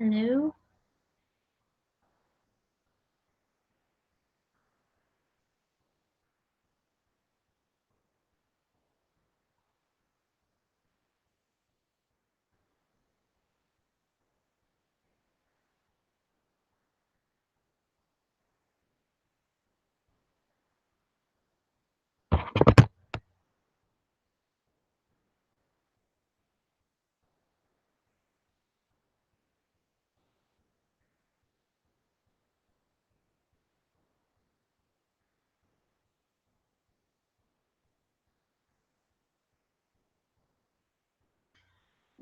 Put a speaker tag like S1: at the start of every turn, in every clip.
S1: Hello?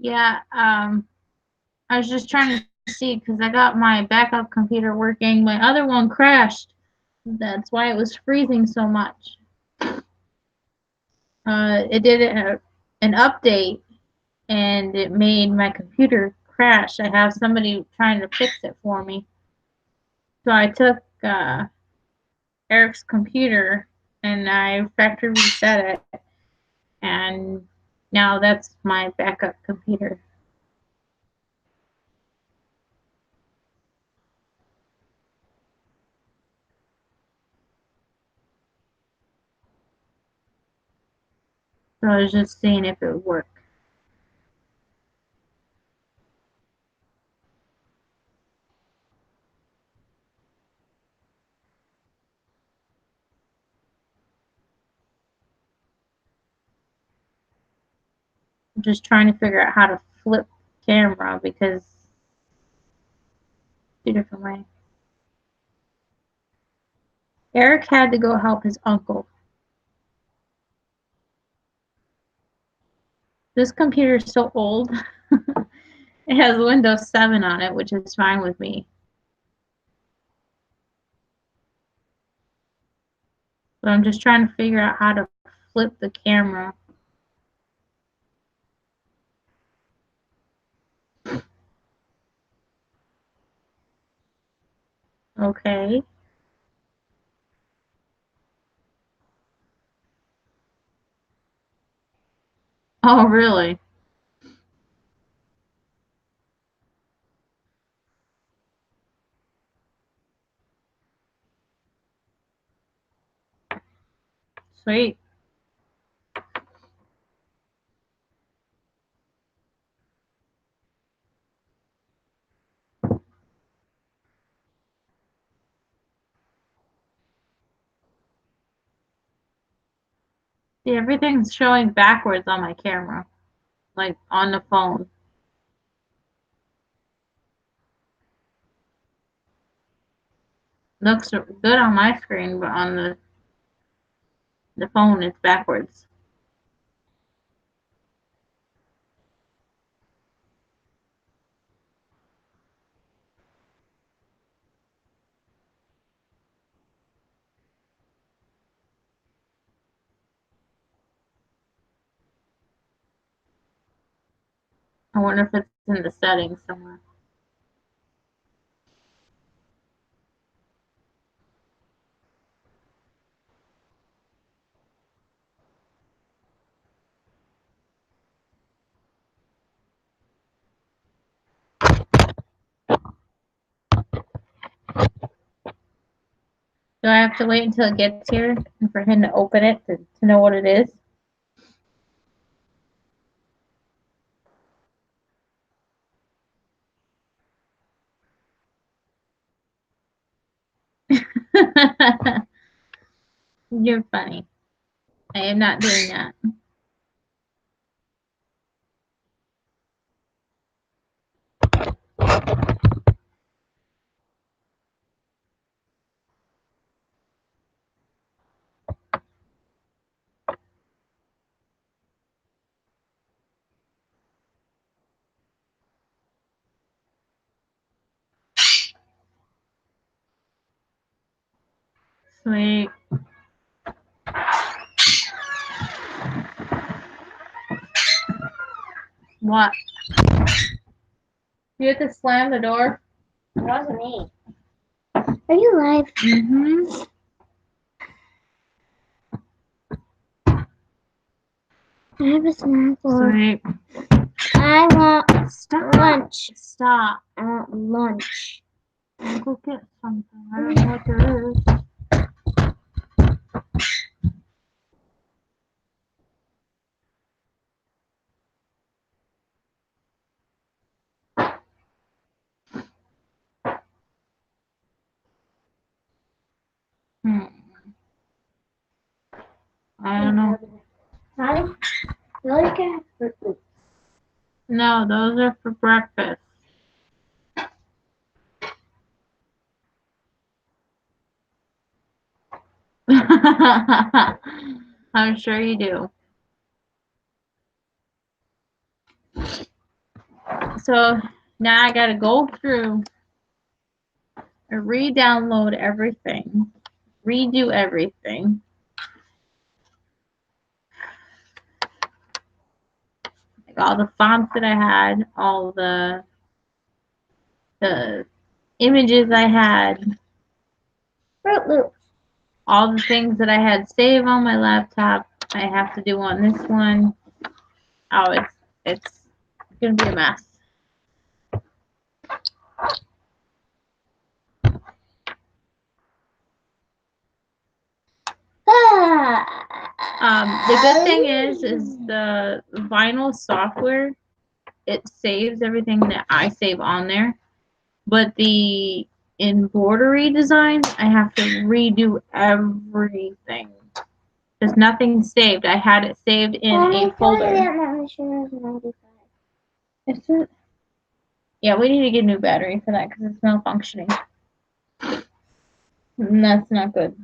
S1: Yeah, I was just trying to see because I got my backup computer working. My other one crashed. That's why it was freezing so much. It did an update and it made my computer crash. I have somebody trying to fix it for me. So I took Eric's computer and I factory reset it, and now that's my backup computer. So I was just seeing if it would work. I'm just trying to figure out how to flip camera because two different ways. Eric had to go help his uncle. This computer is so old. It has Windows 7 on it, which is fine with me. But I'm just trying to figure out how to flip the camera. Okay. Oh, really? Sweet. See, everything's showing backwards on my camera, like on the phone. Looks good on my screen, but on the phone it's backwards. I wonder if it's in the settings somewhere. Do I have to wait until it gets here and for him to open it to know what it is? You're funny. I am not doing that. Sweet. What? You have to slam the door? It wasn't me. Are you live? Mm-hmm. I have a snack. Sweet. I want Stop.
S2: Lunch.
S1: Stop.
S2: I want lunch.
S1: I'll go get something. I don't know what there is. I don't know.
S2: Honey, really good for food.
S1: No, those are for breakfast. I'm sure you do. So now I gotta go through and re-download everything, redo everything. Like all the fonts that I had, all the images I had,
S2: Fruit Loops.
S1: all the things that I had saved on my laptop, I have to do on this one. Oh, it's gonna be a mess. The good thing is the Vinyl software. It saves everything that I save on there, but the embroidery designs, I have to redo everything. There's nothing saved. I had it saved in a folder. Is it? Yeah, we need to get a new battery for that because it's malfunctioning. And that's not good.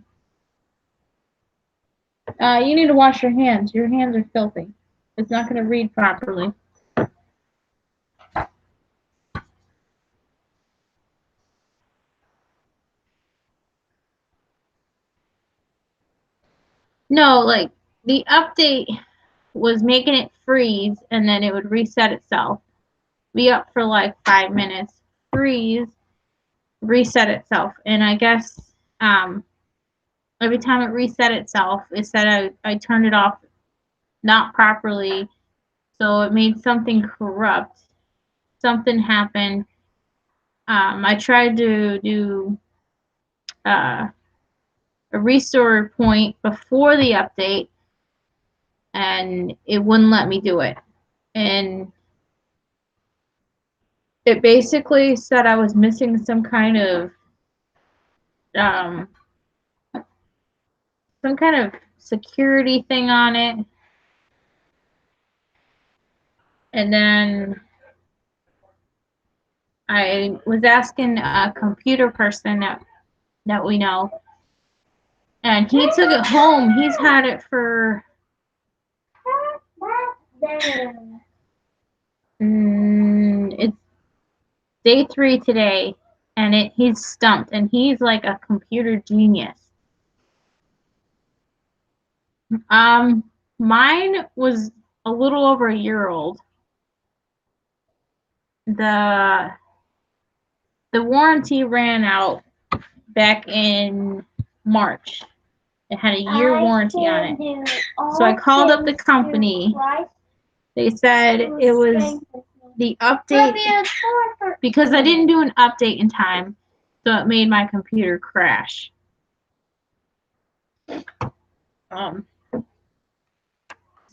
S1: You need to wash your hands. Your hands are filthy. It's not going to read properly. No, like the update was making it freeze and then it would reset itself. Be up for like 5 minutes, freeze, reset itself. And I guess every time it reset itself, it said I turned it off not properly. So it made something corrupt. Something happened. I tried to do a restore point before the update, and it wouldn't let me do it. And it basically said I was missing some kind of um, security thing on it. And then I was asking a computer person that we know, and he took it home. He's had it for it's day 3 today, and he's stumped, and he's like a computer genius. Mine was a little over a year old. The warranty ran out back in March. It had a year warranty on it. So I called up the company. They said it was the update because I didn't do an update in time, so it made my computer crash.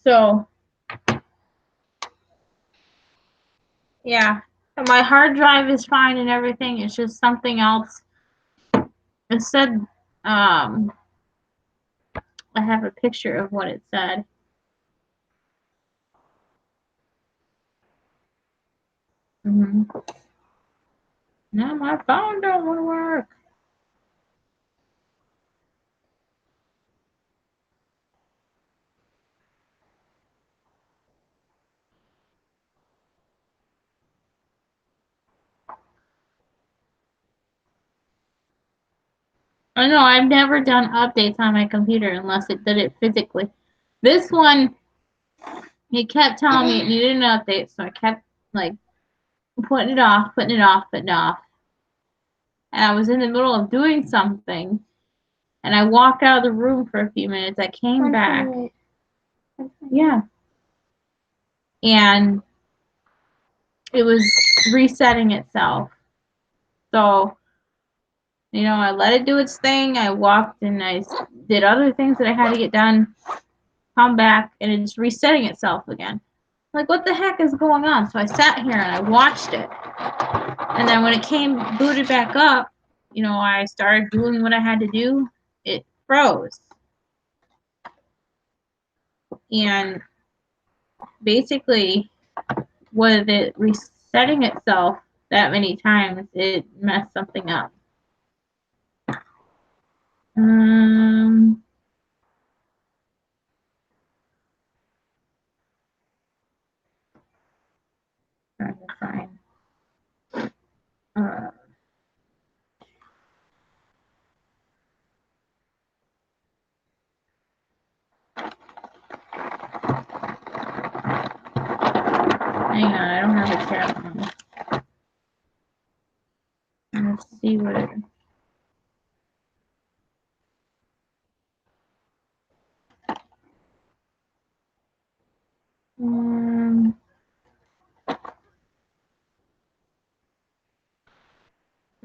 S1: So yeah, my hard drive is fine and everything. It's just something else. It said, I have a picture of what it said. No, my phone don't want to work. I know, I've never done updates on my computer unless it did it physically. This one, it kept telling me it needed an update, so I kept like putting it off, putting it off, putting it off. And I was in the middle of doing something, and I walked out of the room for a few minutes. I came back. Yeah. And it was resetting itself. So, I let it do its thing. I walked and I did other things that I had to get done, come back, and it's resetting itself again. Like, what the heck is going on? So I sat here and I watched it. And then when it came booted back up, I started doing what I had to do. It froze. And basically, with it resetting itself that many times, it messed something up. Trying to find. Hang on, I don't have a tab on. Let's see what it.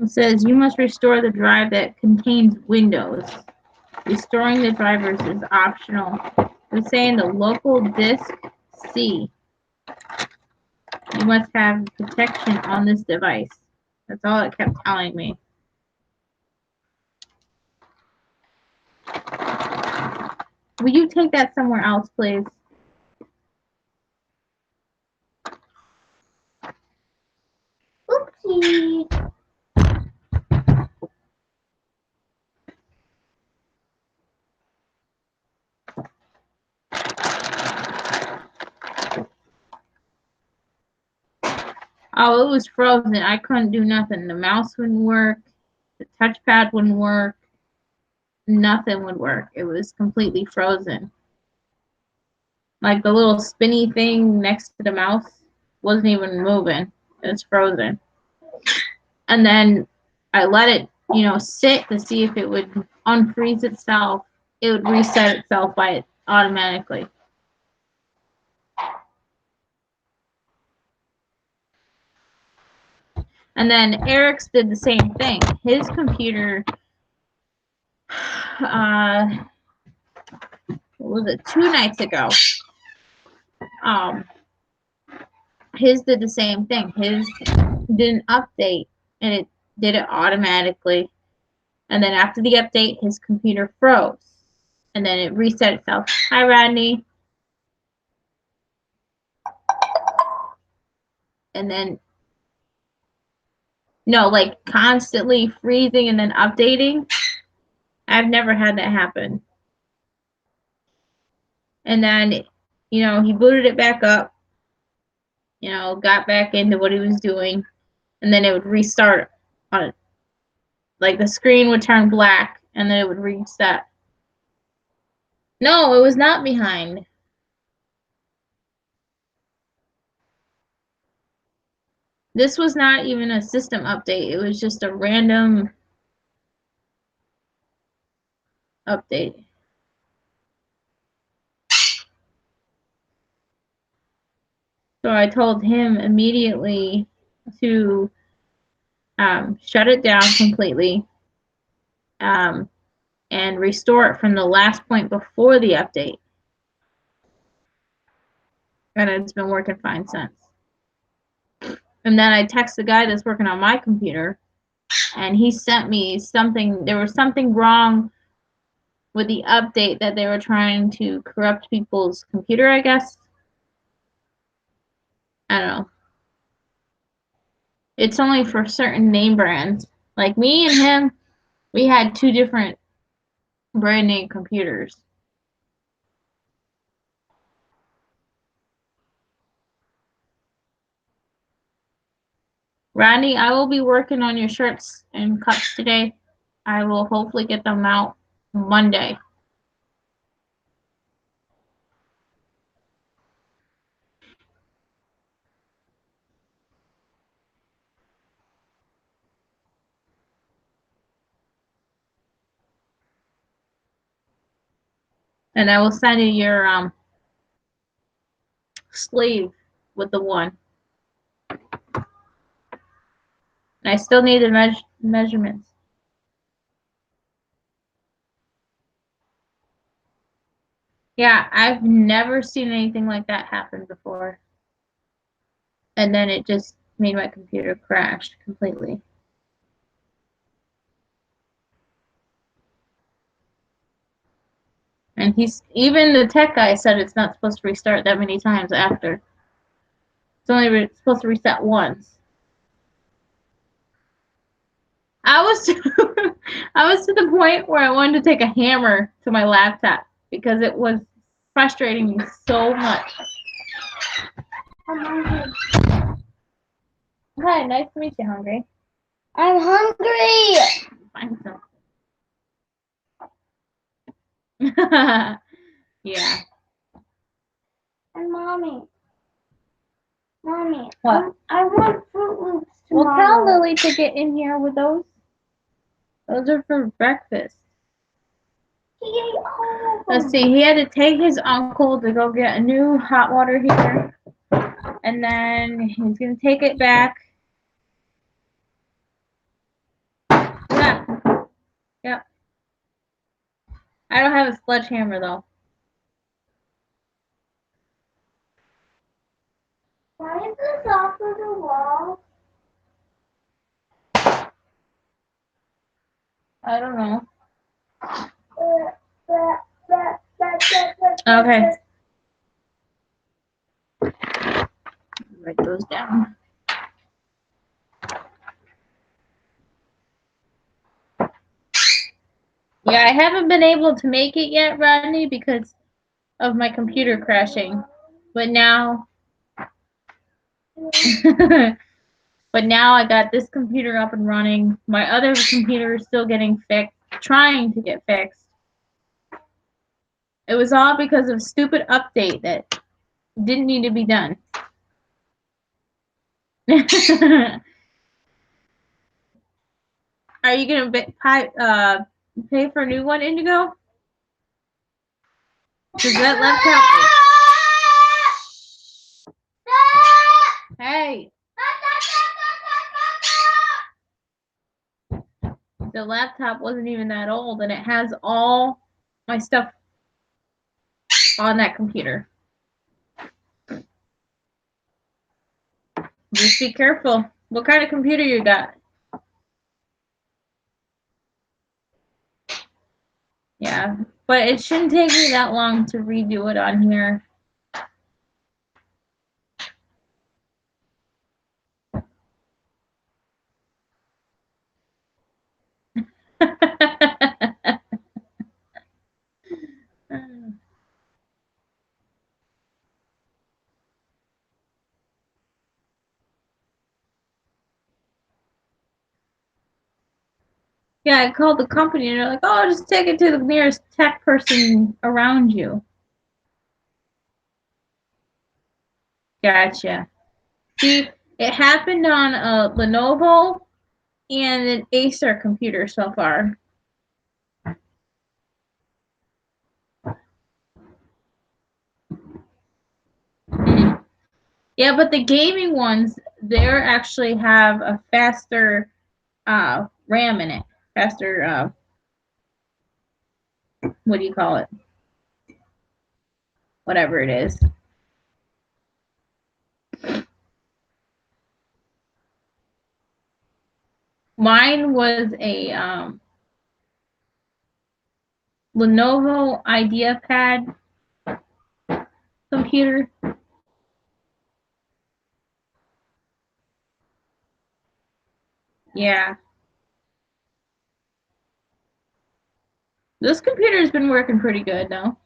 S1: It says you must restore the drive that contains Windows. Restoring the drivers is optional. It's saying the local disk C. You must have protection on this device. That's all it kept telling me. Will you take that somewhere else, please?
S2: Oopsie.
S1: Oh, it was frozen. I couldn't do nothing. The mouse wouldn't work. The touchpad wouldn't work. Nothing would work. It was completely frozen. Like the little spinny thing next to the mouse wasn't even moving. It was frozen. And then I let it, sit to see if it would unfreeze itself. It would reset itself by automatically. And then Eric's did the same thing. His computer, what was it, 2 nights ago? His did the same thing. His didn't update, and it did it automatically. And then after the update, his computer froze, and then it reset itself. Hi, Rodney. And then, no, like constantly freezing and then updating. I've never had that happen. And then, he booted it back up, got back into what he was doing, and then it would restart on it. Like the screen would turn black, and then it would reset. No, it was not behind. This was not even a system update. It was just a random update. So I told him immediately to shut it down completely and restore it from the last point before the update. And it's been working fine since. And then I text the guy that's working on my computer, and he sent me something. There was something wrong with the update that they were trying to corrupt people's computer, I guess. I don't know. It's only for certain name brands. Like me and him, we had 2 different brand name computers. Randy, I will be working on your shirts and cups today. I will hopefully get them out Monday. And I will send you your sleeve with the one. And I still need the measurements. Yeah, I've never seen anything like that happen before. And then it just made my computer crash completely. And even the tech guy said it's not supposed to restart that many times after. It's only supposed to reset once. I was I was to the point where I wanted to take a hammer to my laptop because it was frustrating me so much.
S2: I'm hungry.
S1: Hi, nice to meet you, Hungry.
S2: I'm hungry.
S1: Find something. Yeah.
S2: And mommy. Mommy.
S1: What?
S2: I want Fruit Loops
S1: Well,
S2: tomorrow.
S1: tell Lily to get in here with those. Those are for breakfast.
S2: He ate all of them.
S1: Let's see, he had to take his uncle to go get a new hot water heater. And then he's going to take it back. Yeah. Yep. I don't have a sledgehammer, though.
S2: Why is this off of the wall?
S1: I don't know. Okay. Write those down. Yeah, I haven't been able to make it yet, Rodney, because of my computer crashing. But now, but now I got this computer up and running. My other computer is still getting fixed, trying to get fixed. It was all because of a stupid update that didn't need to be done. Are you gonna pay for a new one, Indigo? Does that laptop? Hey, the laptop wasn't even that old, and it has all my stuff on that computer. Just be careful. What kind of computer you got? Yeah, but it shouldn't take me that long to redo it on here. Yeah, I called the company and they're like, oh, just take it to the nearest tech person around you. Gotcha. See, it happened on a Lenovo and an Acer computer so far. Yeah, but the gaming ones, they actually have a faster RAM in it. Faster, what do you call it? Whatever it is. Mine was a Lenovo IdeaPad computer. Yeah. This computer's been working pretty good though.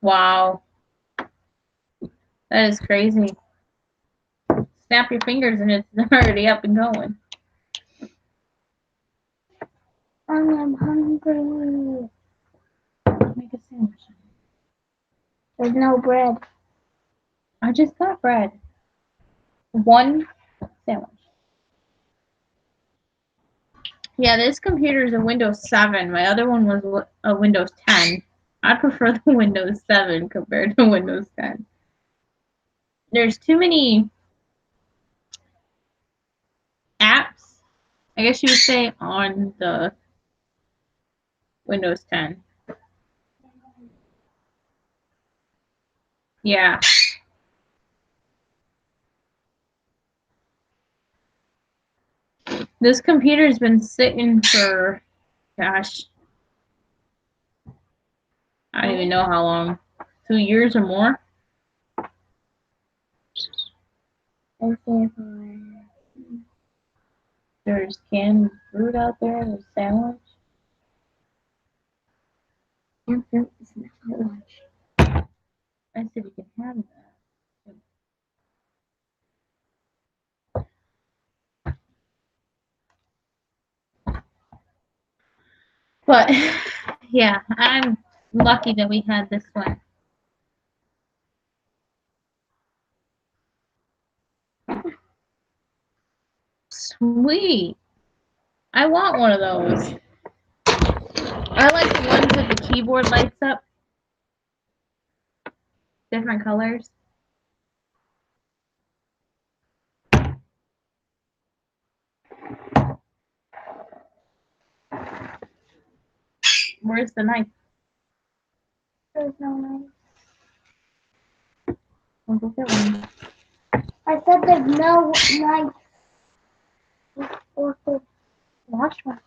S1: Wow. That is crazy. Snap your fingers and it's already up and going.
S2: I'm hungry.
S1: Make a sandwich.
S2: There's no bread.
S1: I just got bread. One sandwich. Yeah, this computer is a Windows 7. My other one was a Windows 10. I prefer the Windows 7 compared to Windows 10. There's too many apps, I guess you would say, on the Windows 10. Yeah. This computer's been sitting for, gosh, I don't even know how long. 2 years or more? There's canned fruit out there, there's sandwich.
S2: Canned fruit is not lunch.
S1: I said you can have that. But yeah, I'm lucky that we had this one. Sweet. I want one of those. I like the ones that the keyboard lights up. Different colors. Where's the knife?
S2: There's no knife.
S1: I'll go get one.
S2: I said there's no knife. Or to wash one.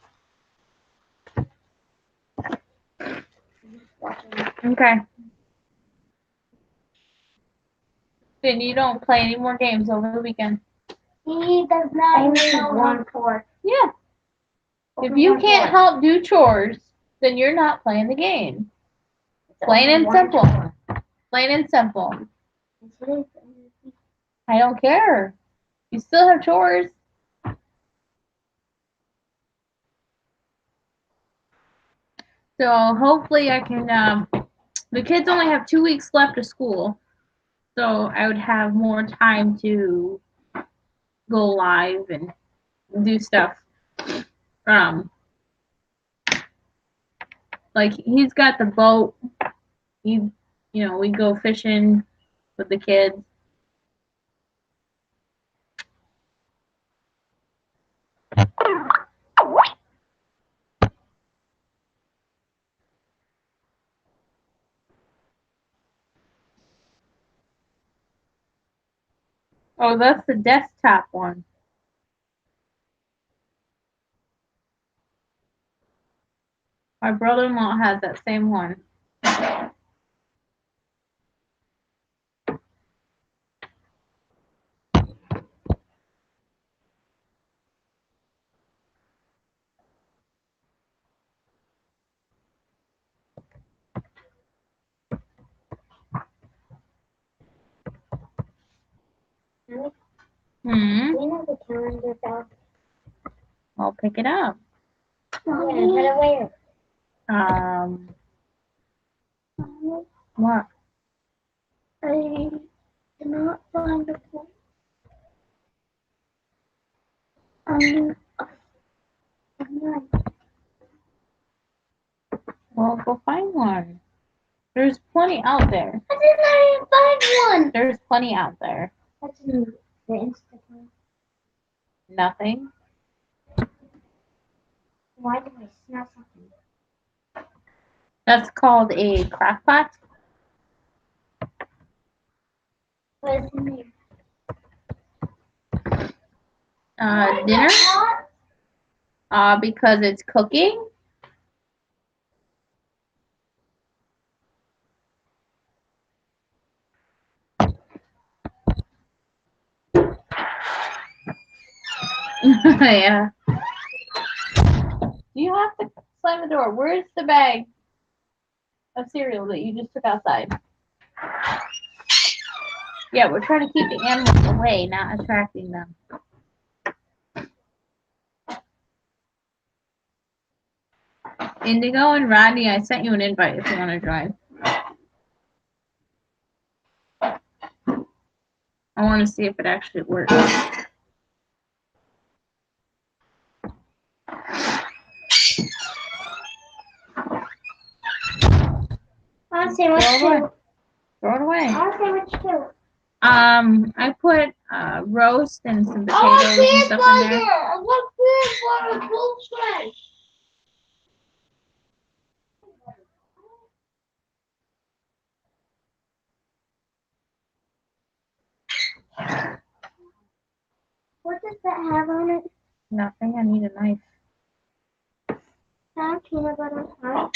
S1: Okay. Then you don't play any more games over the weekend.
S2: He does not know one for.
S1: Yeah. If you can't help do chores, then you're not playing the game. Plain and simple. Plain and simple. I don't care. You still have chores. So hopefully I can. The kids only have 2 weeks left of school, so I would have more time to go live and do stuff. Like he's got the boat. We go fishing with the kids. Oh, that's the desktop one. My brother-in-law has that same one.
S2: We know the calendar back.
S1: I'll pick it up.
S2: Yeah, where?
S1: What?
S2: I cannot find the phone.
S1: Well, go find one. There's plenty out there.
S2: I did not even find one.
S1: There's plenty out there.
S2: What's in the Instagram?
S1: Nothing.
S2: Why do I smell something?
S1: That's called a crock pot.
S2: What is in there?
S1: Dinner. Because it's cooking. Yeah. You have to slam the door. Where's the bag of cereal that you just took outside? Yeah, we're trying to keep the animals away, not attracting them. Indigo and Rodney, I sent you an invite if you want to join. I want to see if it actually works.
S2: want a sandwich
S1: Throw it away.
S2: too.
S1: Throw it away.
S2: I want a sandwich too.
S1: I put roast and some
S2: I want
S1: potatoes and
S2: peanut
S1: stuff
S2: butter.
S1: in there.
S2: I want peanut butter. Full strength. What does that have on it?
S1: Nothing. I need a knife.
S2: Peanut butter. Huh?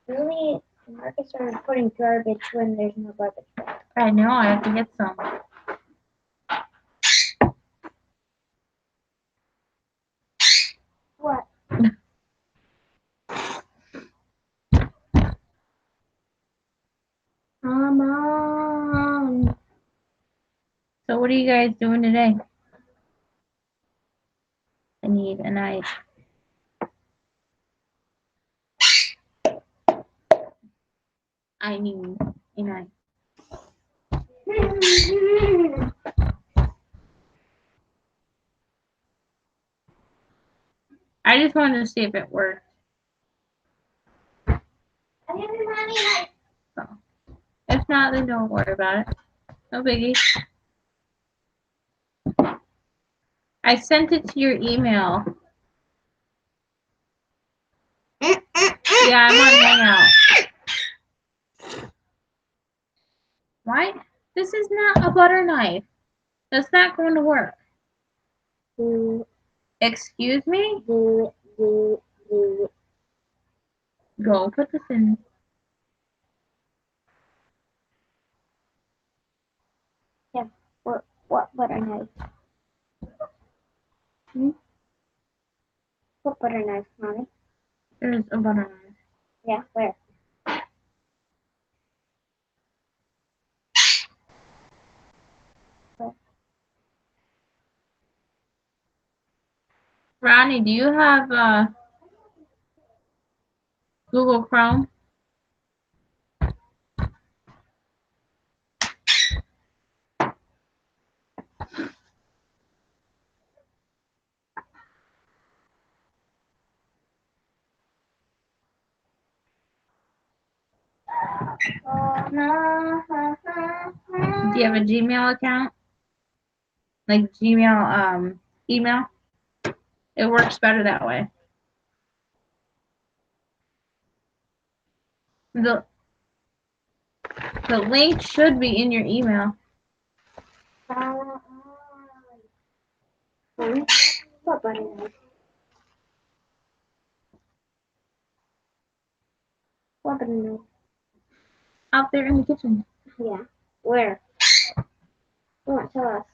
S2: Really, Marcus started putting garbage when there's no garbage.
S1: I know. I have to get some.
S2: What? Come on.
S1: So what are you guys doing today? I need a knife. I need a knife. I just wanted to see if it worked. So, if not, then don't worry about it. No biggie. I sent it to your email. Yeah, I'm on Hangout. Why? This is not a butter knife. That's not going to work. Excuse me? Go put this in.
S2: Yeah. What butter knife? What butter knife, Mommy?
S1: There's a butter knife.
S2: Yeah, where?
S1: Ronnie, do you have Google Chrome? Do you have a Gmail account? Like Gmail email? It works better that way. The link should be in your email.
S2: What butter knife? What butter knife?
S1: Out there in the kitchen.
S2: Yeah. Where? Come on, tell us.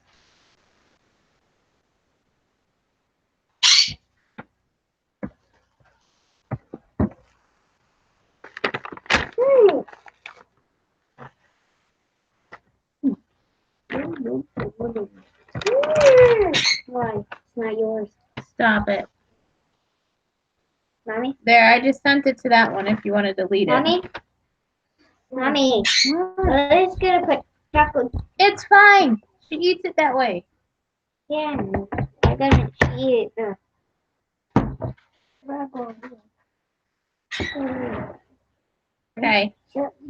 S2: Why? It's not yours.
S1: Stop it.
S2: Mommy?
S1: There, I just sent it to that one if you want to delete it.
S2: Mommy? Mommy? Let's get a quick chocolate.
S1: It's fine. She eats it that way.
S2: Yeah, I gotta eat it.
S1: Okay.
S2: Stop!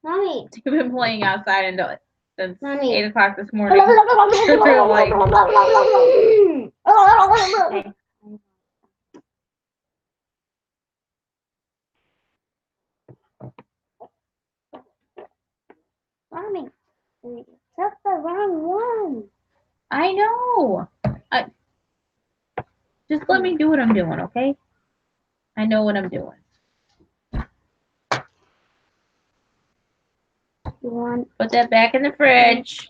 S2: Mommy.
S1: You've been playing outside until since
S2: Mommy.
S1: 8 o'clock this morning. Like,
S2: Mommy, you took the wrong one.
S1: I know. Just let me do what I'm doing, okay? I know what I'm doing.
S2: You want
S1: Put that back in the fridge.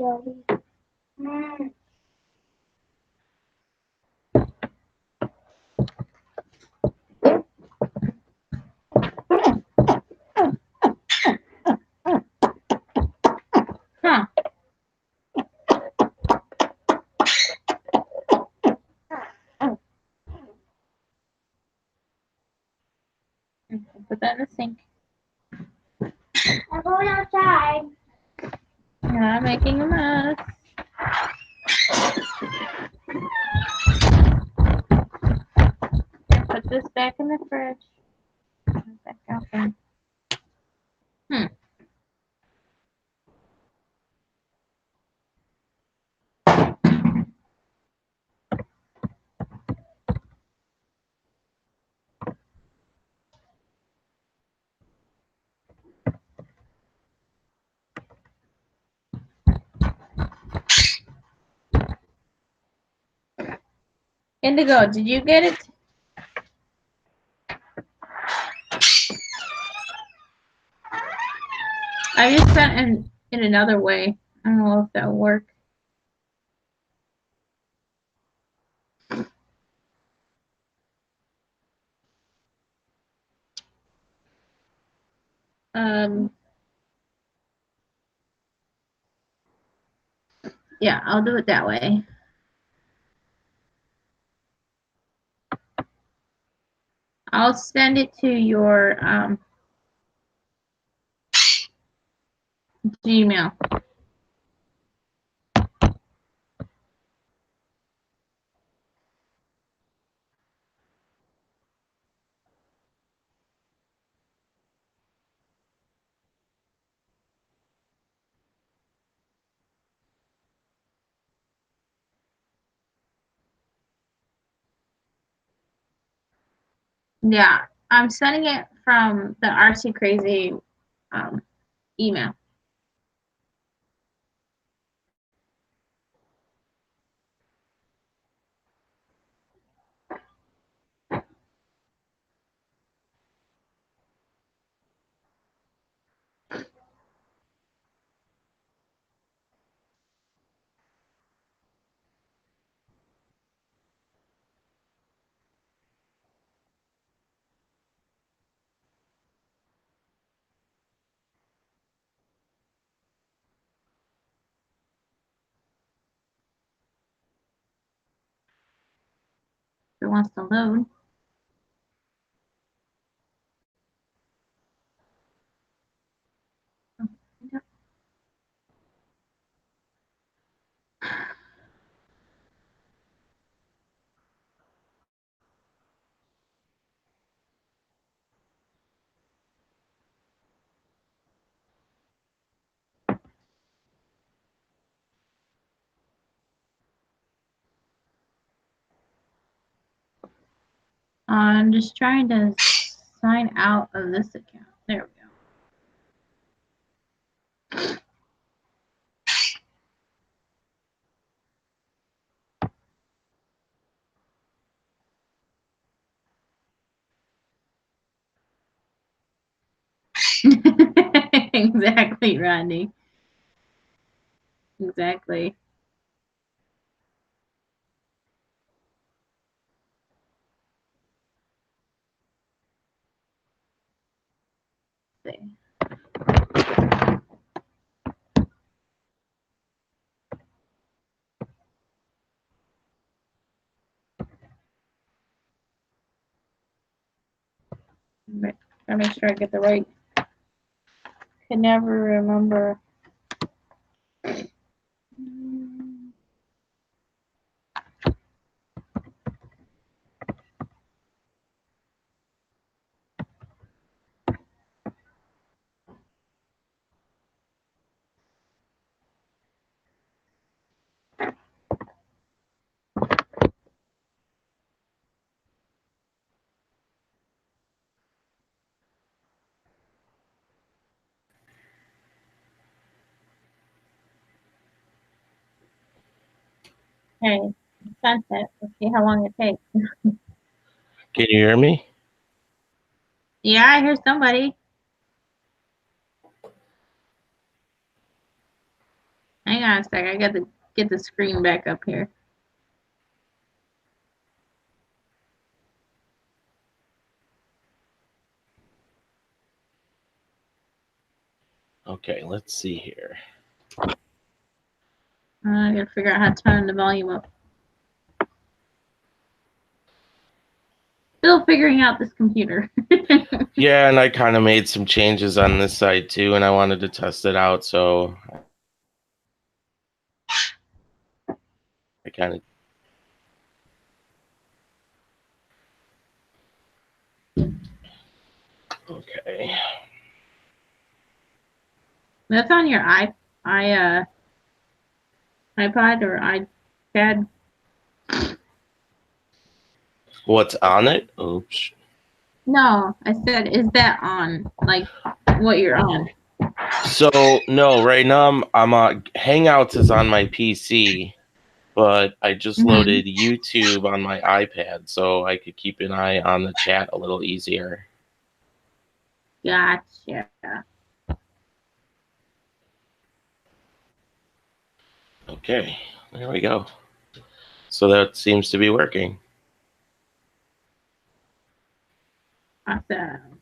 S1: Huh. Okay. Put that in the sink.
S2: I'm going outside.
S1: And I'm making a mess. Put this back in the fridge. Back out there. Indigo, did you get it? I just sent in another way. I don't know if that'll work. Yeah, I'll do it that way. I'll send it to your Gmail. Yeah, I'm sending it from the RC Crazy email. If it wants to load. I'm just trying to sign out of this account. There we go. Exactly, Rodney. Exactly. See. Gotta make sure I get the right. Can never remember. Okay, sunset. Let's see how long it takes.
S3: Can you hear me?
S1: Yeah, I hear somebody. Hang on a sec. I got to get the screen back up here.
S3: Okay, let's see here.
S1: I gotta figure out how to turn the volume up. still figuring out this computer.
S3: Yeah, and I kind of made some changes on this side too, and I wanted to test it out, so I kind of. Okay.
S1: That's on your iPod or iPad.
S3: What's on it? Oops.
S1: No, I said, is that on like what you're on?
S3: So no, right now I'm on Hangouts is on my PC, but I just
S1: Mhm.
S3: loaded YouTube on my iPad, so I could keep an eye on the chat a little easier.
S1: Gotcha.
S3: Okay, there we go. So that seems to be working.
S1: Awesome.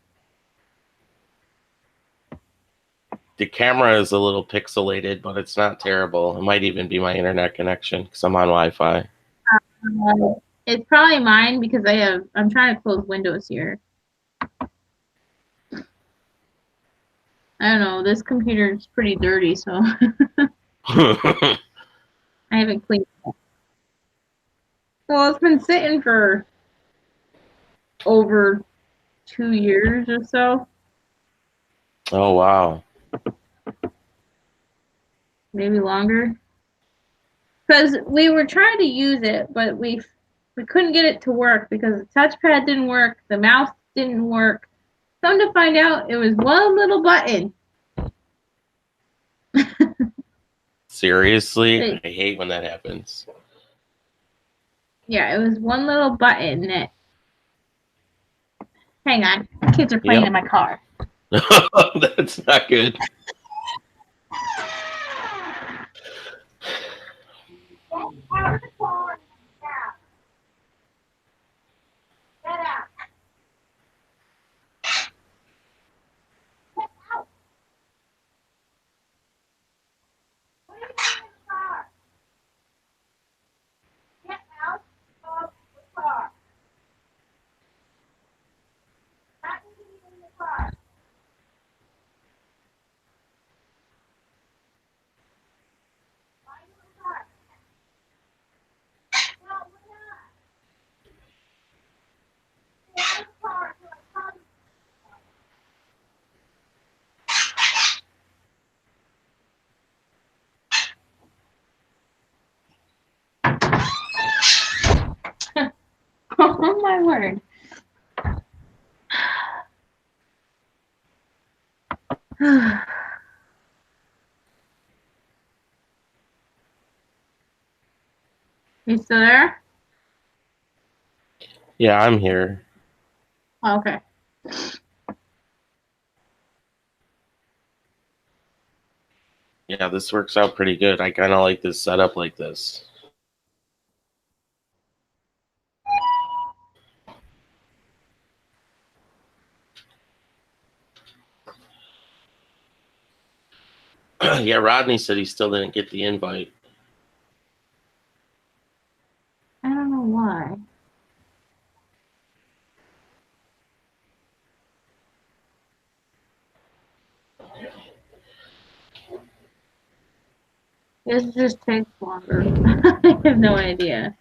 S3: The camera is a little pixelated, but it's not terrible. It might even be my internet connection because I'm on Wi-Fi.
S1: It's probably mine because I'm trying to close Windows here. I don't know. This computer is pretty dirty, so I haven't cleaned it. Well, it's been sitting for over 2 years or so,
S3: Oh wow.
S1: maybe longer. Because we were trying to use it, but we couldn't get it to work because the touchpad didn't work, the mouse didn't work. Come to find out, it was one little button.
S3: Seriously? I hate when that happens.
S1: Yeah, it was one little button that. Hang on, kids are playing
S3: Yep.
S1: in my car.
S3: That's not good.
S1: Oh my word. You still there?
S3: Yeah, I'm here.
S1: Oh, okay.
S3: Yeah, this works out pretty good. I kind of like this setup like this. Yeah, Rodney said he still didn't get the invite.
S1: I don't know why. This just takes longer. I have no idea.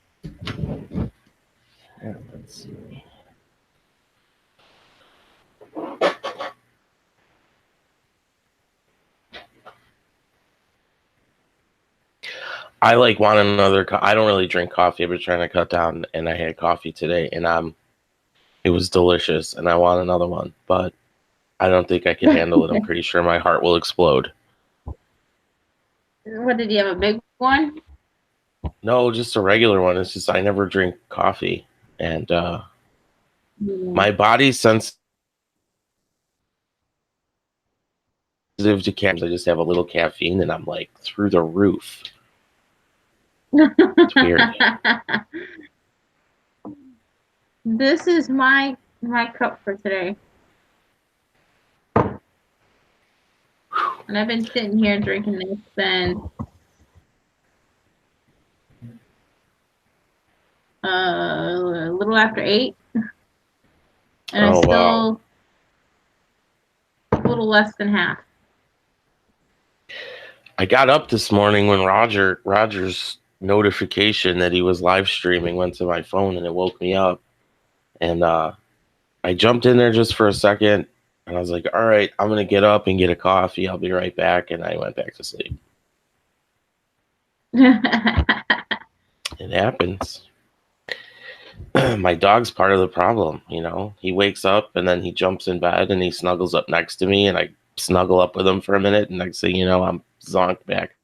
S3: Yeah, let's see. I like want another. I don't really drink coffee. I've been trying to cut down, and I had coffee today, and it was delicious, and I want another one, but I don't think I can handle it. I'm pretty sure my heart will explode.
S1: What, did you have a big one?
S3: No, just a regular one. It's just I never drink coffee, and my body's sensitive to caffeine. I just have a little caffeine, and I'm like through the roof. It's weird.
S1: This is my cup for today. And I've been sitting here drinking this since a little after 8. and
S3: Oh,
S1: it's
S3: wow.
S1: still a little less than half.
S3: I got up this morning when Roger's notification that he was live streaming went to my phone, and it woke me up. And I jumped in there just for a second, and I was like, all right, I'm going to get up and get a coffee. I'll be right back. And I went back to sleep. It happens. My dog's part of the problem, you know. He wakes up and then he jumps in bed and he snuggles up next to me, and I snuggle up with him for a minute, and next thing you know, I'm zonked back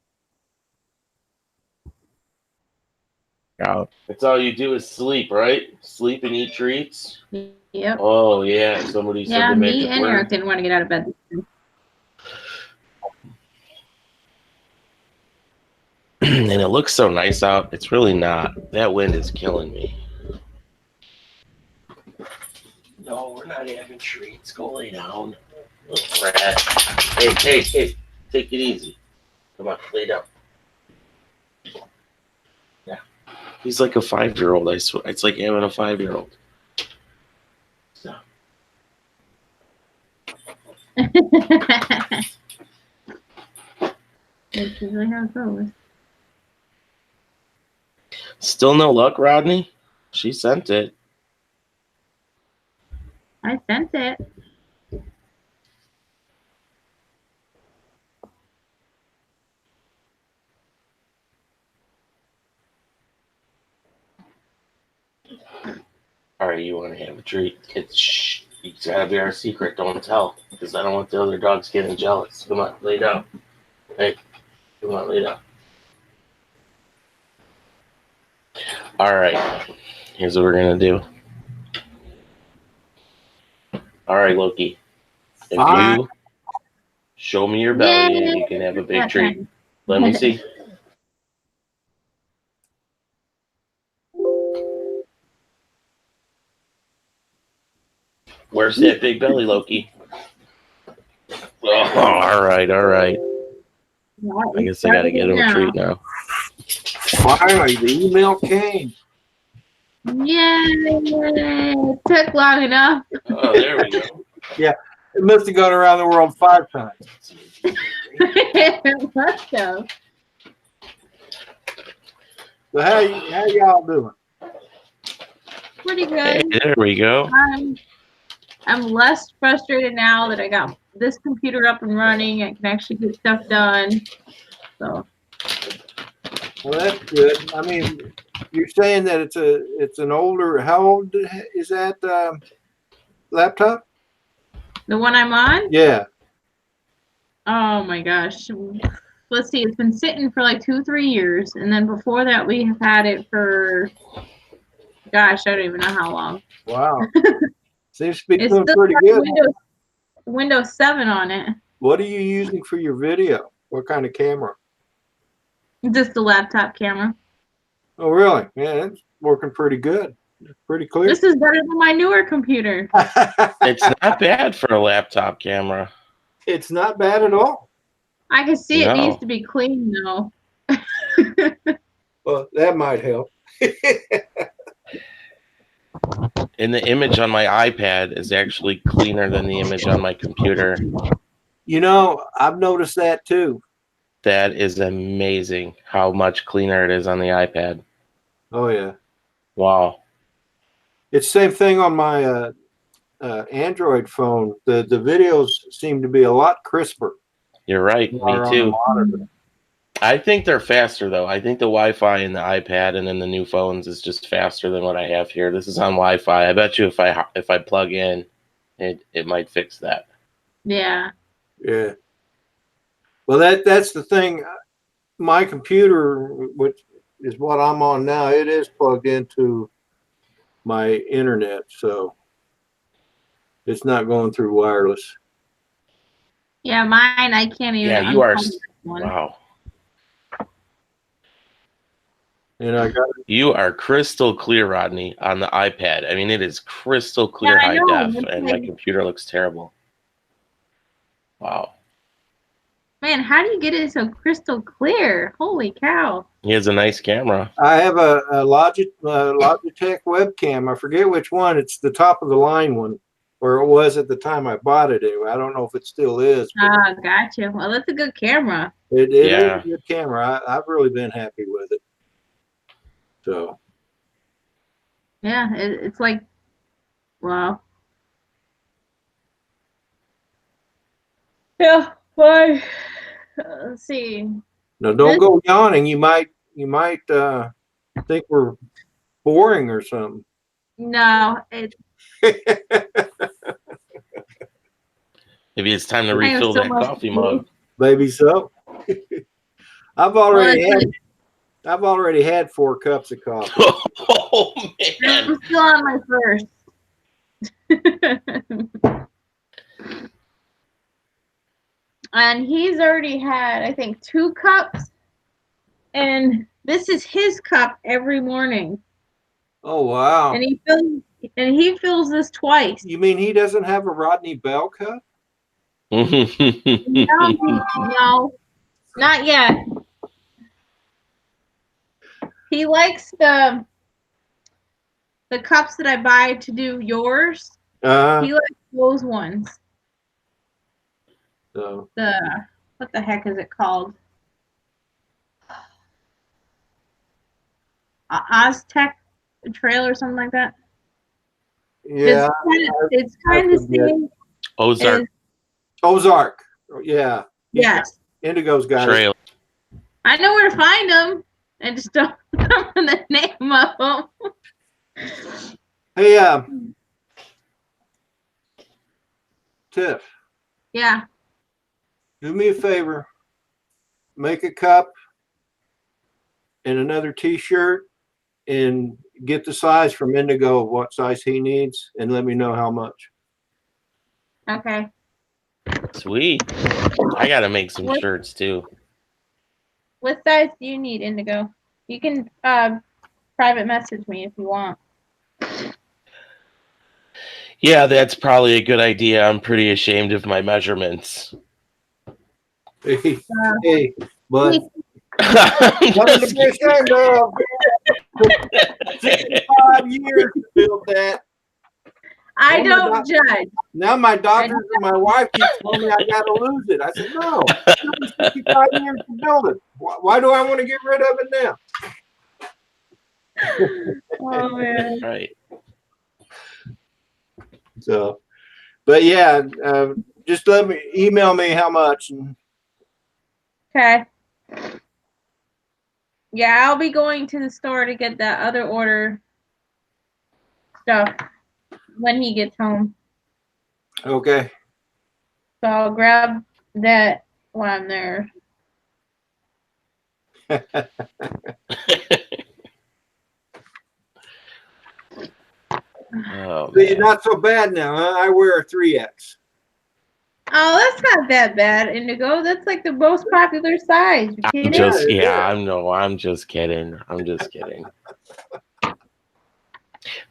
S3: out. That's all you do is sleep, right? Sleep and eat treats.
S1: Yep.
S3: Oh yeah, somebody said
S1: Yeah,
S3: the
S1: me
S3: magic
S1: and
S3: word.
S1: Eric didn't want to get out of bed.
S3: And it looks so nice out. It's really not. That wind is killing me. No, we're not having treats. Go lay down. Little rat. Hey, take it easy. Come on, lay down. Yeah. He's like a 5-year-old, I swear. It's like having a 5-year-old. So.
S1: That's usually how it goes.
S3: Still no luck, Rodney? She sent it.
S1: I sent it.
S3: All right, you want to have a treat? It's gotta be our secret. Don't tell, because I don't want the other dogs getting jealous. Come on, lay down. Hey, come on, lay down. All right, here's what we're gonna do. All right, Loki. If you show me your belly, and you can have a big treat. Let me see. Where's that big belly, Loki? Oh, all right. I guess I gotta get him a treat now.
S4: Finally, the email came.
S1: Yay! It took long enough.
S3: Oh, there we go.
S4: It must have gone around the world 5 times.
S1: Let's go.
S4: So how y'all doing?
S1: Pretty
S3: Hey,
S1: good.
S3: there we go.
S1: I'm less frustrated now that I got this computer up and running. I can actually get stuff done. So
S4: Well, that's good. I mean, you're saying that it's an older. How old is that laptop?
S1: the one I'm on,
S4: Yeah.
S1: oh my gosh. Let's see, it's been sitting for like 2-3 years, and then before that we have had it for, gosh, I don't even know how long.
S4: Wow. Seems to be
S1: It's
S4: doing
S1: still
S4: pretty
S1: got
S4: good.
S1: Windows 7 on it.
S4: What are you using for your video? What kind of camera?
S1: Just the laptop camera.
S4: Oh, really? Yeah, it's working pretty good. It's pretty clear.
S1: This is better than my newer computer.
S3: It's not bad for a laptop camera.
S4: It's not bad at all.
S1: I can see it
S3: No.
S1: needs to be clean though.
S4: Well, that might help.
S3: And the image on my iPad is actually cleaner than the image on my computer.
S4: You know, I've noticed that too.
S3: That is amazing how much cleaner it is on the iPad.
S4: Oh, yeah.
S3: Wow.
S4: It's the same thing on my Android phone. The videos seem to be a lot crisper.
S3: You're right. Me too. I think they're faster though. I think the Wi-Fi in the iPad and in the new phones is just faster than what I have here. This is on Wi-Fi. I bet you if I plug in, it might fix that.
S1: Yeah.
S4: Yeah. Well, that's the thing. My computer, which is what I'm on now, it is plugged into my internet, so it's not going through wireless.
S1: Yeah, mine I can't even.
S3: Yeah, you are.
S1: unplug this one.
S3: Wow.
S4: And I got
S3: You are crystal clear, Rodney, on the iPad. I mean, it is crystal clear
S1: Yeah, I
S3: high
S1: know.
S3: def, and my computer looks terrible. Wow.
S1: Man, how do you get it so crystal clear? Holy cow!
S3: He has a nice camera.
S4: I have a Logitech webcam. I forget which one. It's the top of the line one. or it was at the time I bought it anyway. I don't know if it still is. But
S1: Ah, gotcha. Well, that's a good camera.
S4: it is
S3: Yeah.
S4: a good camera. I've really been happy with it. So
S1: Yeah, it's like, wow. Yeah, why? Let's see.
S4: no, don't
S1: This-
S4: go yawning. You might think we're boring or something.
S1: No, it.
S3: Maybe it's time to
S1: I have
S3: refill
S1: so
S3: that
S1: much
S3: coffee
S1: to
S3: mug.
S4: Maybe so. I've
S1: Well,
S4: already
S1: it's
S4: had
S1: like,
S4: I've already had 4 cups of coffee.
S3: Oh man.
S1: I'm still on my first. And he's already had, I think, 2 cups. And this is his cup every morning.
S4: Oh wow.
S1: And he fills this twice.
S4: You mean he doesn't have a Rodney Bell cup?
S1: No, not yet. He likes the cups that I buy to do yours. He likes those ones.
S4: So
S1: What the heck is it called? Aztec Trail or something like that.
S4: yeah,
S1: It's kind of the
S4: forget.
S1: same.
S3: Ozark
S1: as-
S4: Ozark. Yeah,
S1: Yes,
S4: Indigo's got it.
S3: Trail.
S1: I know where to find them. I just don't remember the name of them.
S4: Hey, Tiff,
S1: Yeah.
S4: do me a favor. Make a cup and another T-shirt, and get the size from Indigo of what size he needs, and let me know how much.
S1: Okay.
S3: Sweet. I gotta make some
S1: What-
S3: shirts too.
S1: What size do you need, Indigo? You can private message me if you want.
S3: Yeah, that's probably a good idea. I'm pretty ashamed of my measurements.
S4: Hey, but
S3: I'm
S4: nothing
S3: just
S4: to be ashamed of. 65 years to build that.
S1: I
S4: Oh my
S1: don't
S4: God.
S1: judge.
S4: Now my doctors and my wife keep telling me I gotta lose it. I said, no, it took me 65 years to build it. Why do I want to get rid of it now?
S1: Oh man.
S3: right.
S4: So, but yeah, just email me how much. And
S1: Okay. Yeah, I'll be going to the store to get that other order stuff when he gets home.
S4: okay.
S1: So I'll grab that when I'm there.
S3: Oh,
S4: See,
S3: man.
S4: not so bad now, huh? I wear a 3X.
S1: Oh, that's not that bad, Indigo. That's like the most popular size. You
S3: I'm
S1: kidding?
S3: just
S4: it
S3: yeah,
S4: is.
S3: I'm just kidding. I'm just kidding.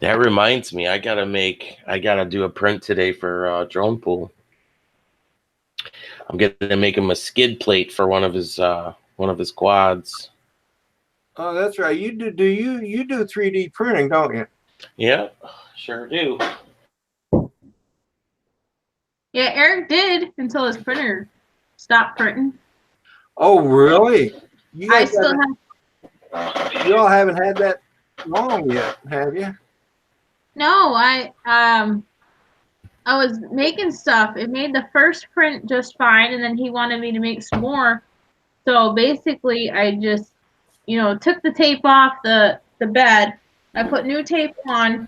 S3: That reminds me, I gotta do a print today for Drone Pool. I'm gonna make him a skid plate for one of his quads.
S4: Oh, that's right. You do you do 3D printing, don't you?
S3: Yeah, sure do.
S1: Yeah, Eric did until his printer stopped printing.
S4: Oh, really? You
S1: I
S4: guys
S1: still
S4: you all haven't had that long yet, have you?
S1: No, I was making stuff. It made the first print just fine, and then he wanted me to make some more. So basically, I just, took the tape off the bed. I put new tape on,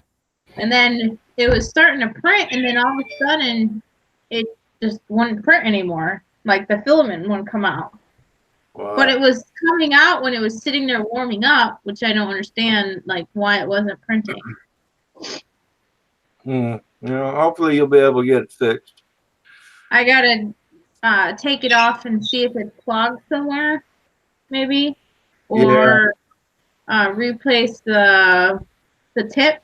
S1: and then it was starting to print, and then all of a sudden, it just wouldn't print anymore. Like the filament wouldn't come out.
S4: Wow.
S1: But it was coming out when it was sitting there warming up, which I don't understand, like why it wasn't printing.
S4: Hopefully you'll be able to get it fixed.
S1: I gotta take it off and see if it's clogged somewhere, maybe, or replace the tip.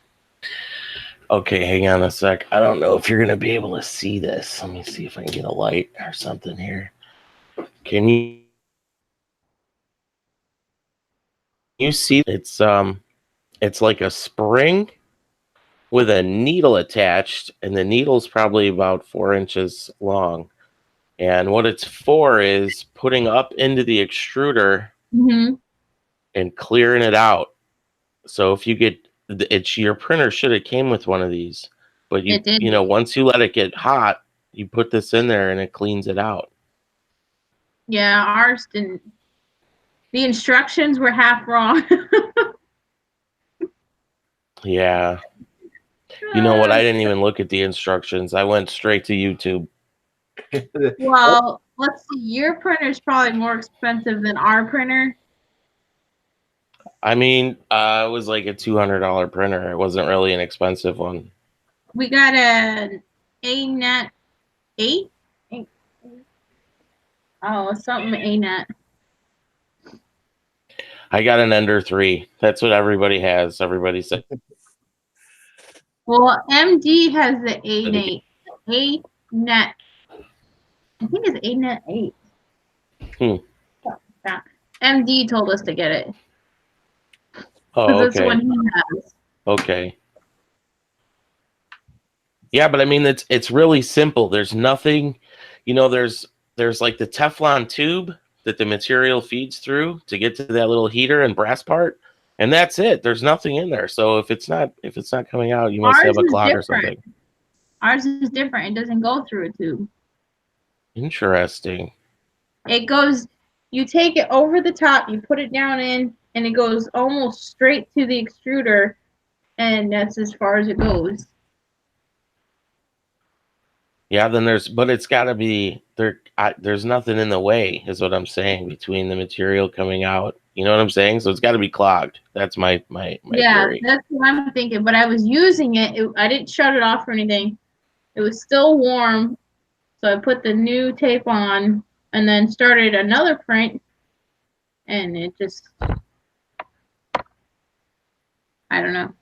S3: Okay, hang on a sec. I don't know if you're gonna be able to see this. Let me see if I can get a light or something here. Can you see? It's like a spring, with a needle attached, and the needle's probably about 4 inches long. And what it's for is putting up into the extruder
S1: Mm-hmm.
S3: and clearing it out. So if you get it's your printer should have came with one of these, but
S1: It did.
S3: once you let it get hot, you put this in there and it cleans it out.
S1: Yeah, ours didn't. The instructions were half wrong.
S3: Yeah. You know what? I didn't even look at the instructions. I went straight to YouTube.
S1: Well, let's see. Your printer is probably more expensive than our printer.
S3: I mean, it was like a $200 printer. It wasn't really an expensive one.
S1: We got an ANET 8. Oh, something ANET.
S3: I got an Ender 3. That's what everybody has. Everybody said.
S1: Well, MD has the ANET. ANET. I think it's ANET 8. Yeah. MD told us to get it.
S3: Oh,
S1: That's
S3: okay.
S1: what he has.
S3: Okay. Yeah, but I mean, it's really simple. There's nothing, there's like the Teflon tube that the material feeds through to get to that little heater and brass part, and that's it. There's nothing in there. So if it's not coming out, you must have a clog or something.
S1: Ours is different. It doesn't go through a tube.
S3: Interesting.
S1: It goes, you take it over the top, you put it down in, and it goes almost straight to the extruder, and that's as far as it goes.
S3: Yeah, but it's got to be there. There's nothing in the way, is what I'm saying, between the material coming out. You know what I'm saying? So it's got to be clogged. That's my theory.
S1: That's what I'm thinking. But I was using it. I didn't shut it off or anything. It was still warm, so I put the new tape on and then started another print, and it just, I don't know.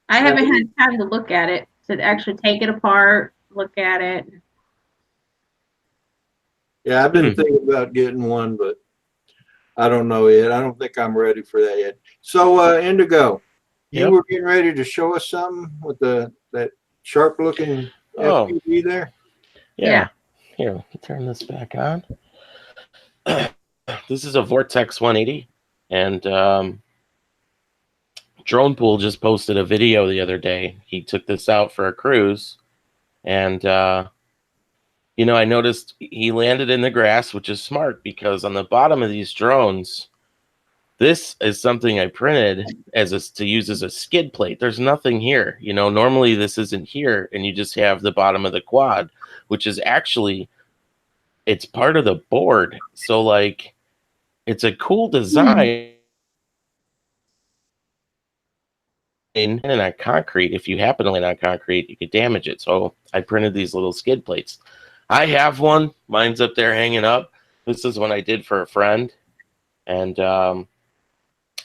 S1: I haven't had time to look at it, to actually take it apart, look at it.
S4: Yeah, I've been thinking about getting one, but I don't know yet. I don't think I'm ready for that yet. So, Indigo, you were getting ready to show us something with that sharp-looking FPV there?
S3: Yeah. Here, let me turn this back on. This is a Vortex 180, and Drone Pool just posted a video the other day. He took this out for a cruise, and I noticed he landed in the grass, which is smart because on the bottom of these drones, this is something I printed to use as a skid plate. There's nothing here. Normally this isn't here, and you just have the bottom of the quad, which is actually, it's part of the board. So like, it's a cool design. And on concrete, if you happen to land on concrete, you could damage it. So I printed these little skid plates. I have one. Mine's up there hanging up. This is one I did for a friend. And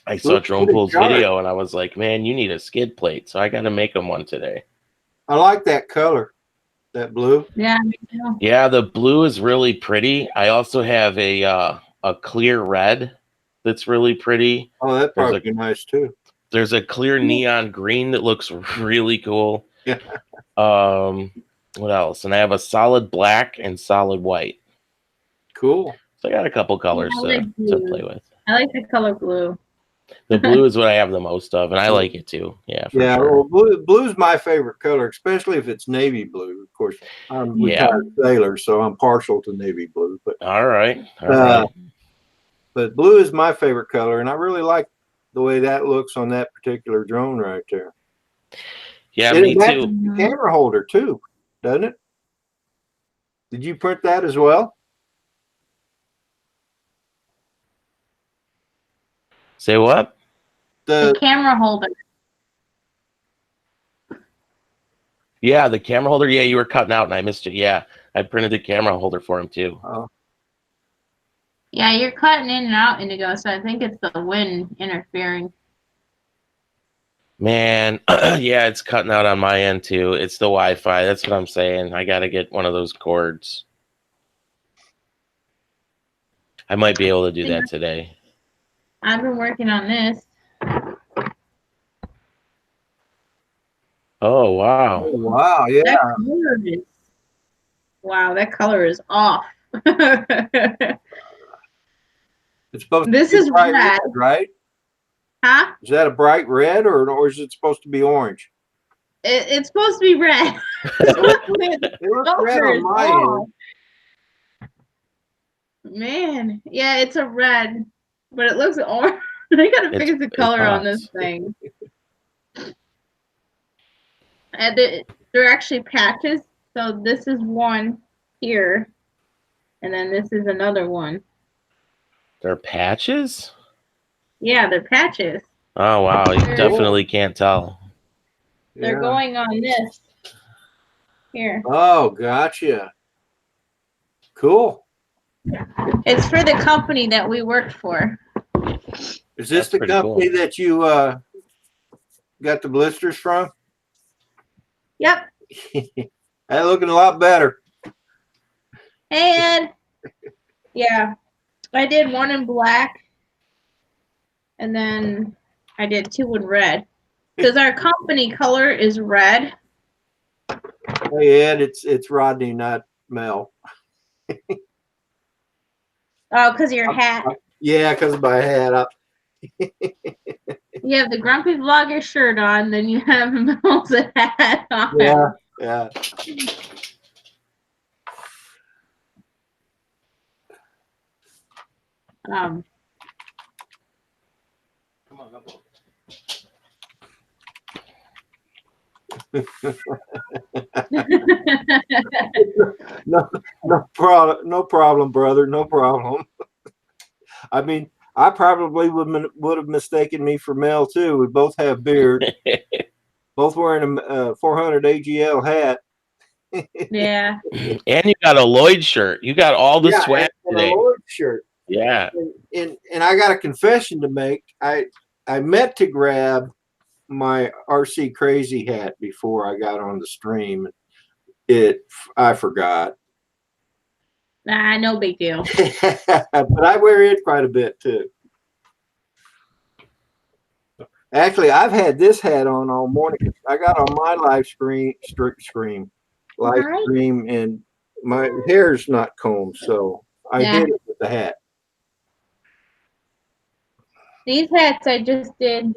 S3: I saw Drone Pool's video, and I was like, man, you need a skid plate. So I got to make him one today.
S4: I like that color, that blue.
S1: Yeah, me too.
S3: Yeah, the blue is really pretty. I also have a clear red that's really pretty.
S4: Oh, that'd probably be nice too.
S3: There's a clear neon green that looks really cool.
S4: Yeah.
S3: What else? And I have a solid black and solid white.
S4: Cool.
S3: So I got a couple colors to play with.
S1: I like the color blue.
S3: The blue is what I have the most of, and I like it too. Yeah, for sure.
S4: Well, blue's my favorite color, especially if it's navy blue. Of course, I'm a retired sailor, so I'm partial to navy blue. But
S3: all right.
S4: But blue is my favorite color, and I really like the way that looks on that particular drone right there.
S3: Yeah, me too.
S4: The camera holder too, doesn't it? Did you print that as well?
S3: Say what?
S1: The camera holder.
S3: Yeah, the camera holder. Yeah, you were cutting out and I missed it. Yeah, I printed the camera holder for him too.
S4: Oh.
S1: Yeah, you're cutting in and out, Indigo, so I think it's the wind interfering.
S3: Man, yeah, it's cutting out on my end too. It's the Wi-Fi. That's what I'm saying. I got to get one of those cords. I might be able to do that today.
S1: I've been working on this.
S3: Oh wow.
S4: Oh, wow. Yeah.
S1: That color is, wow, that color is off.
S4: It's supposed
S1: This
S4: to be
S1: is
S4: bright
S1: red.
S4: red, right?
S1: Huh?
S4: Is that a bright red or is it supposed to be orange?
S1: It's supposed to be red.
S4: It looks red
S1: Color
S4: on
S1: is
S4: my
S1: off.
S4: end.
S1: Man, yeah, it's a red, but it looks orange. I gotta fix the
S3: It
S1: color on this
S3: pops.
S1: thing. And they're actually patches. So this is one here, and then this is another one.
S3: They're patches?
S1: Yeah, they're patches.
S3: Oh wow, you
S1: They're-
S3: definitely can't tell.
S1: They're
S4: Yeah.
S1: going on this here.
S4: Oh, gotcha. Cool.
S1: It's for the company that we worked for.
S4: Is this
S3: That's
S4: the
S3: pretty
S4: company
S3: cool.
S4: that you got the blisters from?
S1: Yep.
S4: That looking a lot better.
S1: And yeah, I did one in black, and then I did two in red. Because our company color is red.
S4: Hey Ed, it's Rodney, not Mel.
S1: Oh, because of your hat.
S4: Yeah, because of my hat.
S1: You have the Grumpy Vlogger shirt on, then you have Mel's hat on.
S4: Yeah, yeah.
S1: Um,
S4: Come on, up. No problem, no problem, brother, no problem. I mean, I probably would have mistaken me for Mel too. We both have beard, both wearing a 400 AGL hat.
S1: yeah.
S3: And you got a Lloyd shirt. You got all the
S4: Yeah,
S3: swag
S4: and a
S3: today.
S4: Lloyd shirt.
S3: Yeah.
S4: And I got a confession to make. I meant to grab my RC Crazy hat before I got on the stream. I forgot.
S1: Nah, no big deal.
S4: But I wear it quite a bit too. Actually, I've had this hat on all morning. I got on my live stream, and my hair's not combed, so I
S1: Yeah.
S4: hit it with the hat.
S1: These hats I just did.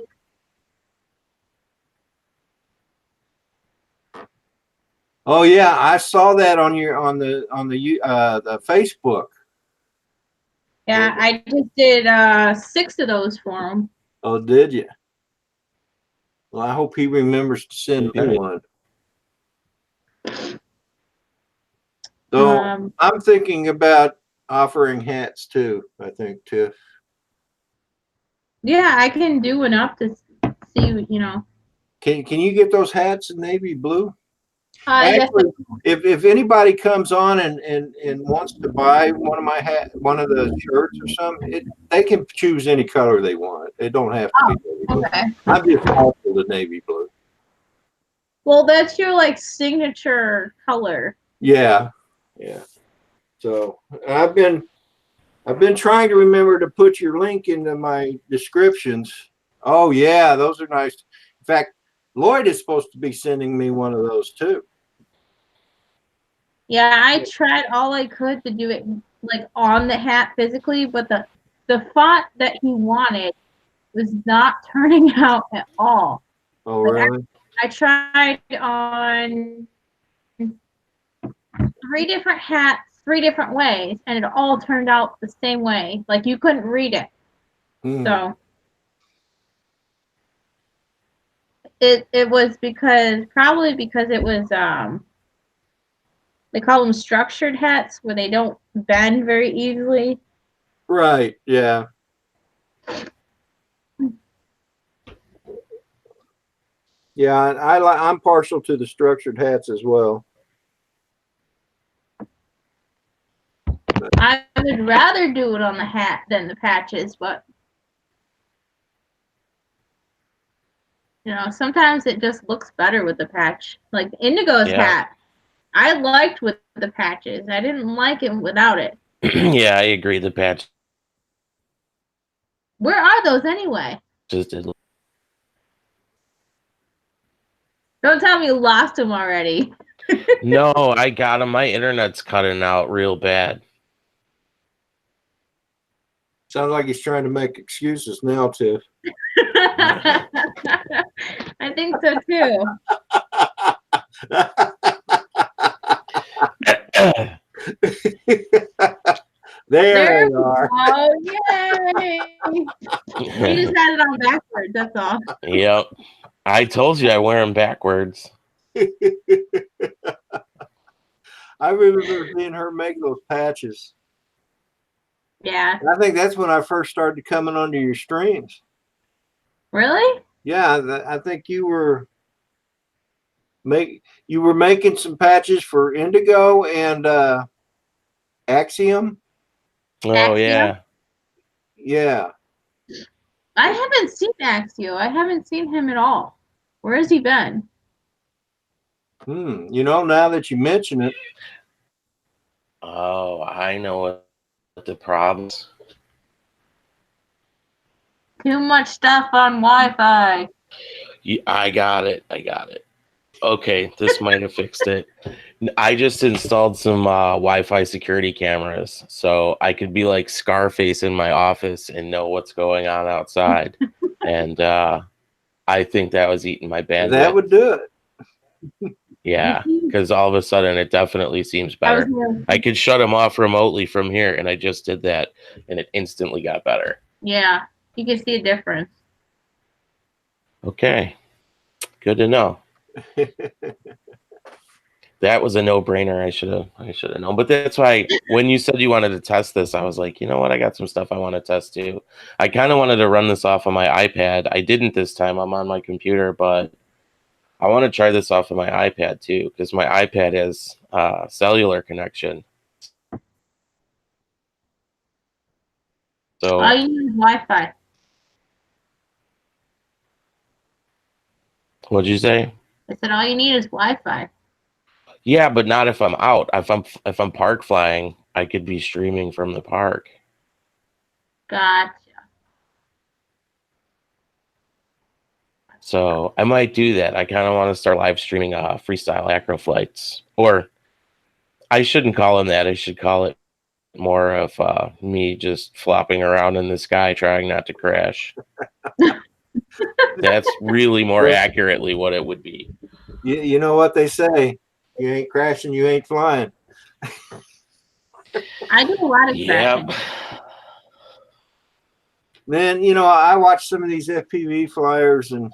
S4: Oh yeah, I saw that on the Facebook.
S1: Yeah, I just did 6 of those for them.
S4: Oh, did you? Well, I hope he remembers to send me
S3: Okay.
S4: one. So I'm thinking about offering hats too. I think too.
S1: Yeah, I can do enough to see, you know.
S4: Can you get those hats in navy blue?
S1: Yes,
S4: Actually, if anybody comes on and wants to buy one of the shirts or something, they can choose any color they want. It don't have to be navy blue.
S1: okay.
S4: I'm just after the navy blue.
S1: Well, that's your like signature color.
S4: Yeah, yeah. So I've been trying to remember to put your link into my descriptions. Oh yeah, those are nice. In fact, Lloyd is supposed to be sending me one of those too.
S1: Yeah, I tried all I could to do it like on the hat physically, but the font that he wanted was not turning out at all.
S4: Oh
S1: Like,
S4: really?
S1: I tried on 3 different hats, 3 different ways, and it all turned out the same way. Like you couldn't read it. So it was probably because it was they call them structured hats where they don't bend very easily.
S4: Right. Yeah. Yeah, I'm partial to the structured hats as well.
S1: I would rather do it on the hat than the patches, but you know, sometimes it just looks better with the patch. Like Indigo's hat, I liked with the patches. I didn't like it without it.
S3: Yeah, I agree. The patch
S1: Where are those anyway?
S3: just did.
S1: Don't tell me you lost him already.
S3: No, I got him. My internet's cutting out real bad.
S4: Sounds like he's trying to make excuses now, Tiff.
S1: I think so too.
S4: There they are.
S1: Oh, yay! He just had it on backwards, that's all.
S3: Yep. I told you I wear them backwards.
S4: I remember seeing her make those patches.
S1: Yeah.
S4: I think that's when I first started coming onto your streams.
S1: Really?
S4: Yeah, I think you were making some patches for Indigo and Axiom.
S3: Oh,
S1: Axio?
S3: yeah.
S4: Yeah.
S1: I haven't seen Axio. I haven't seen him at all. Where has he been?
S4: You know, now that you mention it,
S3: Oh, I know what the problems.
S1: Too much stuff on Wi-Fi.
S3: I got it. Okay, this might have fixed it. I just installed some Wi-Fi security cameras, so I could be like Scarface in my office and know what's going on outside. And I think that was eating my bandwidth.
S4: that would do it.
S3: Yeah, because all of a sudden it definitely seems better. I could shut them off remotely from here, and I just did that, and it instantly got better.
S1: Yeah, you can see a difference.
S3: Okay, good to know. That was a no-brainer. I should have known. But that's why when you said you wanted to test this, I was like, you know what? I got some stuff I want to test too. I kind of wanted to run this off of my iPad. I didn't this time. I'm on my computer, but I want to try this off of my iPad too, because my iPad has cellular connection. So
S1: All you need is Wi-Fi.
S3: what'd you say?
S1: I said all you need is Wi-Fi.
S3: Yeah, but not if I'm out. If I'm park flying, I could be streaming from the park.
S1: Gotcha.
S3: So I might do that. I kind of want to start live streaming freestyle acro flights, or I shouldn't call them that. I should call it more of me just flopping around in the sky trying not to crash. That's really more accurately what it would be.
S4: You know what they say? You ain't crashing, you ain't flying.
S1: I do a lot of crashing.
S3: Yep.
S4: Man, you know, I watch some of these FPV flyers and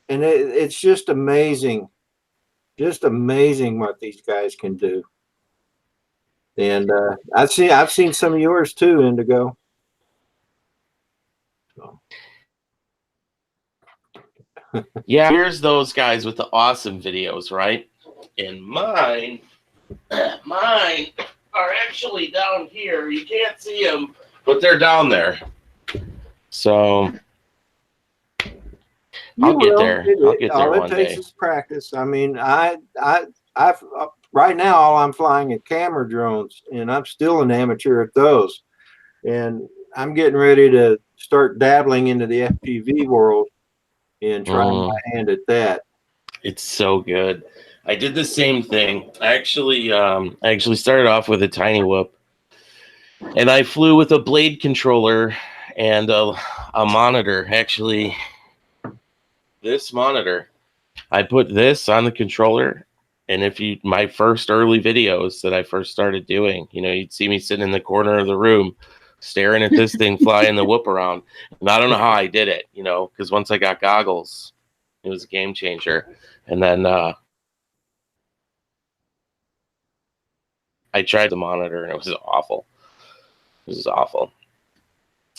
S4: it's just amazing what these guys can do. And I've seen some of yours too, Indigo. So.
S3: Yeah, here's those guys with the awesome videos, right? And mine are actually down here. You can't see them, but they're down there. So I'll get there. I'll get there one day. All it takes
S4: is practice. I mean, I've right now all I'm flying at camera drones, and I'm still an amateur at those. And I'm getting ready to start dabbling into the FPV world and trying my hand at that.
S3: It's so good. I did the same thing. I actually started off with a tiny whoop, and I flew with a blade controller and a monitor. Actually, this monitor, I put this on the controller, and my first early videos that I first started doing, you'd see me sitting in the corner of the room staring at this thing flying the whoop around. And I don't know how I did it, because once I got goggles, it was a game changer. And then I tried the monitor, and it was awful. It was awful.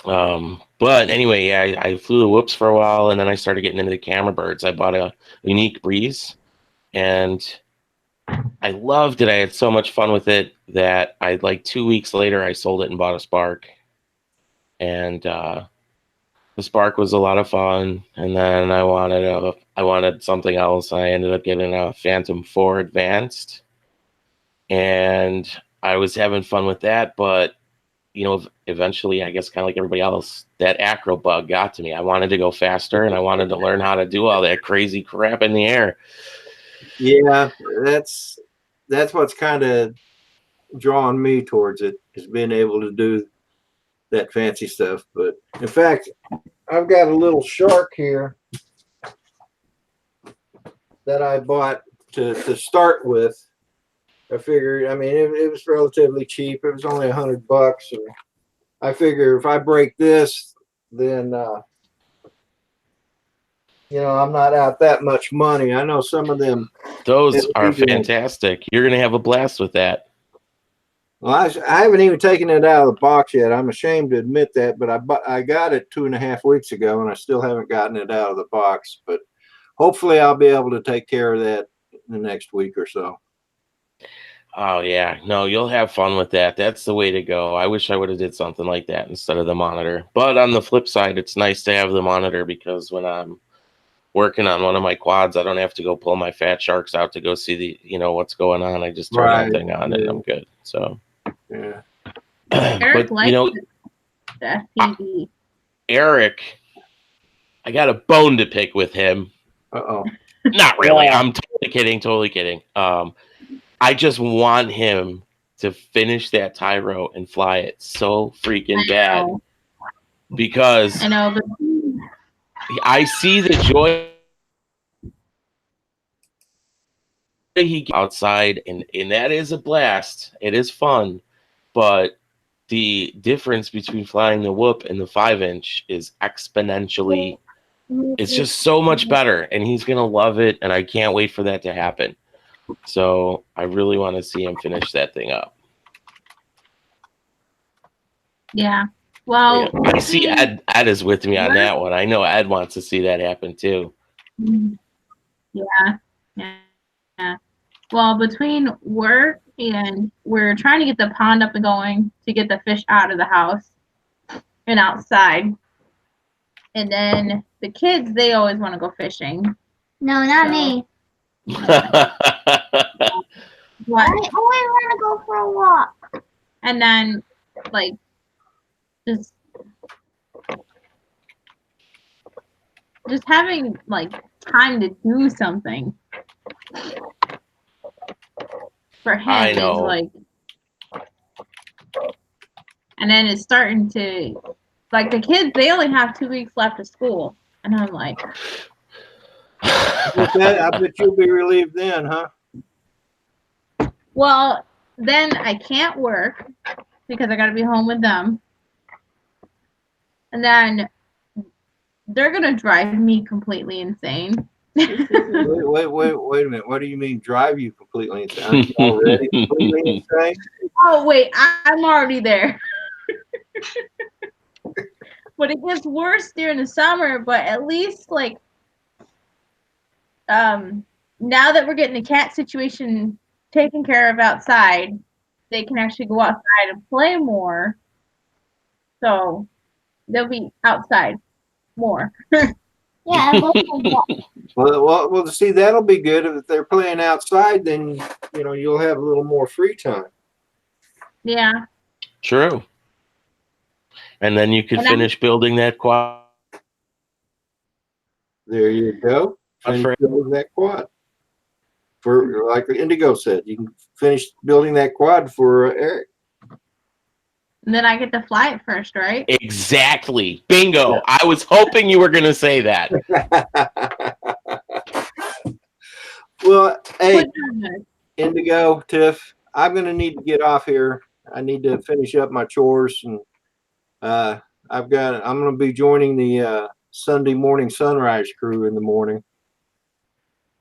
S3: But anyway, yeah, I flew the whoops for a while, and then I started getting into the camera birds. I bought a Unique Breeze, and I loved it. I had so much fun with it that 2 weeks later, I sold it and bought a Spark. And the Spark was a lot of fun. And then I wanted something else. I ended up getting a Phantom 4 Advanced, and I was having fun with that. But eventually, I guess, kind of like everybody else, that acro bug got to me. I wanted to go faster, and I wanted to learn how to do all that crazy crap in the air.
S4: Yeah, that's what's kind of drawing me towards it, is being able to do that fancy stuff. But in fact, I've got a little shark here that I bought to start with. I figured, I mean, it was relatively cheap. It was only $100. And I figure if I break this, then, I'm not out that much money. I know some of them.
S3: Those are fantastic. You're going to have a blast with that.
S4: Well, I haven't even taken it out of the box yet. I'm ashamed to admit that, but I got it 2.5 weeks ago, and I still haven't gotten it out of the box. But hopefully I'll be able to take care of that in the next week or so.
S3: Oh yeah, no, you'll have fun with that. That's the way to go. I wish I would have did something like that instead of the monitor. But on the flip side, it's nice to have the monitor, because when I'm working on one of my quads, I don't have to go pull my fat sharks out to go see what's going on. I just turn that thing on and I'm good. So
S4: yeah.
S1: Eric likes the FPV.
S3: Eric, I got a bone to pick with him.
S4: Uh-oh.
S3: Not really. I'm totally kidding. I just want him to finish that Tyro and fly it so freaking bad, because
S1: I know, but
S3: I see the joy he outside, and that is a blast. It is fun, but the difference between flying the Whoop and the 5-inch is exponentially. It's just so much better, and he's gonna love it, and I can't wait for that to happen. So I really want to see him finish that thing up.
S1: yeah. Well,
S3: yeah. I see Ed is with me on that one. I know Ed wants to see that happen too.
S1: Yeah. Well, between work and we're trying to get the pond up and going to get the fish out of the house and outside. And then the kids, they always want to go fishing.
S2: No, not me. I always want to go for a walk.
S1: And then, just having time to do something for him
S3: I know.
S1: is and then it's starting to the kids, they only have 2 weeks left of school, and I'm like,
S4: I bet you'll be relieved then, huh?
S1: well, then I can't work because I got to be home with them, and then they're gonna drive me completely insane.
S4: Wait a minute. What do you mean drive you completely insane? Aren't you already completely insane?
S1: Oh wait, I'm already there. But it gets worse during the summer. But at least now that we're getting the cat situation taken care of outside, they can actually go outside and play more. So they'll be outside more.
S2: Yeah.
S4: Well, see, that'll be good. If they're playing outside, then you'll have a little more free time.
S1: Yeah.
S3: True. And then you could finish building that quad.
S4: There you go. Finish building that quad. For like Indigo said, you can finish building that quad for Eric.
S1: And then I get to fly it first, right?
S3: Exactly. Bingo. Yeah. I was hoping you were going to say that.
S4: Well, hey, Indigo, Tiff, I'm going to need to get off here. I need to finish up my chores, and I'm going to be joining the Sunday morning sunrise crew in the morning.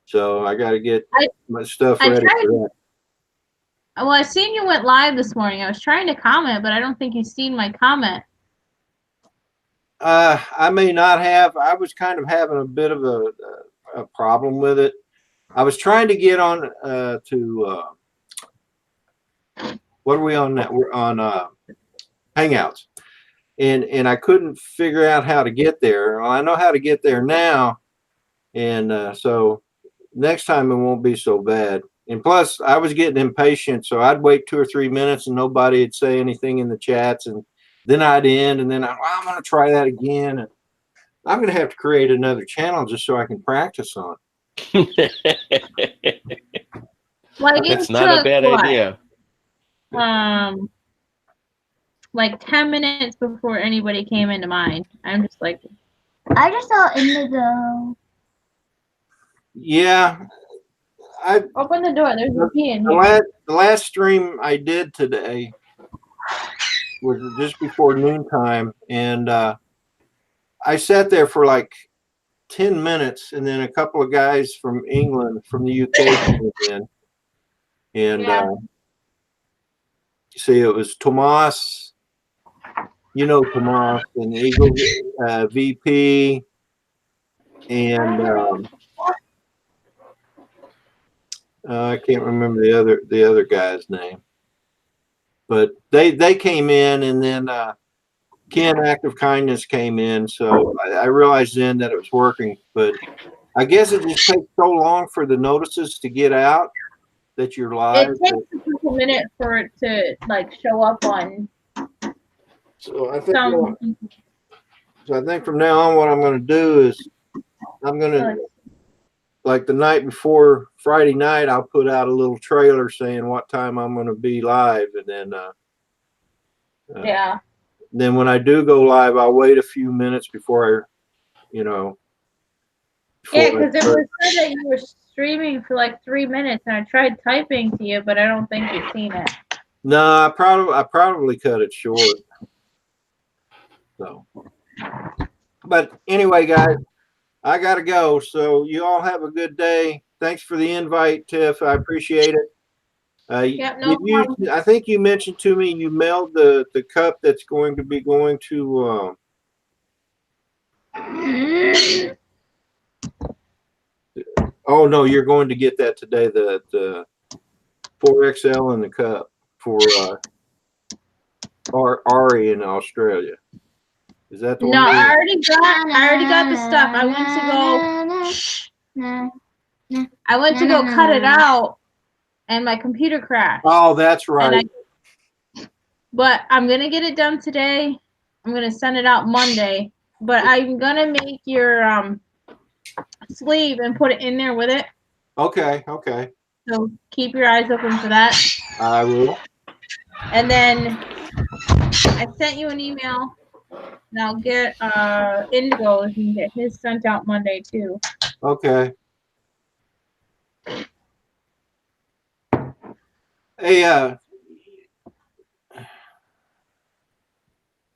S4: So I got to get my stuff ready for that.
S1: Well, I seen you went live this morning. I was trying to comment, but I don't think you've seen my comment.
S4: I may not have. I was kind of having a bit of a problem with it. I was trying to get on to what are we on now? We're on Hangouts, and I couldn't figure out how to get there. Well, I know how to get there now, and so next time it won't be so bad. And plus, I was getting impatient, so I'd wait 2 or 3 minutes and nobody would say anything in the chats, and then I'd end, and then I'm going to try that again. And I'm going to have to create another channel just so I can practice on.
S1: Like
S3: It's
S1: it
S3: not a
S1: took,
S3: bad
S1: what,
S3: idea.
S1: like 10 minutes before anybody came into mind. I'm just like,
S2: I just saw Indigo.
S4: Yeah, I
S1: open the door. There's a pee in
S4: the
S1: here.
S4: last stream I did today was just before noontime, and I sat there for like 10 minutes, and then a couple of guys from England, from the UK, came in, and
S1: Yeah.
S4: see, it was Tomas, you know Tomas, and Eagle VP, and I can't remember the other guy's name, but they came in, and then Ken Act of Kindness came in, so I realized then that it was working, but I guess it just takes so long for the notices to get out that you're live.
S1: It takes a couple minutes for it to like show up on
S4: So I think
S1: some.
S4: from now on, what I'm going to do is I'm going to, like the night before Friday night, I'll put out a little trailer saying what time I'm going to be live, and then
S1: Yeah.
S4: then when I do go live, I'll wait a few minutes before
S1: Yeah,
S4: before
S1: because it was said that you were streaming for like 3 minutes, and I tried typing to you, but I don't think you've seen it.
S4: No, I probably cut it short. So, but anyway, guys, I gotta go. So you all have a good day. Thanks for the invite, Tiff. I appreciate it.
S1: Yep, no problem.
S4: I think you mentioned to me you mailed the cup that's going to be going to. Oh no, you're going to get that today. The 4XL and the cup for Ari in Australia. Is that the
S1: No,
S4: one?
S1: I already got the stuff. I went to go cut it out, and my computer crashed.
S4: Oh, that's right.
S1: But I'm gonna get it done today. I'm gonna send it out Monday. But I'm gonna make your sleeve and put it in there with it.
S4: Okay.
S1: So keep your eyes open for that.
S4: I will.
S1: And then I sent you an email. And I'll get Indigo and get his sent out Monday too.
S4: Okay. Hey,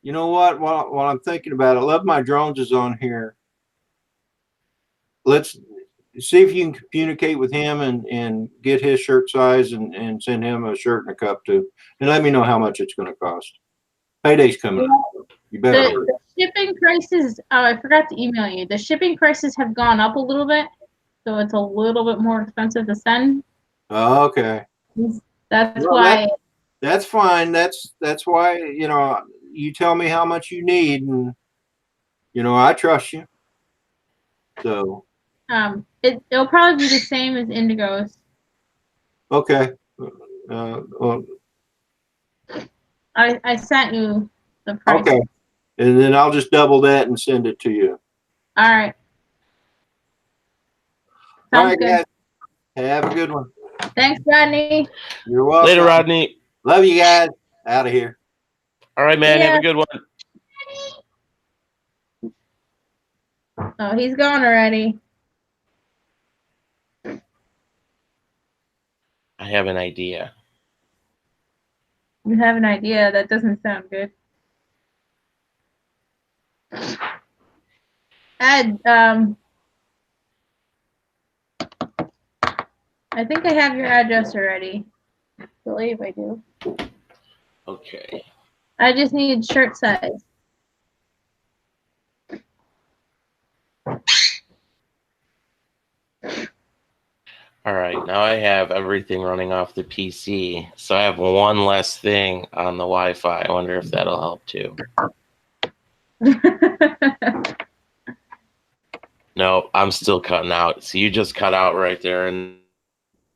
S4: you know what? While I'm thinking about it, Love My Drones is on here. Let's see if you can communicate with him and get his shirt size and send him a shirt and a cup too. And let me know how much it's going to cost. Payday's coming up. You better.
S1: The shipping prices, I forgot to email you. The shipping prices have gone up a little bit, so it's a little bit more expensive to send.
S4: Oh, okay.
S1: That's why.
S4: That's fine. That's why, you tell me how much you need, and I trust you. So
S1: It'll probably be the same as Indigo's.
S4: okay. Well,
S1: I sent you the price.
S4: okay. And then I'll just double that and send it to you.
S1: All right.
S4: All
S1: Sounds
S4: right,
S1: good.
S4: guys. Have a good one.
S1: Thanks, Rodney.
S4: You're welcome.
S3: Later, Rodney.
S4: Love you guys. Out of here.
S3: All right, man.
S1: Yeah.
S3: Have a good one.
S1: Oh, he's gone already.
S3: I have an idea.
S1: You have an idea. That doesn't sound good. Ed, I think I have your address already. I believe I do.
S3: Okay.
S1: I just need shirt size.
S3: All right. Now I have everything running off the PC. So I have one less thing on the Wi-Fi. I wonder if that'll help too. No, I'm still cutting out. So you just cut out right there, and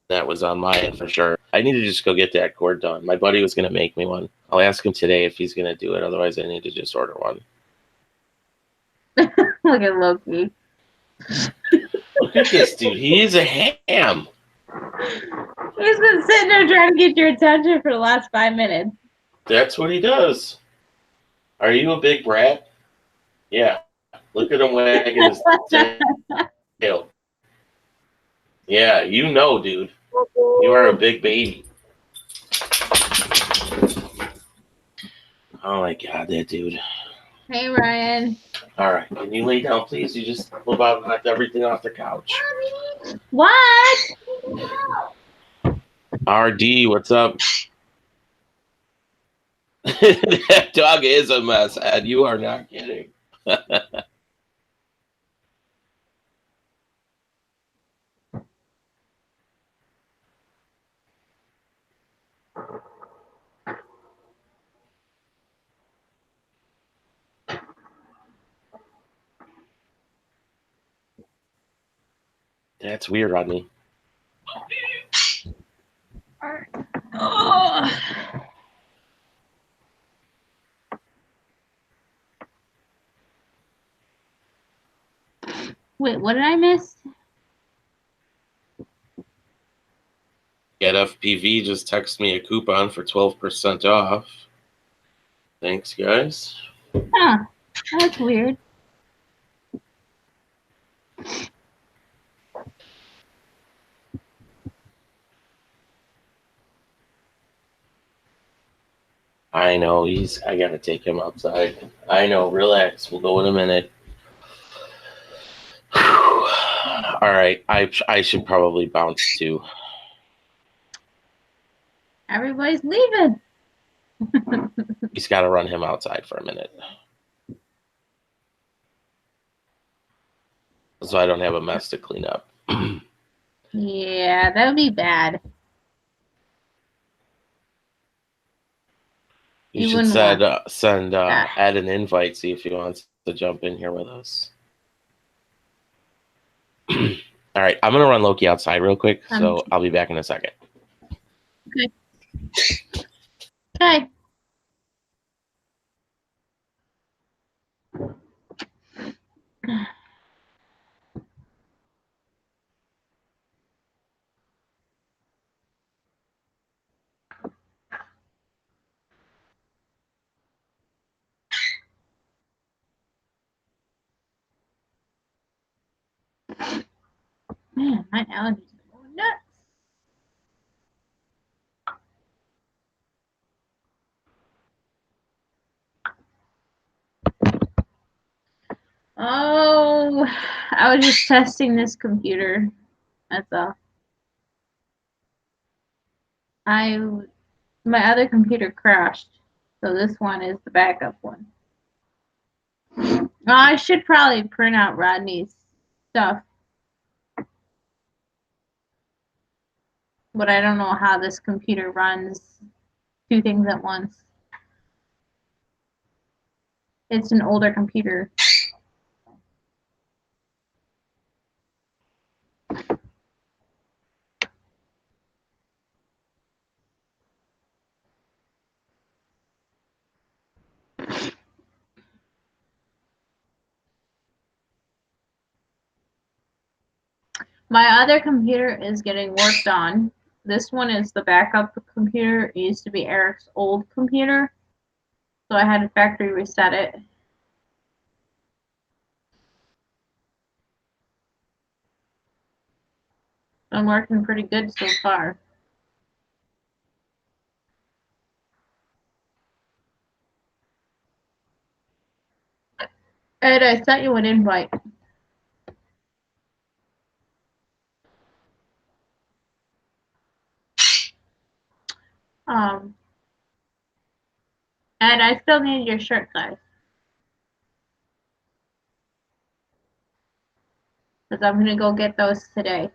S3: that was on my end for sure. I need to just go get that cord done. My buddy was going to make me one. I'll ask him today if he's gonna do it. Otherwise, I need to just order one.
S1: Look at Loki.
S3: Look at this dude. He's a ham.
S1: He's been sitting there trying to get your attention for the last 5 minutes.
S3: That's what he does. Are you a big brat? Yeah. Look at him wagging his tail. Yeah, you know, dude. You are a big baby. Oh my god, that dude.
S1: Hey, Ryan.
S3: All right, can you lay down, please? You just about knocked everything off the couch.
S1: What?
S3: RD, what's up? That dog is a mess, Ed. You are not kidding. That's weird, Rodney.
S1: Oh. Wait, what did I miss?
S3: Get FPV just text me a coupon for 12% off. Thanks, guys.
S1: Huh. That's weird.
S3: I know I gotta take him outside. I know, relax. We'll go in a minute. All right, I should probably bounce too.
S1: Everybody's leaving.
S3: He's got to run him outside for a minute, so I don't have a mess to clean up.
S1: Yeah, that would be bad.
S3: You should
S1: wouldn't
S3: send
S1: that.
S3: Ed an invite, see if he wants to jump in here with us. All right, I'm gonna run Loki outside real quick, so I'll be back in a second.
S1: Okay. Man, my allergies are going nuts. Oh, I was just testing this computer. That's all. My other computer crashed, so this one is the backup one. I should probably print out Rodney's stuff, but I don't know how this computer runs two things at once. It's an older computer. My other computer is getting worked on. This one is the backup computer. It used to be Eric's old computer, so I had to factory reset it. Been working pretty good so far. Ed, I sent you an invite. Ed, I still need your shirt size. Because I'm going to go get those today.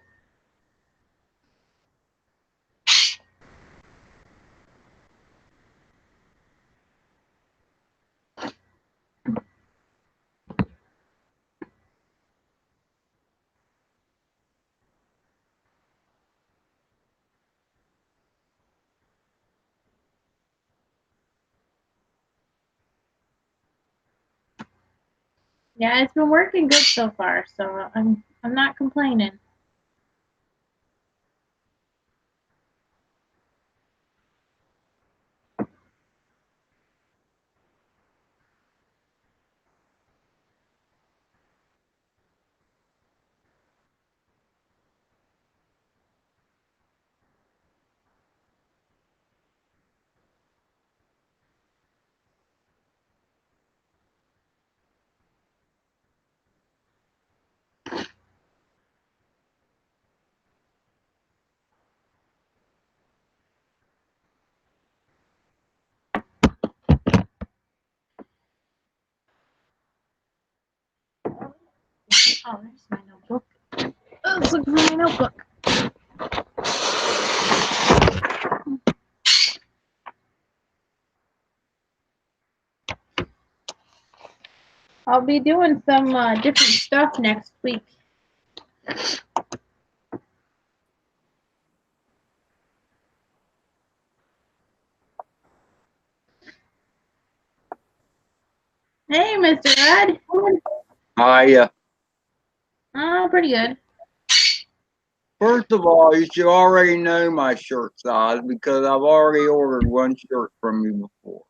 S1: Yeah, it's been working good so far, so I'm not complaining. Oh, there's my notebook. Let's look for my notebook. I'll be doing some different stuff next week. Hey, Mr. Ed.
S5: Hiya.
S1: Oh, pretty good.
S5: First of all, you should already know my shirt size because I've already ordered one shirt from you before.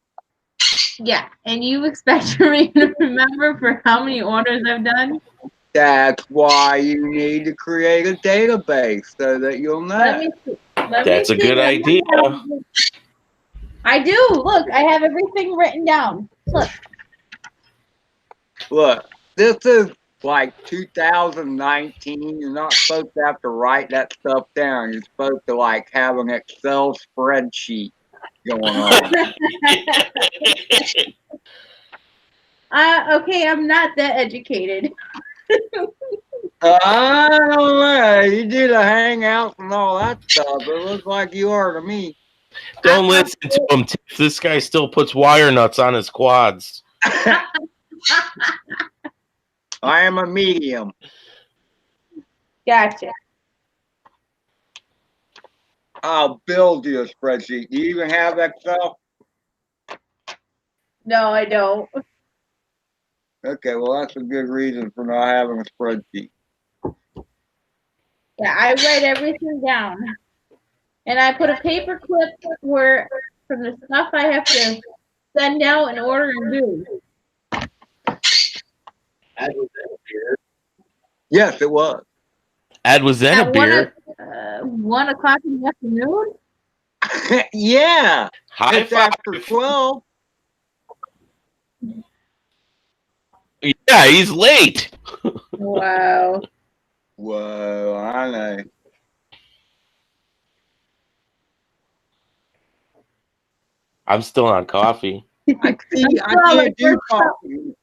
S1: Yeah, and you expect me to remember for how many orders I've done?
S5: That's why you need to create a database so that you'll
S1: Let
S5: know.
S1: me see.
S3: That's a good idea.
S1: I do. Look, I have everything written down. Look.
S5: Look, this is like 2019. You're not supposed to have to write that stuff down. You're supposed to like have an Excel spreadsheet going on.
S1: Okay, I'm not that educated.
S5: I don't know. You do the hangouts and all that stuff. It looks like you are to me.
S3: Don't listen to him. Tiff. This guy still puts wire nuts on his quads.
S5: I am a medium.
S1: Gotcha.
S5: I'll build you a spreadsheet. Do you even have Excel?
S1: No, I don't.
S5: Okay, well, that's a good reason for not having a spreadsheet.
S1: Yeah, I write everything down. And I put a paper clip where from the stuff I have to send out and order and do.
S5: Yes, it was.
S3: Ad was then a
S1: At
S3: beer.
S1: 1 o'clock in the afternoon?
S5: Yeah,
S3: High
S5: it's
S3: five.
S5: after 12.
S3: Yeah, he's late.
S1: Wow.
S5: Whoa, I know.
S3: I'm still on coffee.
S5: I can't do coffee.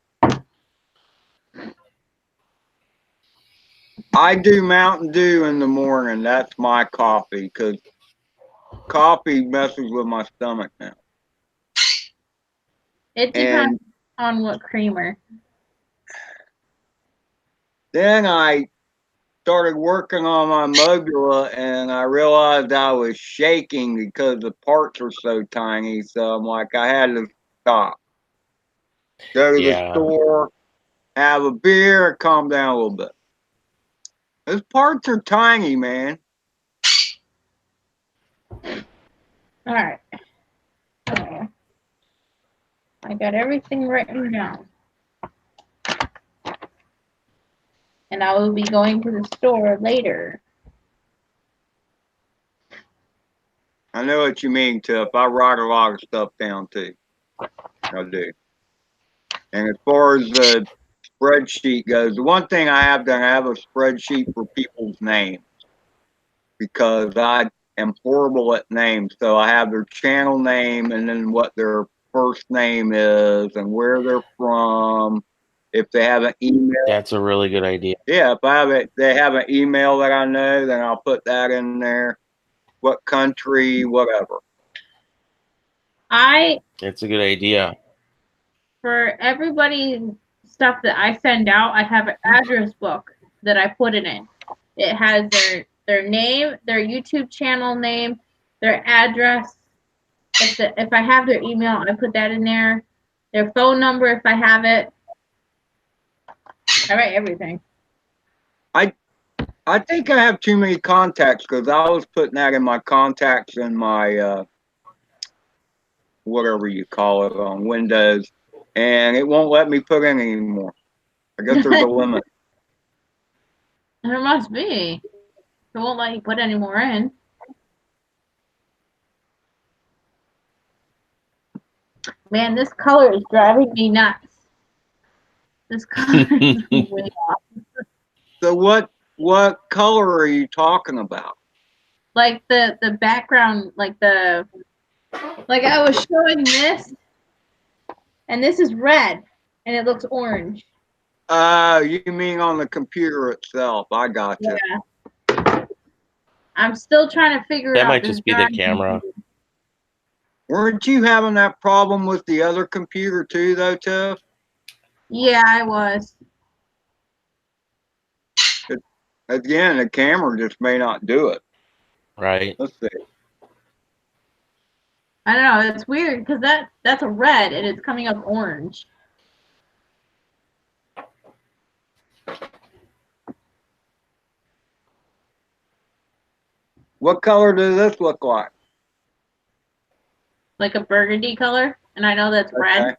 S5: I do Mountain Dew in the morning. That's my coffee because coffee messes with my stomach now.
S1: It depends on what creamer.
S5: Then I started working on my Mobula and I realized I was shaking because the parts are so tiny. So I'm like, I had to stop. Go to the store, have a beer, and calm down a little bit. Those parts are tiny, man.
S1: All right. Okay. I got everything written down. And I will be going to the store later.
S5: I know what you mean, Tiff. I write a lot of stuff down too. I do. And as far as the spreadsheet goes, the one thing I have done, I have a spreadsheet for people's names because I am horrible at names. So I have their channel name and then what their first name is and where they're from. If they have an email.
S3: That's a really good idea.
S5: Yeah, if I have it, they have an email that I know, then I'll put that in there. What country, whatever.
S3: It's a good idea.
S1: For everybody stuff that I send out, I have an address book that I put it in. It has their name, their YouTube channel name, their address. If I have their email, I put that in there. Their phone number if I have it. I write everything.
S5: I think I have too many contacts because I was putting that in my contacts in my whatever you call it on Windows, and it won't let me put in anymore. I guess there's a limit.
S1: There must be. It won't let you put any more in. Man, this color is driving me nuts. This color is way off.
S5: So what color are you talking about?
S1: Like the background, like I was showing this, and this is red, and it looks orange.
S5: You mean on the computer itself? I got you.
S1: Yeah. I'm still trying to figure it
S3: That
S1: out.
S3: might
S1: This
S3: just be the
S1: driving
S3: camera.
S1: me-
S5: Weren't you having that problem with the other computer too, though, Tiff?
S1: Yeah, I was.
S5: Again, the camera just may not do it.
S3: Right.
S5: Let's see.
S1: I don't know. It's weird because that's a red and it's coming up orange.
S5: What color does this look like?
S1: Like a burgundy color, and I know that's red.
S5: Okay.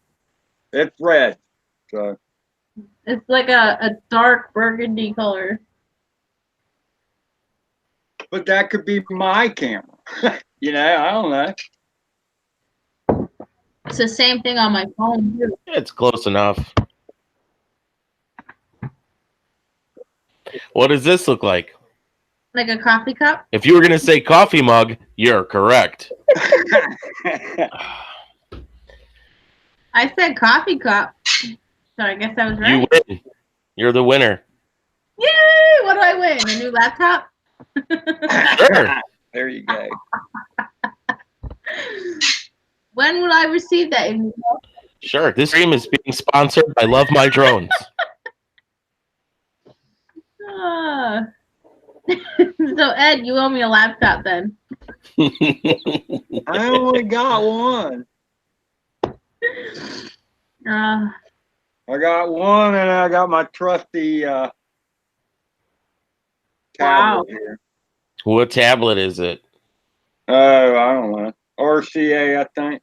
S5: It's red. So
S1: It's like a dark burgundy color.
S5: but that could be my camera. You know, I don't know.
S1: It's the same thing on my phone too.
S3: It's close enough. What does this look like?
S1: Like a coffee cup.
S3: If you were going to say coffee mug, you're correct.
S1: I said coffee cup, so I guess I was right.
S3: You win. You're the winner.
S1: Yay! What do I win? A new laptop?
S3: Sure.
S5: There you go.
S1: When will I receive that?
S3: Sure. This stream is being sponsored by Love My Drones.
S1: Ah. So Ed, you owe me a laptop then.
S5: I only got one.
S1: Uh,
S5: I got one, and I got my trusty tablet
S1: Wow.
S5: here.
S3: What tablet is it?
S5: Oh, I don't know. RCA, I think.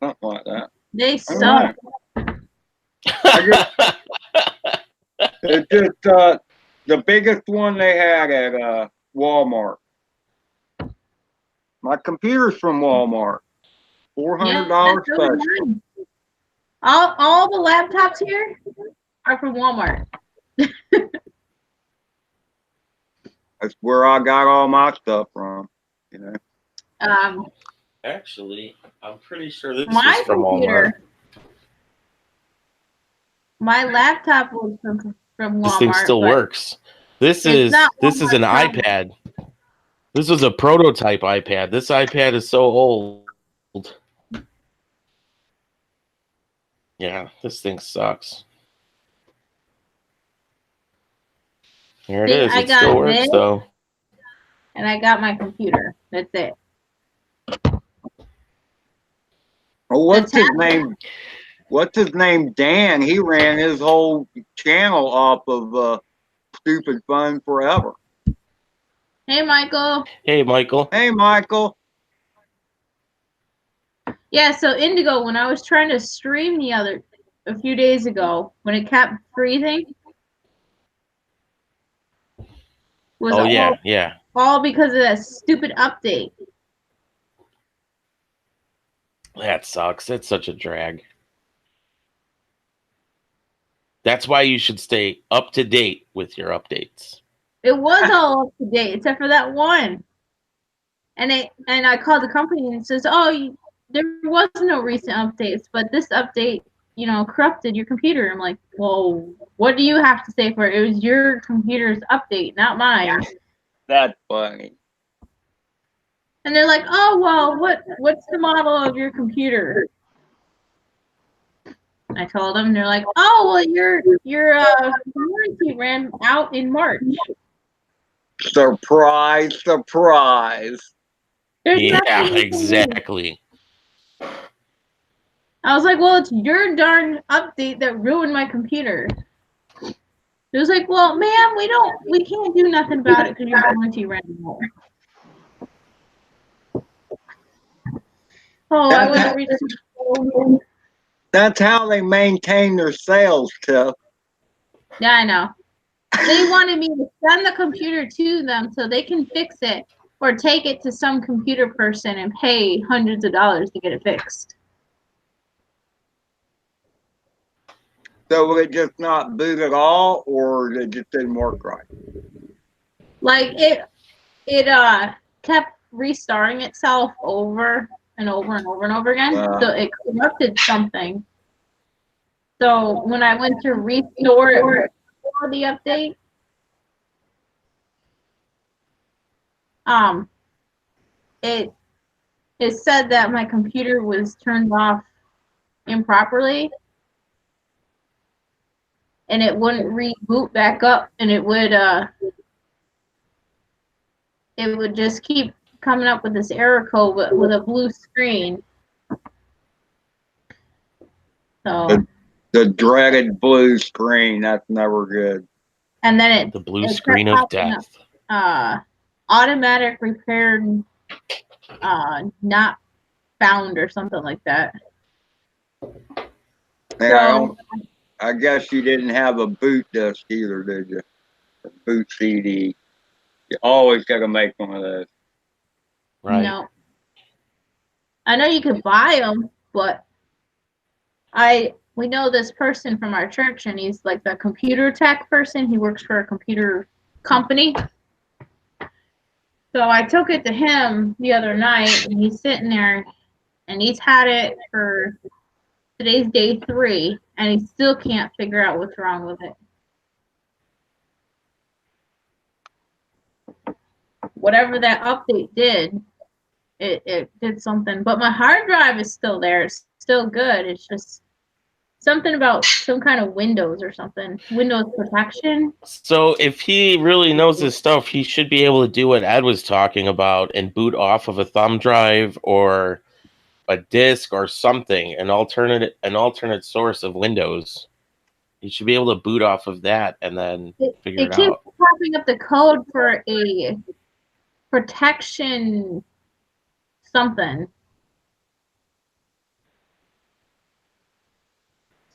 S5: Something like that.
S1: they
S5: I
S1: suck.
S5: don't know. It's just the biggest one they had at Walmart. My computer's from Walmart. $400
S1: that's really
S5: special.
S1: nice. All the laptops here are from Walmart.
S5: That's where I got all my stuff from. You know.
S3: Actually, I'm pretty sure this
S1: My
S3: is from Walmart.
S1: computer, my laptop was from Walmart.
S3: This thing still
S1: but
S3: works. This
S1: it's
S3: is
S1: not
S3: an
S1: Walmart
S3: iPad. This was a prototype iPad. This iPad is so old. Yeah, this thing sucks. Here it
S1: See,
S3: is.
S1: I
S3: It
S1: got
S3: still works
S1: this.
S3: though.
S1: And I got my computer. That's it.
S5: Oh, what's
S1: The
S5: his
S1: tablet.
S5: name? What's his name? Dan. He ran his whole channel off of Stupid Fun Forever.
S1: Hey, Michael.
S3: Hey, Michael.
S5: Hey, Michael.
S1: Yeah, so Indigo, when I was trying to stream a few days ago, when it kept freezing, was
S3: Oh yeah.
S1: all because of that stupid update.
S3: That sucks. That's such a drag. That's why you should stay up to date with your updates.
S1: It was all up to date except for that one. And I called the company and it says, "Oh, there was no recent updates, but this update, corrupted your computer." I'm like, "Well, what do you have to say for it? It was your computer's update, not mine."
S5: That's funny.
S1: And they're like, "Oh, well, what's the model of your computer?" I told them. They're like, "Oh, well, your warranty ran out in March."
S5: Surprise, surprise.
S1: There's
S3: Yeah,
S1: nothing you can do.
S3: exactly.
S1: I was like, "Well, it's your darn update that ruined my computer." It was like, well, ma'am, we can't do nothing about it because you're warranty renewal. Oh, I went to reach.
S5: That's how they maintain their sales, Tiff.
S1: Yeah, I know. They wanted me to send the computer to them so they can fix it or take it to some computer person and pay hundreds of dollars to get it fixed.
S5: So will it just not boot at all, or it just didn't work right?
S1: Like it kept restarting itself over and over and over and over again. So it corrupted something. So when I went to restore it for the update, it said that my computer was turned off improperly, and it wouldn't reboot back up, and it would just keep coming up with this error code but with a blue screen. So
S5: the dreaded blue screen, that's never good.
S1: And then
S3: the blue screen of death.
S1: Automatic repaired, not found or something like that.
S5: So, I guess you didn't have a boot disk either, did you? A boot CD. You always got to make one of those.
S3: Right.
S1: No. I know you could buy them, but we know this person from our church, and he's like the computer tech person. He works for a computer company. So I took it to him the other night, and he's sitting there, and he's had it for today's day 3, and he still can't figure out what's wrong with it. Whatever that update did, it did something. But my hard drive is still there. It's still good. It's just something about some kind of Windows or something. Windows protection.
S3: So if he really knows his stuff, he should be able to do what Ed was talking about and boot off of a thumb drive or a disk or something, an alternate source of Windows. You should be able to boot off of that and then figure it out. It
S1: keeps popping up the code for a protection something.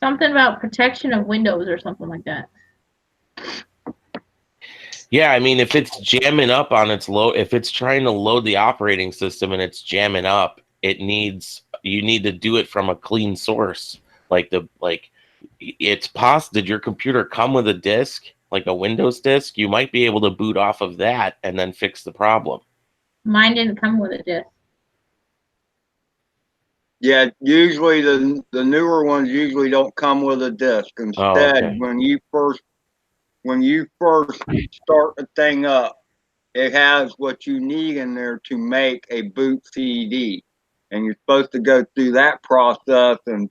S1: Something about protection of Windows or something like that.
S3: Yeah, I mean, if it's jamming up on its if it's trying to load the operating system and it's jamming up, you need to do it from a clean source. It's possible. Did your computer come with a disk, like a Windows disk? You might be able to boot off of that and then fix the problem.
S1: Mine didn't come with a disk.
S5: Yeah, usually the newer ones usually don't come with a disk. Instead, when you first start the thing up, it has what you need in there to make a boot CD, and you're supposed to go through that process and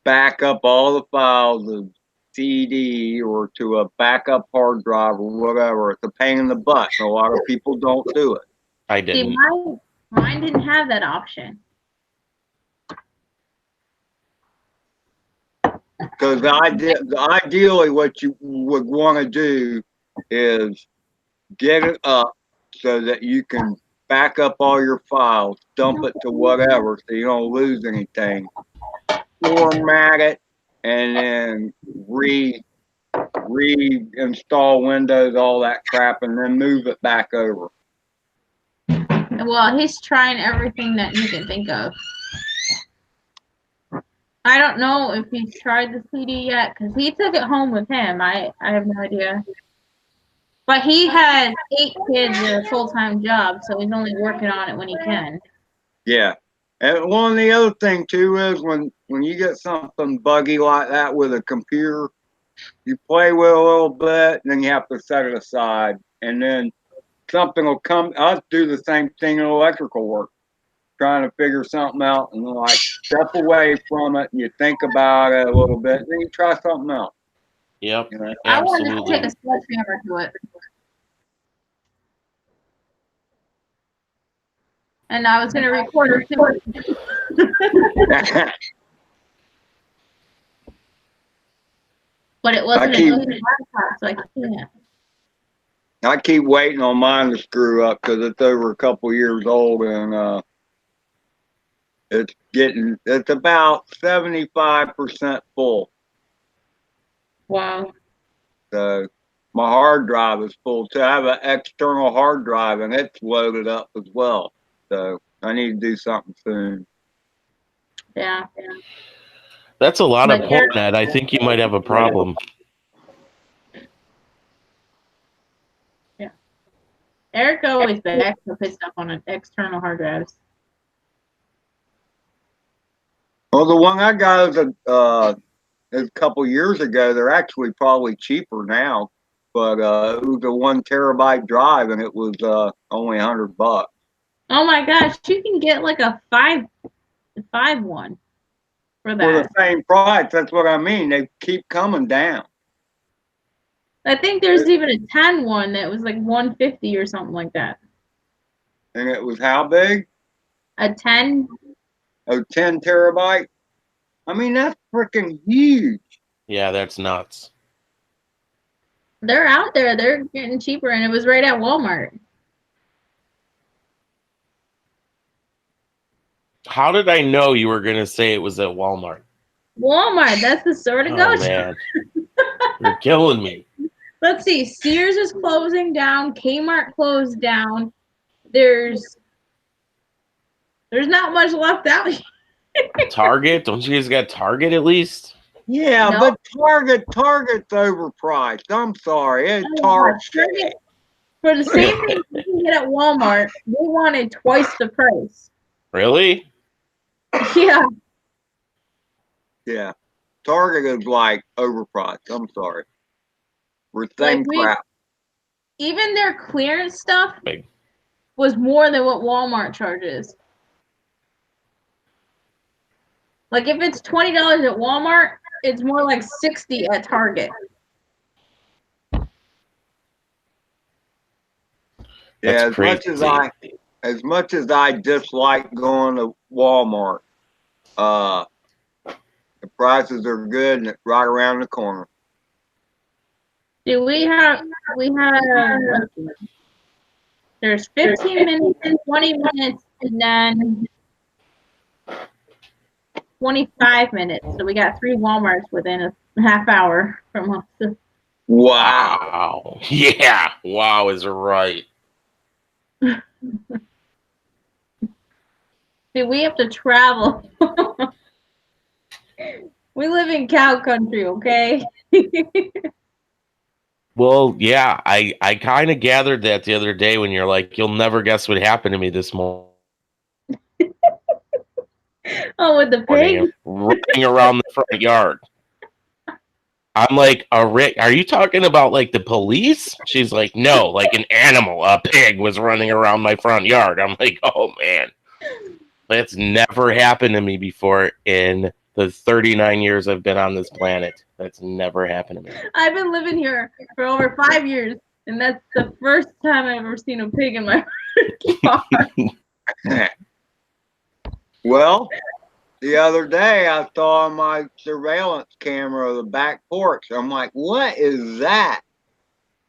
S5: back up all the files of CD or to a backup hard drive or whatever. It's a pain in the butt. A lot of people don't do it.
S3: I didn't.
S1: See, mine didn't have that option.
S5: Because ideally, what you would want to do is get it up so that you can back up all your files, dump it to whatever, so you don't lose anything. Format it, and then reinstall Windows, all that crap, and then move it back over.
S1: Well, he's trying everything that you can think of. I don't know if he's tried the CD yet, because he took it home with him. I have no idea. But he has 8 kids and a full-time job, so he's only working on it when he can.
S5: Yeah. And one of the other thing, too, is when you get something buggy like that with a computer, you play with it a little bit, and then you have to set it aside. And then something will come. I'll do the same thing in electrical work. Trying to figure something out and like step away from it and you think about it a little bit and then you try something else.
S3: Yep.
S5: You know?
S1: I wanted to take a sledgehammer to it. And I was going to record it too. But it wasn't
S5: I
S1: an
S5: keep-
S1: open laptop, so I can't.
S5: I keep waiting on mine to screw up because it's over a couple years old and it's about 75% full.
S1: Wow.
S5: So my hard drive is full too. I have an external hard drive and it's loaded up as well. So I need to do something soon.
S1: Yeah.
S3: That's a lot of
S1: But
S3: porn, Ed. I think you might have a problem.
S1: Eric always backs up his stuff on an external hard drives.
S5: Well, the one I got is a couple years ago. They're actually probably cheaper now, but it was a 1 terabyte drive and it was only $100.
S1: Oh my gosh, you can get like a five one for
S5: For
S1: that.
S5: the same price. That's what I mean. They keep coming down.
S1: I think there's even a 10 one that was like 150 or something like that.
S5: And it was how big?
S1: A 10?
S5: Oh, 10 terabyte. I mean, that's freaking huge.
S3: Yeah, that's nuts.
S1: They're out there. They're getting cheaper, and it was right at Walmart.
S3: How did I know you were going to say it was at Walmart?
S1: Walmart, that's the store to
S3: Oh,
S1: go to.
S3: man. You're killing me.
S1: Let's see. Sears is closing down. Kmart closed down. There's not much left out here.
S3: Target? Don't you guys got Target at least?
S5: Yeah,
S1: No.
S5: but Target's overpriced. I'm sorry. It's Target.
S1: Target, for the same thing you can get at Walmart, they wanted twice the price.
S3: Really?
S1: Yeah.
S5: Yeah. Target is like overpriced. I'm sorry. We're same
S1: Like,
S5: crap.
S1: Even their clearance stuff
S3: Big.
S1: was more than what Walmart charges. Like if it's $20 at Walmart, it's more like $60 at Target.
S5: Yeah,
S3: That's crazy.
S5: as much as I dislike going to Walmart, the prices are good and it's right around the corner.
S1: Do we have there's 15 minutes and 20 minutes and then 25 minutes. So we got 3 Walmarts within a half hour from us.
S5: Wow.
S3: Wow. Yeah. Wow is right.
S1: See, we have to travel. We live in cow country, okay?
S3: Well, yeah, I kind of gathered that the other day when you're like, you'll never guess what happened to me this morning.
S1: Oh, with the pig?
S3: Running around the front yard. I'm like, are you talking about like the police? She's like, no, like an animal, a pig was running around my front yard. I'm like, oh man, that's never happened to me before in the 39 years I've been on this planet. That's never happened to me.
S1: I've been living here for over 5 years, and that's the first time I've ever seen a pig in my yard.
S5: Well, the other day I saw on my surveillance camera of the back porch. I'm like, what is that?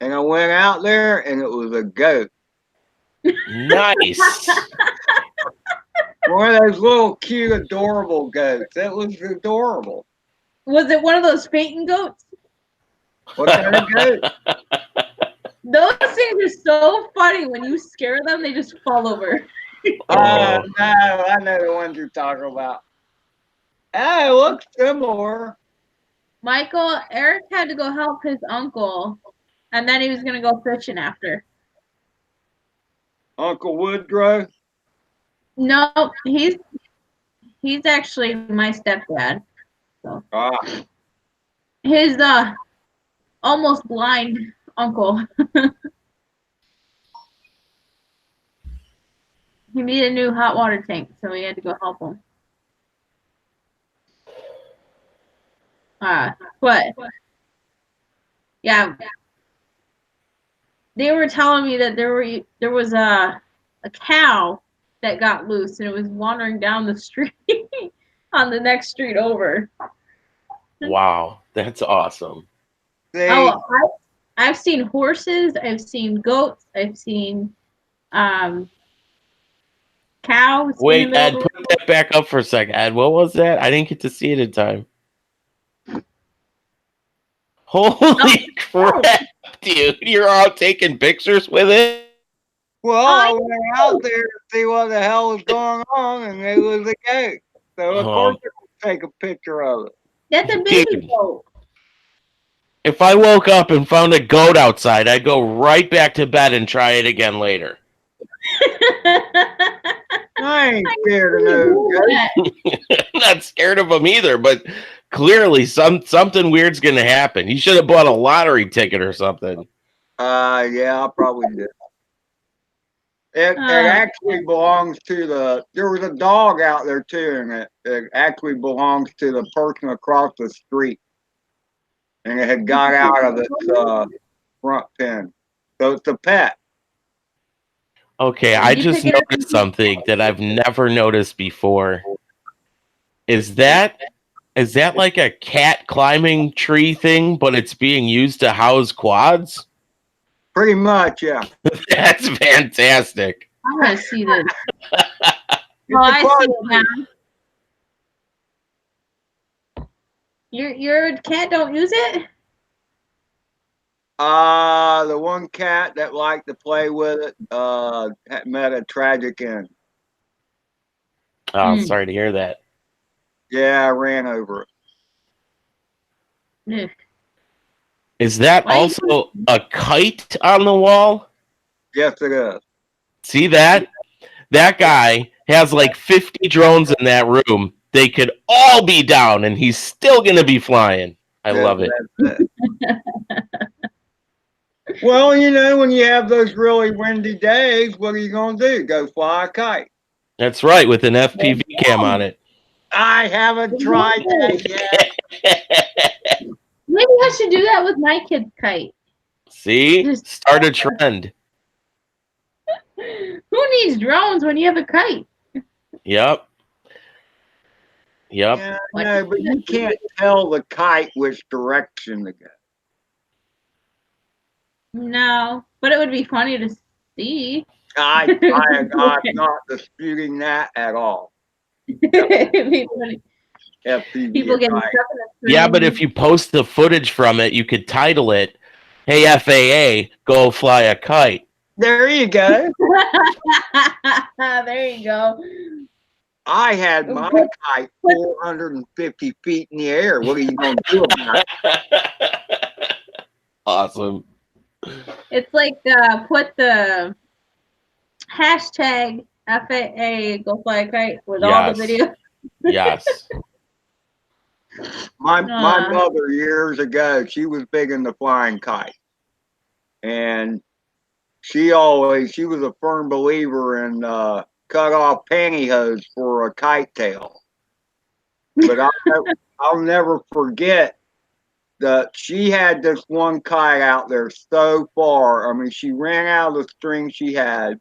S5: And I went out there and it was a goat.
S3: Nice.
S5: One of those little cute, adorable goats. It was adorable.
S1: Was it one of those fainting goats?
S5: What kind of goat?
S1: Those things are so funny. When you scare them, they just fall over.
S5: Oh, no, I know the ones you're talking about. Oh, it looks similar.
S1: Michael, Eric had to go help his uncle, and then he was going to go fishing after.
S5: Uncle Woodrow?
S1: No, he's actually my stepdad. So
S5: Ah,
S1: his almost blind uncle. He needed a new hot water tank, so we had to go help him. But yeah, they were telling me that there was a cow that got loose and it was wandering down the street on the next street over.
S3: Wow, that's awesome.
S5: See,
S1: Oh, I've seen horses. I've seen goats. I've seen cows in the
S3: Wait,
S1: middle of
S3: Ed,
S1: the
S3: put
S1: road.
S3: that back up for a second. Ed, what was that? I didn't get to see it in time. Holy crap, dude! You're all taking pictures with it.
S5: well, I
S1: Oh,
S5: went out there to see what the hell was going on, and it was a goat. So of course I could take a picture of it.
S1: that's a baby
S3: Dude.
S1: goat.
S3: If I woke up and found a goat outside, I'd go right back to bed and try it again later.
S5: I ain't scared of no goat.
S3: I'm not scared of them either, but clearly something weird's gonna happen. You should have bought a lottery ticket or something.
S5: Yeah, I probably did. It actually belongs to there was a dog out there too, and it actually belongs to the person across the street. And it had got out of its front pen. So it's a pet.
S3: Okay, I
S1: Did you
S3: just
S1: pick it up?
S3: noticed something that I've never noticed before. Is that like a cat climbing tree thing, but it's being used to house quads?
S5: Pretty much, yeah.
S3: That's fantastic.
S1: I'm gonna see this.
S5: It's
S1: Oh,
S5: a
S1: I see
S5: quad.
S1: it now. Your cat don't use it?
S5: The one cat that liked to play with it, had met a tragic end.
S3: Oh,
S1: Hmm.
S3: sorry to hear that.
S5: Yeah, I ran over it.
S1: Ugh.
S3: Is that
S1: Why you
S3: also a kite on the wall?
S5: Yes, it is.
S3: See that? That guy has like 50 drones in that room. They could all be down and he's still going to be flying. I love it.
S5: That's it. Well, you know, when you have those really windy days, what are you going to do? Go fly a kite.
S3: That's right, with an FPV cam on it.
S5: I haven't tried that yet.
S1: Maybe I should do that with my kid's kite.
S3: See? Start a trend.
S1: Who needs drones when you have a kite?
S3: Yep. Yep.
S5: Yeah, no, but you can't tell the kite which direction to go.
S1: No, but it would be funny to see.
S5: I'm not disputing that at all.
S1: It'd be funny.
S5: FPV
S1: People getting
S5: kite.
S1: stuck in the
S3: Yeah, but if you post the footage from it, you could title it, "Hey FAA, go fly a kite."
S5: There you go.
S1: There you go.
S5: I had my kite 450 feet in the air. What are you going to do about it?
S3: Awesome.
S1: It's like put the hashtag FAA go fly a kite with all the videos.
S3: Yes.
S5: My mother years ago, she was big into flying kites, and she was a firm believer in cut off pantyhose for a kite tail. But I'll never forget that she had this one kite out there so far. I mean, she ran out of the string she had,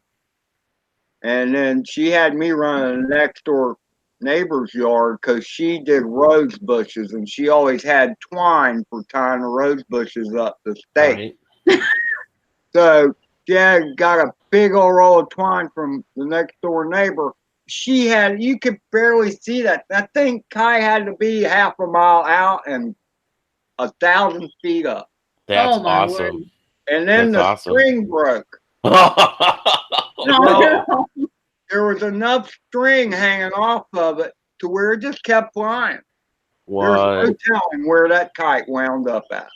S5: and then she had me running the next door neighbor's yard because she did rose bushes, and she always had twine for tying the rose bushes up to stake.
S3: Right.
S5: So she had got a big old roll of twine from the next door neighbor. You could barely see that. That thing kite had to be half a mile out and 1,000 feet up.
S3: That's
S1: Oh, my
S3: awesome.
S5: And then
S3: That's
S5: the
S3: awesome.
S5: string broke.
S1: No.
S5: There was enough string hanging off of it to where it just kept flying. There's no
S3: What?
S5: telling where that kite wound up at.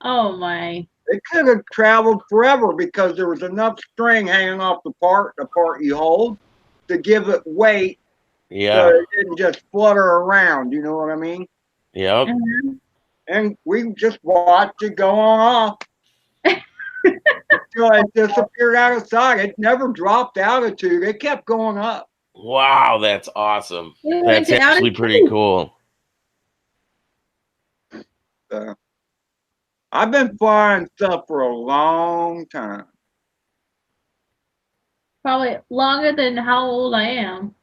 S1: Oh my.
S5: It could have traveled forever because there was enough string hanging off the part you hold, to give it weight so
S3: Yeah.
S5: it didn't just flutter around. You know what I mean?
S3: Yep.
S5: And we just watched it go on off. Until it disappeared out of sight. It never dropped altitude. It kept going up.
S3: Wow, that's awesome.
S1: It
S3: That's
S1: went to
S3: actually pretty
S1: altitude.
S3: cool.
S5: So, I've been flying stuff for a long time.
S1: Probably longer than how old I am.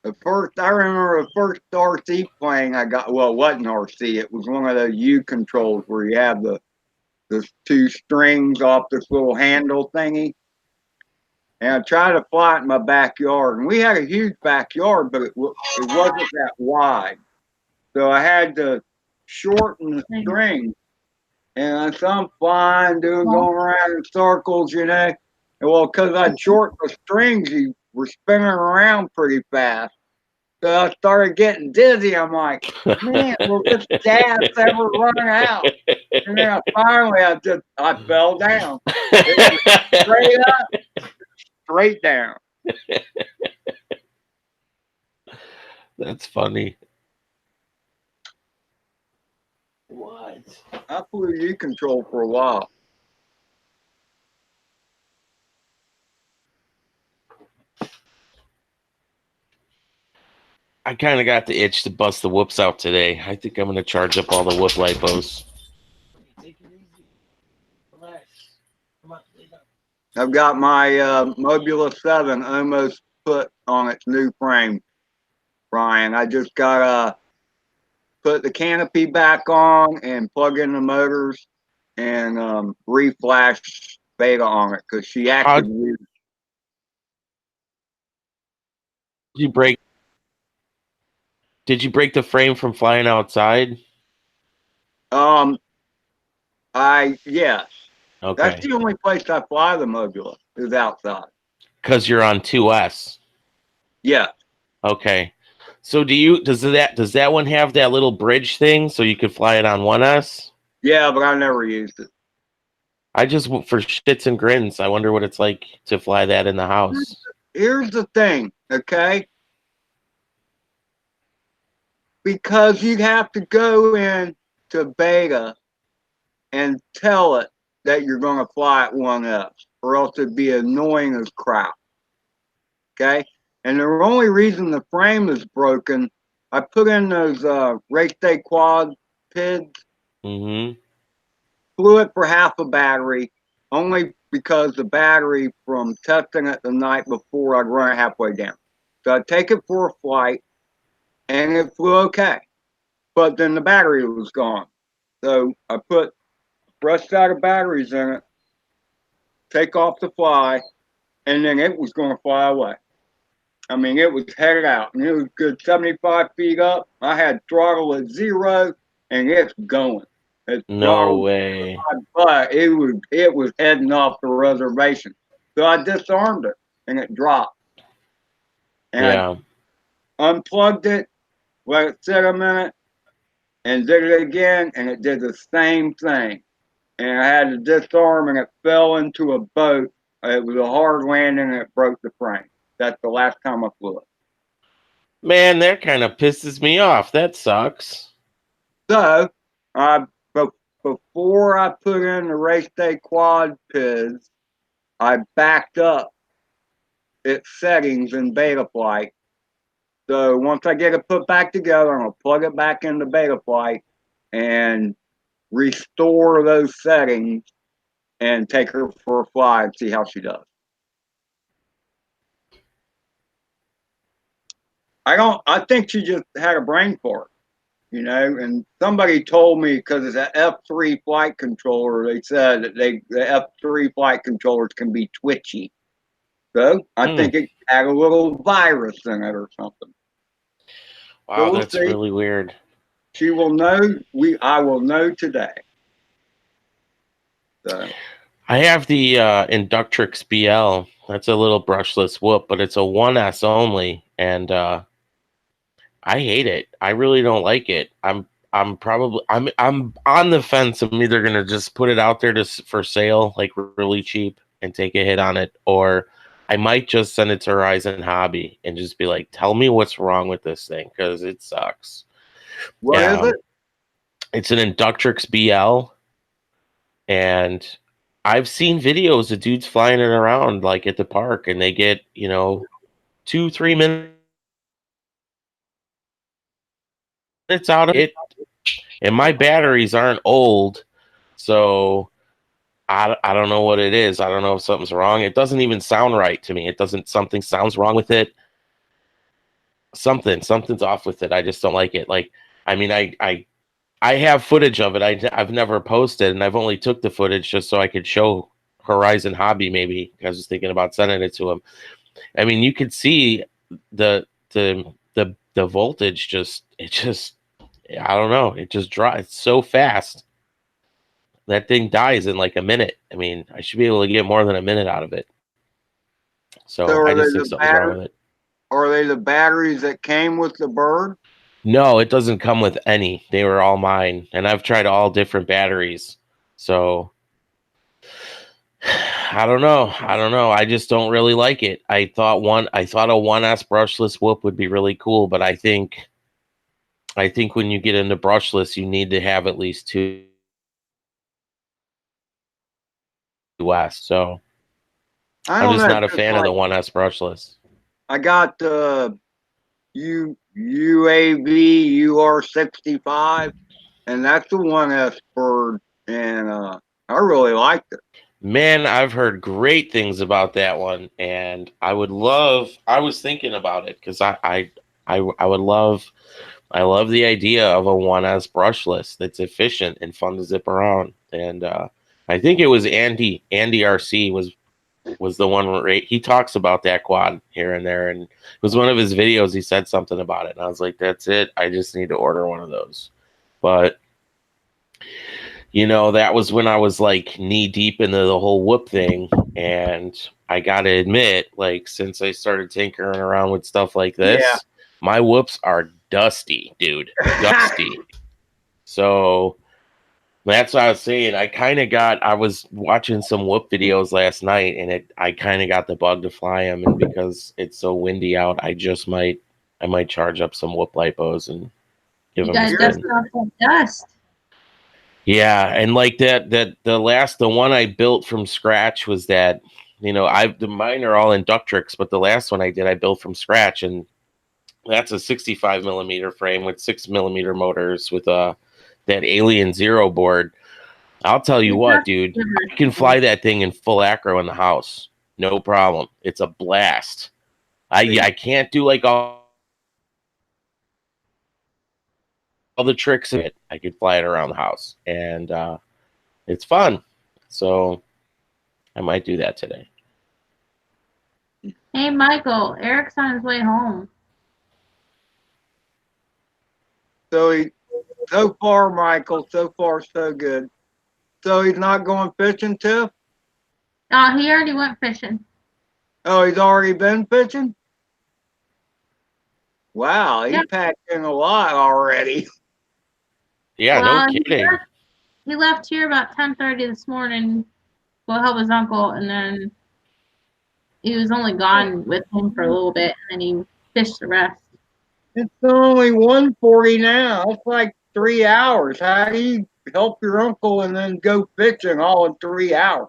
S5: I remember the first RC plane I got. Well, it wasn't RC. It was one of those U controls where you have the two strings off this little handle thingy. And I tried to fly it in my backyard. And we had a huge backyard, but it wasn't that wide. So I had to shorten the string. And so I'm flying, going around in circles, you know. And well, because I'd shortened the strings, you were spinning around pretty fast. So I started getting dizzy. I'm like, man, will this gas ever run out? And then finally, I fell down. It was straight up, straight down.
S3: That's funny. What?
S5: I flew U control for a while.
S3: I kind of got the itch to bust the whoops out today. I think I'm going to charge up all the whoop lipos. Take it easy. Relax. Come on, lay down.
S5: I've got my Mobula 7 almost put on its new frame, Brian. I just got to put the canopy back on and plug in the motors and reflash Beta on it because she actually
S3: Did you break the frame from flying outside?
S5: Yes.
S3: Okay.
S5: That's the only place I fly the Mobula is outside.
S3: Because you're on 2S.
S5: Yeah.
S3: Okay. So does that one have that little bridge thing so you could fly it on 1S?
S5: Yeah, but I never used it.
S3: I just for shits and grins. I wonder what it's like to fly that in the house.
S5: Here's the thing, okay? Because you have to go in to Beta and tell it that you're going to fly at 1S, or else it'd be annoying as crap. Okay? And the only reason the frame is broken, I put in those race day quad PIDs, flew it for half a battery, only because the battery from testing it the night before, I'd run it halfway down. So I'd take it for a flight, and it flew okay. But then the battery was gone. So I put fresh set of batteries in it, take off the fly, and then it was going to fly away. I mean, it was headed out, and it was good 75 feet up. I had throttle at 0, and it's going.
S3: No way.
S5: But it was heading off the reservation. So I disarmed it, and it dropped. And I unplugged it, let it sit a minute, and did it again, and it did the same thing. And I had to disarm, and it fell into a boat. It was a hard landing, and it broke the frame. That's the last time I flew it.
S3: Man, that kind of pisses me off. That sucks.
S5: So, before I put in the race day quad PIDs, I backed up its settings in Betaflight. So once I get it put back together, I'm going to plug it back into Betaflight and restore those settings and take her for a fly and see how she does. I think she just had a brain fart, you know, and somebody told me because it's an F3 flight controller, they said that the F3 flight controllers can be twitchy. So I think it had a little virus in it or something.
S3: Wow,
S5: so
S3: that's really weird.
S5: She will know. I will know today. So
S3: I have the Inductrix BL. That's a little brushless whoop, but it's a 1S only, and I hate it. I really don't like it. I'm on the fence. I'm either gonna just put it out there for sale, like really cheap, and take a hit on it, or I might just send it to Horizon Hobby and just be like, tell me what's wrong with this thing, because it sucks.
S5: What is it?
S3: It's an Inductrix BL, and I've seen videos of dudes flying it around like at the park, and they get 2-3 minutes out of it, and my batteries aren't old, so I don't know what it is. I don't know if something's wrong. It doesn't even sound right to me. Something sounds wrong with it. something's off with it. I just don't like it. Like, I mean, I have footage of it. I've never posted, and I've only took the footage just so I could show Horizon Hobby. Maybe I was thinking about sending it to him. I mean, you could see the voltage just I don't know. It just drops so fast. That thing dies in like a minute. I mean, I should be able to get more than a minute out of it. So I just think something's wrong with it.
S5: Are they the batteries that came with the bird?
S3: No, it doesn't come with any. They were all mine, and I've tried all different batteries. So I don't know. I just don't really like it. I thought a 1S brushless whoop would be really cool, but I think when you get into brushless, you need to have at least 2 S. So I'm just not a fan of the 1S brushless.
S5: I got the UAV UR65, and that's the 1S bird, and I really liked it.
S3: Man, I've heard great things about that one, and I was thinking about it because I love the idea of a 1S brushless that's efficient and fun to zip around. And I think it was Andy RC was the one where he talks about that quad here and there, and it was one of his videos. He said something about it, and I was like, that's it. I just need to order one of those. But that was when I was like knee deep into the whole whoop thing. And I got to admit, like, since I started tinkering around with stuff like this, my whoops are dusty, dude. Dusty. So that's what I was saying. I was watching some whoop videos last night, and I kind of got the bug to fly them. And because it's so windy out, I might charge up some whoop lipos and give them a spin.
S1: Dust.
S3: Yeah, and like the one I built from scratch was that, mine are all Inductrix, but the last one I built from scratch, and that's a 65 millimeter frame with 6 millimeter motors with that Alien Zero board. I'll tell you what, dude, I can fly that thing in full acro in the house, no problem. It's a blast. I can't do like all the tricks in it. I could fly it around the house, and it's fun. So I might do that today.
S1: Hey, Michael, Eric's on his way home.
S5: So far, Michael, so far so good. So he's not going fishing, Tiff?
S1: He already went fishing.
S5: Oh, he's already been fishing? Wow, he packed in a lot already.
S3: Yeah,
S1: Well,
S3: no kidding.
S1: He left here about 10:30 this morning. Go help his uncle, and then he was only gone with him for a little bit, and then he fished the rest.
S5: It's only 1:40 now. It's like 3 hours. How do you help your uncle and then go fishing all in 3 hours?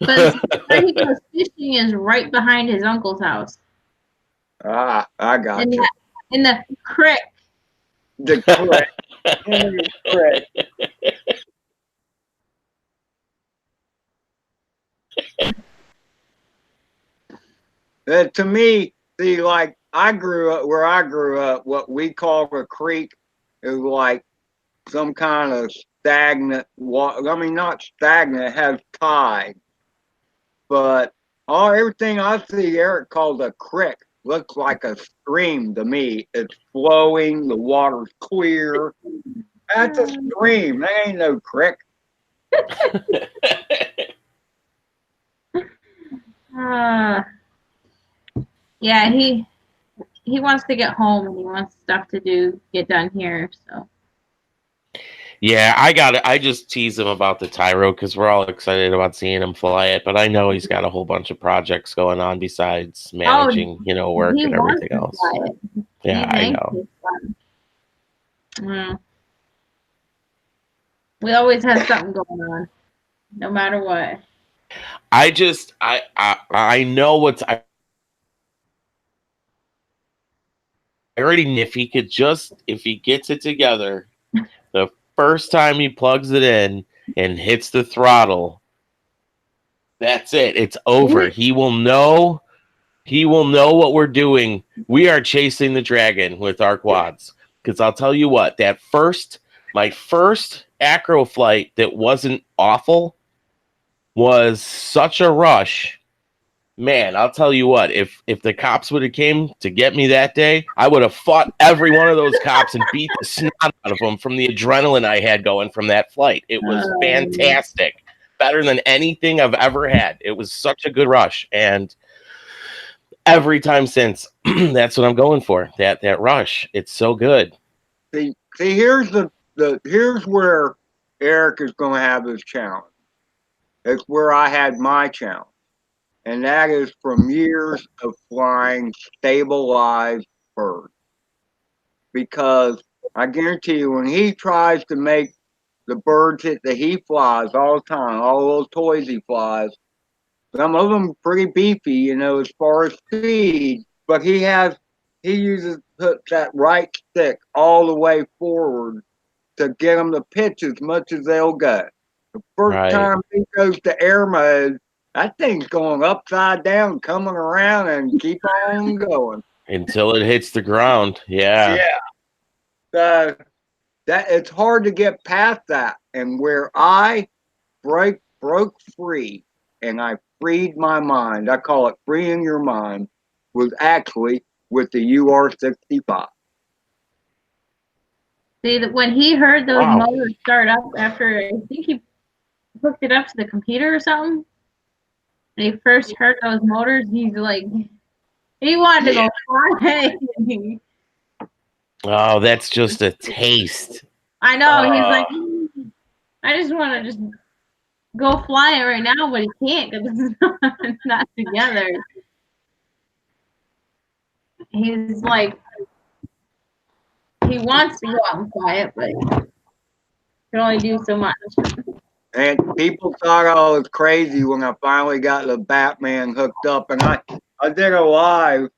S1: But where he goes fishing is right behind his uncle's house.
S5: Ah, I got you.
S1: In the creek.
S5: The creek. In the creek. To me, see, like where I grew up, what we call a creek is like some kind of stagnant water. I mean, not stagnant, it has tide. But everything I see Eric called a creek looks like a stream to me. It's flowing, the water's clear. That's a stream. That ain't no creek.
S1: Yeah, he wants to get home and he wants stuff to get done here, so.
S3: Yeah, I just tease him about the Tyro because we're all excited about seeing him fly it, but I know he's got a whole bunch of projects going on besides managing, work and everything else. Yeah, I know.
S1: We always have something going on, no matter what.
S3: I know what's. I already, if he gets it together, the first time he plugs it in and hits the throttle, that's it. It's over. He will know He will know what we're doing. We are chasing the dragon with our quads. Because I'll tell you what, my first acro flight that wasn't awful was such a rush. Man, I'll tell you what, if the cops would have came to get me that day, I would have fought every one of those cops and beat the snot out of them from the adrenaline I had going from that flight. It was fantastic. Better than anything I've ever had. It was such a good rush. And every time since, that's what I'm going for. That rush. It's so good.
S5: See, here's here's where Eric is going to have his challenge. It's where I had my challenge, and that is from years of flying stabilized birds. Because I guarantee you, when he tries to make the birds that he flies all the time, all those toys he flies, some of them pretty beefy, you know, as far as speed, but he puts that right stick all the way forward to get them to pitch as much as they'll go. The first time he goes to air mode, that thing's going upside down, coming around, and keep on going
S3: until it hits the ground. Yeah.
S5: So that it's hard to get past that. And where I broke free, and I freed my mind, I call it freeing your mind, was actually with the UR-65.
S1: See, that when he heard those motors start up after, I think he hooked it up to the computer or something, when he first heard those motors, he's like, he wanted to go flying.
S3: Oh, that's just a taste.
S1: I know. He's like, I just want to just go flying right now, but he can't because it's not together. He's like, he wants to go out and fly it, but can only do so much.
S5: And people thought I was crazy when I finally got the Batman hooked up, and I did a live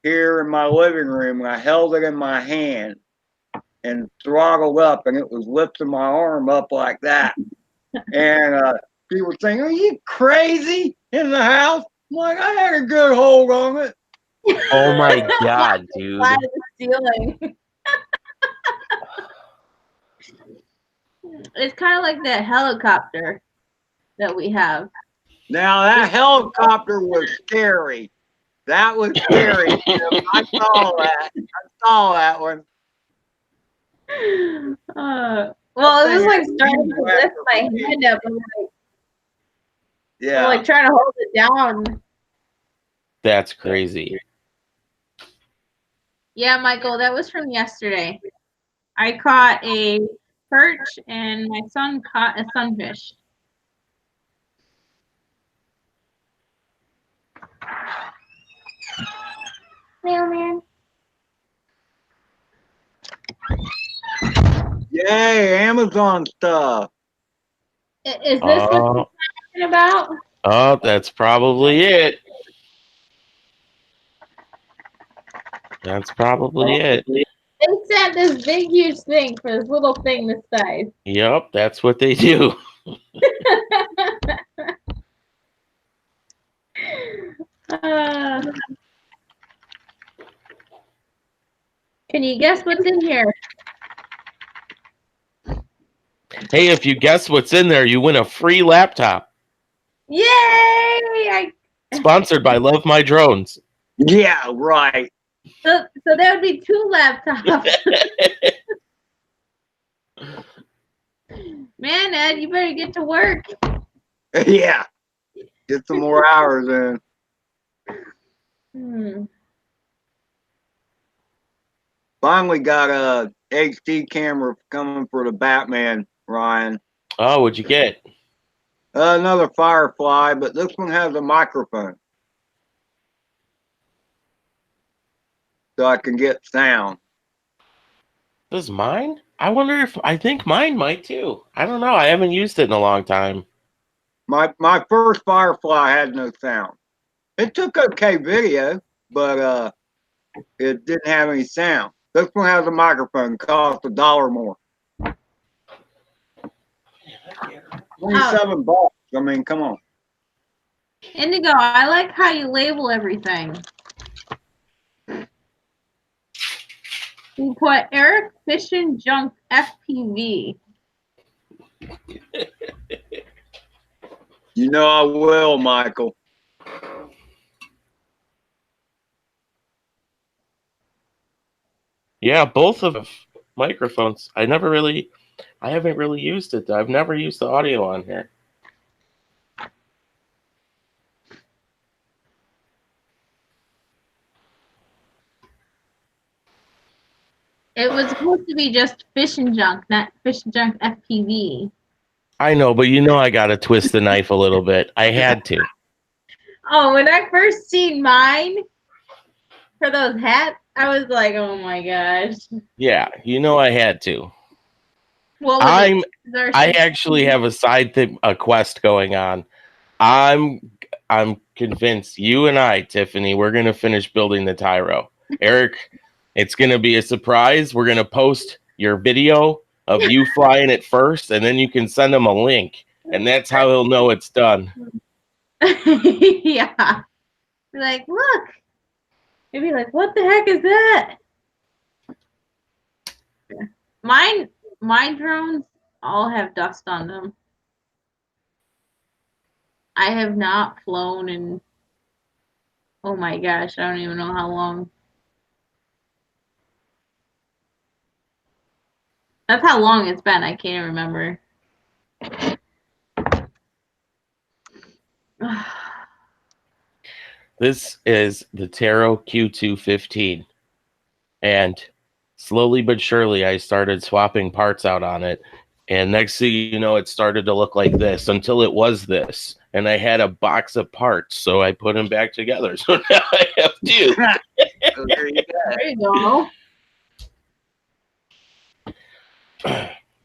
S5: here in my living room, and I held it in my hand and throttled up, and it was lifting my arm up like that. And people were saying, "Are you crazy in the house?" I'm like, I had a good hold on it.
S3: Oh my God, dude.
S1: Fly to the ceiling. It's kind of like that helicopter that we have.
S5: Now that helicopter was scary. That was scary. I saw that. I saw that one.
S1: Well, it was like starting to lift my head up. And like trying to hold it down.
S3: That's crazy.
S1: Yeah, Michael, that was from yesterday. I caught a perch and my son caught a sunfish.
S2: Mailman.
S5: Yay, Amazon stuff.
S1: Is this what you're talking about?
S3: Oh, that's probably it. That's probably it.
S1: They sent this big, huge thing for this little thing this size.
S3: Yep, that's what they do.
S1: Can you guess what's in here?
S3: Hey, if you guess what's in there, you win a free laptop.
S1: Yay!
S3: Sponsored by Love My Drones.
S5: Yeah, right.
S1: So that would be 2 laptops. Man, Ed, you better get to work.
S5: Yeah. Get some more hours in. Finally got a HD camera coming for the Batman, Ryan.
S3: Oh, what'd you get?
S5: Another Firefly, but this one has a microphone. So I can get sound.
S3: Does mine? I think mine might too. I don't know. I haven't used it in a long time.
S5: My first Firefly had no sound. It took okay video, but it didn't have any sound. This one has a microphone, cost $1 more. $27. I mean, come on.
S1: Indigo, I like how you label everything. You put Eric Fishing Junk FPV.
S5: You know I will, Michael.
S3: Yeah, both of microphones. I haven't really used it. I've never used the audio on here.
S1: It was supposed to be just Fishing Junk, not Fishing Junk FPV.
S3: I know, but you know I got to twist the knife a little bit. I had to.
S1: Oh, when I first seen mine for those hats, I was like, oh my gosh.
S3: Yeah, you know I had to.
S1: What was it?
S3: I actually have a side thing, a quest going on. I'm convinced you and I, Tiffany, we're gonna finish building the Tyro. Eric, it's gonna be a surprise. We're gonna post your video of you flying it first, and then you can send him a link, and that's how he'll know it's done.
S1: Yeah. Be like, look. He'd be like, what the heck is that? Yeah. My drones all have dust on them. I have not flown in, oh my gosh, I don't even know how long. That's how long it's been. I can't remember.
S3: This is the Taro Q215, and slowly but surely I started swapping parts out on it, and next thing you know, it started to look like this until it was this, and I had a box of parts, so I put them back together. So now I have two.
S5: There you go.
S1: There you go.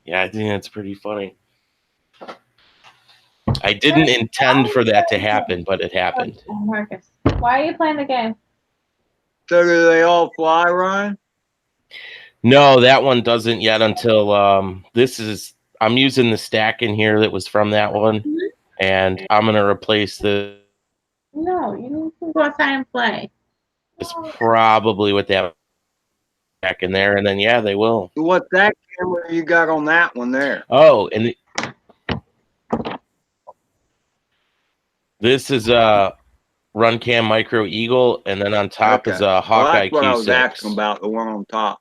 S3: Yeah, I think that's pretty funny. I didn't intend for that to happen, but it happened.
S1: Marcus, why are you playing the game?
S5: So do they all fly, Ryan?
S3: No, that one doesn't yet until I'm using the stack in here that was from that one, and I'm gonna replace this
S1: No, you need to go outside and play.
S3: probably with that stack in there, and then yeah, they will.
S5: What's that camera you got on that one there?
S3: Oh, and this is a Runcam Micro Eagle, and then on top is a Hawkeye
S5: that's what I was
S3: Q6.
S5: asking about, the one on top.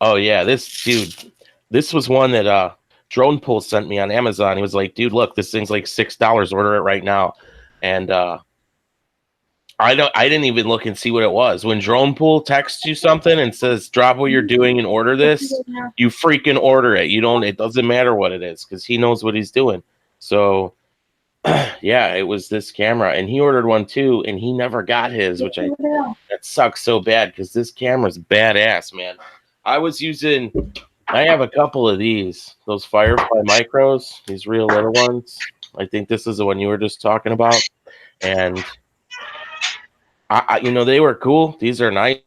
S3: Oh yeah, this was one that Drone Pool sent me on Amazon. He was like, dude, look, this thing's like $6. Order it right now. And I didn't even look and see what it was. When Drone Pool texts you something and says drop what you're doing and order this, you freaking order it. It doesn't matter what it is, because he knows what he's doing. So yeah, it was this camera, and he ordered one too, and he never got his, which that sucks so bad, because this camera's badass, man. I have a couple of those Firefly Micros, these real little ones. I think this is the one you were just talking about. And I they were cool. These are nice.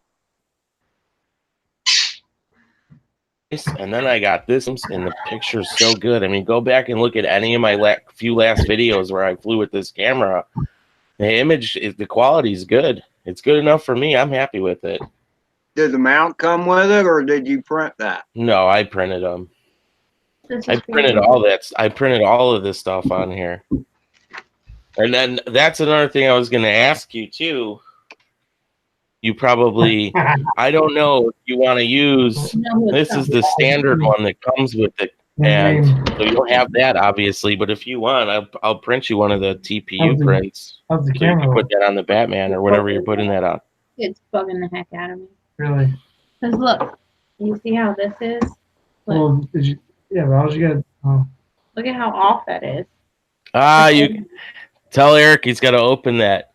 S3: And then I got this, and the picture's so good. I mean, go back and look at any of my few last videos where I flew with this camera. The quality is good. It's good enough for me. I'm happy with it.
S5: Did the mount come with it, or did you print that?
S3: No, I printed them. I printed all of this stuff on here. And then that's another thing I was going to ask you too. You probably, I don't know if you want to use, this is the standard one that comes with it. And so you don't have that, obviously, but if you want, I'll print you one of the TPU prints.
S6: How's the
S3: So you can
S6: camera?
S3: put that on the Batman or whatever you're putting that on.
S1: It's bugging the heck out of me.
S6: Really?
S1: Because look, you see how this is?
S6: Well, but how'd you get? Oh.
S1: Look at how off that is.
S3: You tell Eric he's got to open that.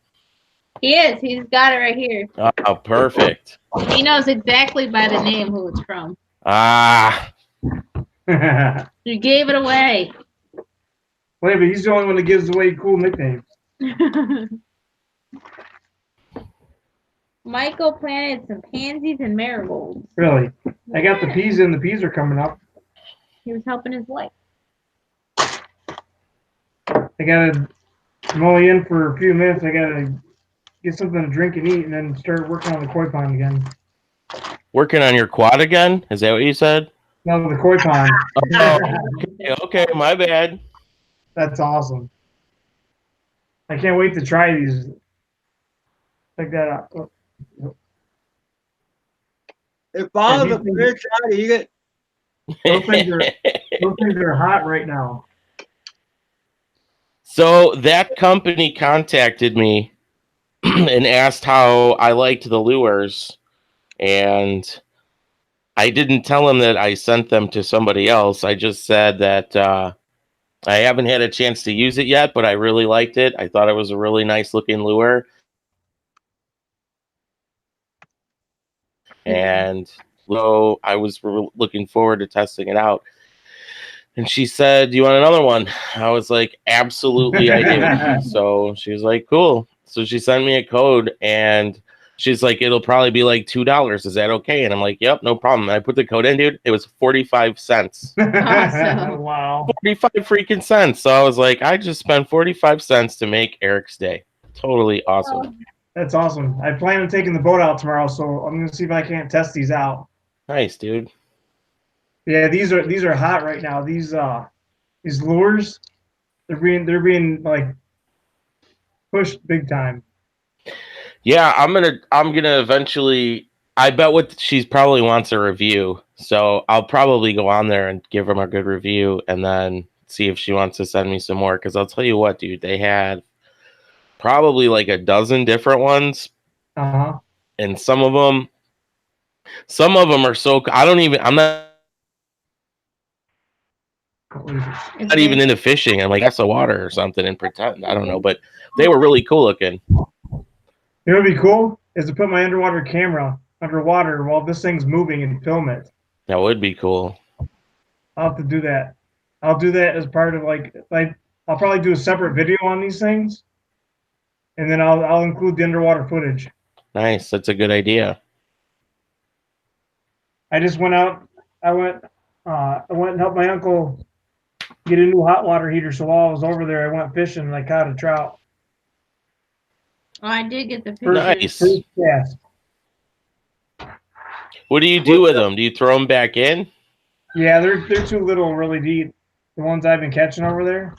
S1: He is. He's got it right here.
S3: Oh, perfect.
S1: He knows exactly by the name who it's from. You gave it away.
S6: Wait, but he's the only one that gives away cool nicknames.
S1: Michael planted some pansies and marigolds.
S6: Really? I got the peas in. The peas are coming up.
S1: He was helping his wife.
S6: I'm only in for a few minutes. I gotta get something to drink and eat, and then start working on the koi pond again.
S3: Working on your quad again? Is that what you said?
S6: No, the koi pond.
S3: Oh, okay, my bad.
S6: That's awesome. I can't wait to try these. Check that out.
S5: If all the fish out eat it.
S6: Those things are hot right now.
S3: So that company contacted me and asked how I liked the lures, and I didn't tell them that I sent them to somebody else. I just said that I haven't had a chance to use it yet, but I really liked it. I thought it was a really nice looking lure. And so I was looking forward to testing it out. And she said, "Do you want another one?" I was like, "Absolutely, I do." So she was like, "Cool." So she sent me a code, and she's like, "It'll probably be like $2. Is that okay?" And I'm like, "Yep, no problem." And I put the code in, dude. It was 45 cents.
S1: Awesome.
S6: Wow.
S3: 45 freaking cents. So I was like, I just spent 45 cents to make Eric's day. Totally awesome.
S6: That's awesome. I plan on taking the boat out tomorrow, so I'm gonna see if I can't test these out.
S3: Nice, dude.
S6: Yeah, these are hot right now. These lures, they're being like pushed big time.
S3: Yeah, I'm gonna eventually. I bet what she probably wants a review, so I'll probably go on there and give them a good review, and then see if she wants to send me some more. Because I'll tell you what, dude, they had probably like a dozen different ones, and some of them are so. I'm not even into fishing. I'm like, that's the water or something and pretend. I don't know, but they were really cool looking.
S6: You know what'd be cool is to put my underwater camera underwater while this thing's moving and film it.
S3: That would be cool.
S6: I'll have to do that. I'll do that as part of like I'll probably do a separate video on these things, and then I'll include the underwater footage.
S3: Nice. That's a good idea.
S6: I just went out. I went and helped my uncle get a new hot water heater. So while I was over there, I went fishing and I caught a trout.
S1: Oh, I did get the picture.
S3: Nice.
S6: Yes.
S3: What do you do with them? Do you throw them back in?
S6: Yeah, they're too little, really deep. The ones I've been catching over there.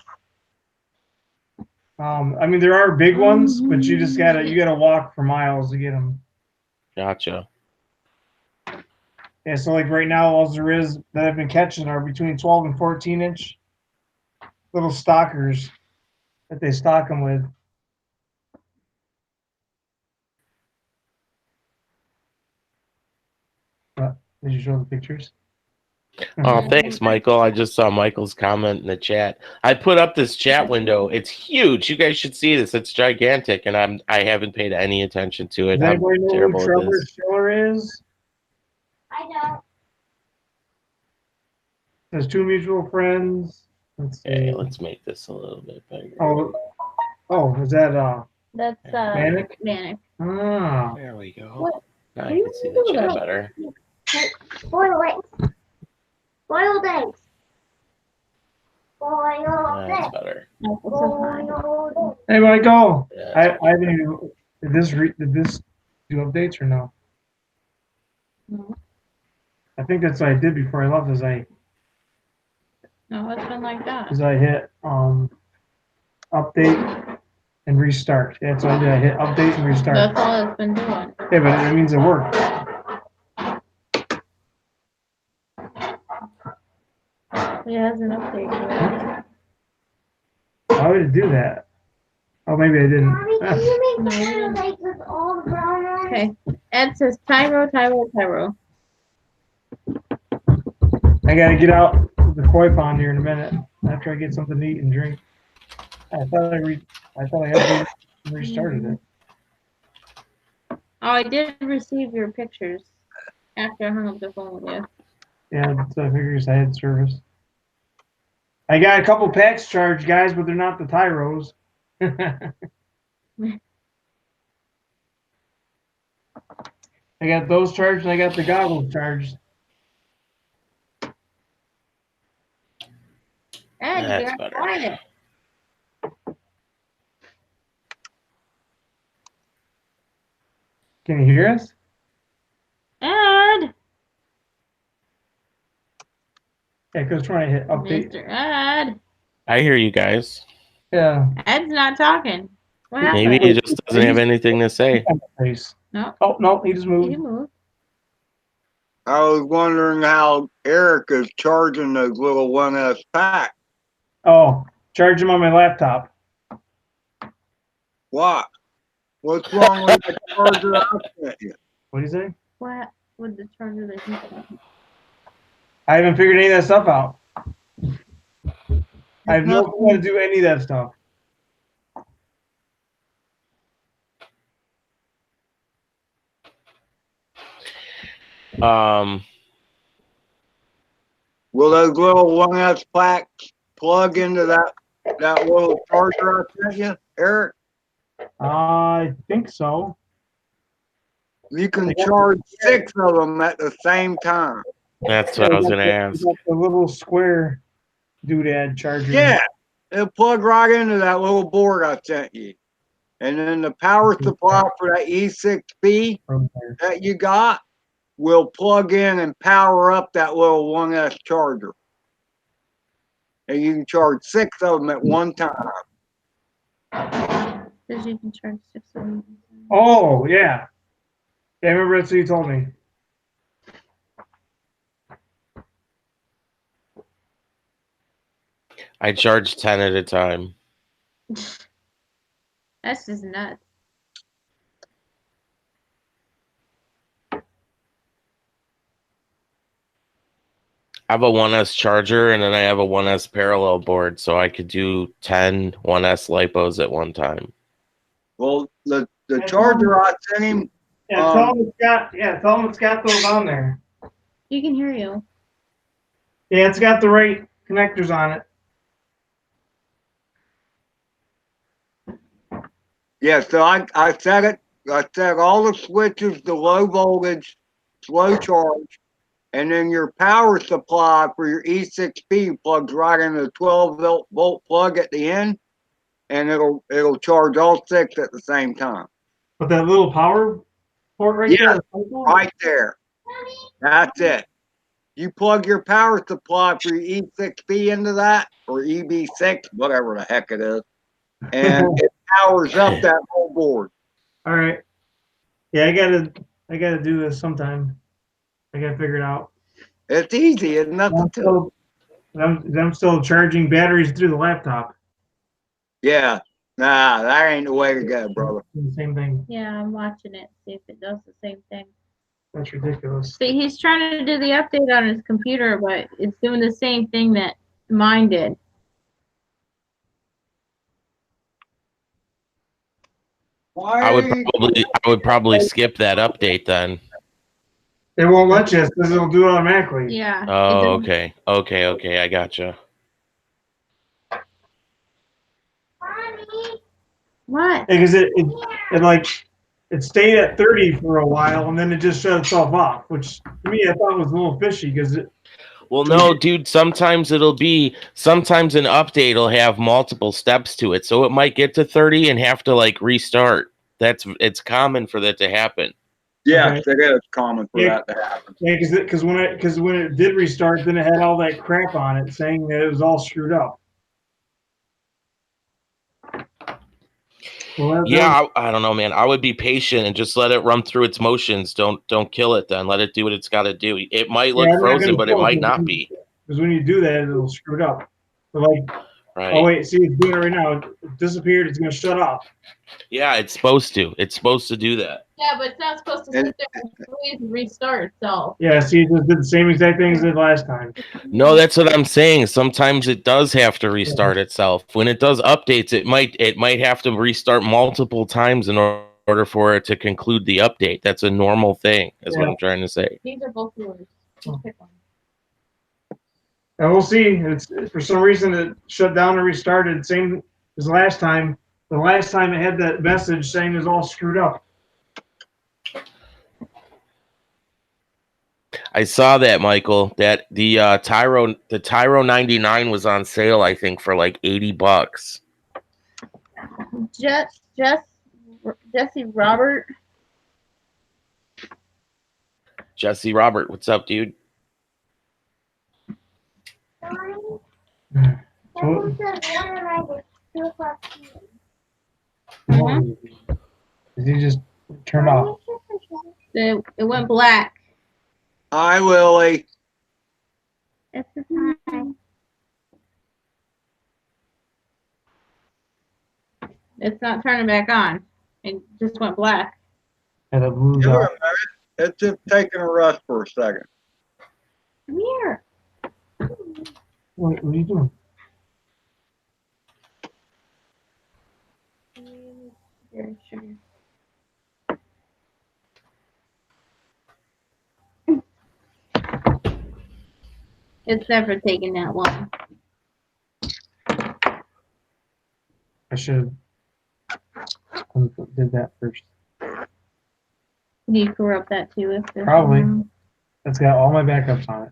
S6: I mean, there are big ones, but you gotta walk for miles to get them.
S3: Gotcha.
S6: Yeah, so like right now, all there is that I've been catching are between 12 and 14-inch little stockers that they stock them with. Did you show the pictures?
S3: Oh, thanks, Michael. I just saw Michael's comment in the chat. I put up this chat window. It's huge. You guys should see this. It's gigantic, and I haven't paid any attention to it.
S6: Does
S3: I'm
S6: anybody know
S3: terrible
S6: who
S3: at
S6: Trevor
S3: this.
S6: Schiller is?
S2: I know.
S6: There's two mutual friends. Let's see.
S3: Okay, let's make this a little bit bigger.
S6: Oh, is that
S1: That's
S6: Manic?
S1: Manic.
S6: Ah.
S3: There we go.
S2: What?
S3: Now you can see the chat better.
S2: Boiled eggs. Boiled eggs. Boiled
S3: That's
S2: eggs.
S3: better.
S2: Boiled eggs.
S6: Hey, Michael.
S3: Yeah,
S6: I didn't even, did this do updates or no?
S1: No.
S6: I think that's what I did before I left.
S1: No, it's been like that.
S6: Is I hit update and restart. Yeah, that's what I did. I hit update and restart.
S1: That's all it's been doing.
S6: Yeah, but it means it worked.
S1: It hasn't updated.
S6: Why would it do that? Oh, maybe I didn't.
S2: Mommy, can you make
S1: No, you
S2: boiled
S1: didn't.
S2: eggs with all the brown ones?
S1: Okay. Ed says Tyro.
S6: I gotta get out the koi pond here in a minute after I get something to eat and drink. I thought I had restarted it.
S1: Oh, I did receive your pictures after I hung up the phone with you.
S6: Yeah, so I figures I had service. I got a couple packs charged, guys, but they're not the Tyros. I got those charged and I got the goggles charged.
S1: Ed,
S3: That's
S1: you're
S3: better.
S1: quiet.
S6: Can you hear us?
S1: Ed,
S6: Yeah, because trying to hit update.
S1: Mr. Ed.
S3: I hear you guys.
S6: Yeah.
S1: Ed's not talking. What
S3: Maybe
S1: happened?
S3: he just doesn't have anything to say.
S6: Face.
S1: No,
S6: Oh no, he just
S1: he
S6: moved.
S1: moved.
S5: I was wondering how Eric is charging those little 1S packs.
S6: Oh, charge him on my laptop.
S5: What? What's wrong with the charger I sent you?
S6: What do you say?
S1: What with the charger that he got?
S6: I haven't figured any of that stuff out. I have no clue how to do any of that stuff.
S5: Will those little 1S packs plug into that little charger I sent you, Eric?
S6: I think so.
S5: You can charge 6 of them at the same time.
S3: That's what I was gonna ask.
S6: The little square doodad charger.
S5: Yeah, it'll plug right into that little board I sent you. And then the power supply for that E6B
S6: From there.
S5: that you got will plug in and power up that little 1S charger. And you can charge 6 of them at one time.
S1: Says you can charge 6 of them.
S6: Oh yeah. Yeah, I remember that's what you told me.
S3: I charge 10 at a time.
S1: That's just nuts.
S3: I have a 1S charger and then I have a 1S parallel board, so I could do 10 1S lipos at one time.
S5: Well, the charger I sent him,
S6: Yeah, tell him it's got those on there.
S1: You can hear you.
S6: Yeah, it's got the right connectors on it.
S5: yeah, so I set all the switches to low voltage, slow charge, and then your power supply for your E6B plugs right into the 12-volt plug at the end, and it'll charge all 6 at the same time.
S6: But that little power port right
S5: Yeah,
S6: there.
S5: right there. That's it. You plug your power supply for your E6B into that, or EB6, whatever the heck it is, and it powers up that whole board.
S6: All right. Yeah, I gotta do this sometime. I gotta figure it out.
S5: It's easy. It's nothing to it.
S6: I'm still charging batteries through the laptop.
S5: Yeah. Nah, that ain't the way to go, brother.
S6: The same thing.
S1: Yeah, I'm watching it. See if it does the same thing.
S6: That's ridiculous.
S1: See, he's trying to do the update on his computer, but it's doing the same thing that mine did.
S5: Why?
S3: I would probably skip that update then.
S6: It won't let you because it'll do it automatically.
S1: Yeah. it
S3: Oh,
S1: doesn't-
S3: okay. I gotcha.
S1: What?
S6: Because it stayed at 30 for a while and then it just shut itself off, which to me I thought was a little fishy because it.
S3: Well, no, dude, sometimes an update will have multiple steps to it. So it might get to 30 and have to like restart. It's common for that to happen.
S5: Yeah,
S6: Okay.
S5: it is common for
S6: Yeah.
S5: that to happen.
S6: Yeah, because when it did restart, then it had all that crap on it saying that it was all screwed up. Well,
S3: I don't know, man. I would be patient and just let it run through its motions. Don't kill it then. Let it do what it's got to do. It might look
S6: Yeah, I'm not
S3: frozen,
S6: gonna
S3: but it
S6: kill it
S3: might
S6: because-
S3: not be.
S6: Because when you do that, it'll screw it up. But like,
S3: Right.
S6: oh wait, see, it's doing it right now. It disappeared. It's gonna shut off.
S3: Yeah, it's supposed to. It's supposed to do that.
S1: Yeah, but it's not supposed to sit there and freeze and restart itself.
S6: Yeah, see, it just did the same exact thing as it did last time.
S3: No, that's what I'm saying. Sometimes it does have to restart itself. When it does updates, it might have to restart multiple times in order for it to conclude the update. That's a normal thing, is what
S6: Yeah.
S3: I'm trying to say.
S1: These are both yours. Just pick one.
S6: And we'll see. It's for some reason it shut down and restarted. Same as last time. The last time it had that message saying it's all screwed up.
S3: I saw that, Michael, that the Tyro 99 was on sale, I think, for like $80.
S1: Jesse Robert
S3: Jesse Robert, what's up, dude?
S2: Sorry.
S6: So,
S2: Someone said water line was 2 o'clock.
S1: Mhm.
S6: Is he just turned off?
S1: It went black.
S5: Hi, Willie.
S2: It's the time.
S1: It's not turning back on. It just went black.
S6: And it blues
S5: Give it a
S6: off.
S5: minute. It's just taking a rest for a second.
S2: Come here.
S6: What are you doing?
S1: Here, sugar. It's never taken that long.
S6: I should have did that first.
S1: You corrupt that too if there's
S6: Probably.
S1: one.
S6: That's got all my backups on it.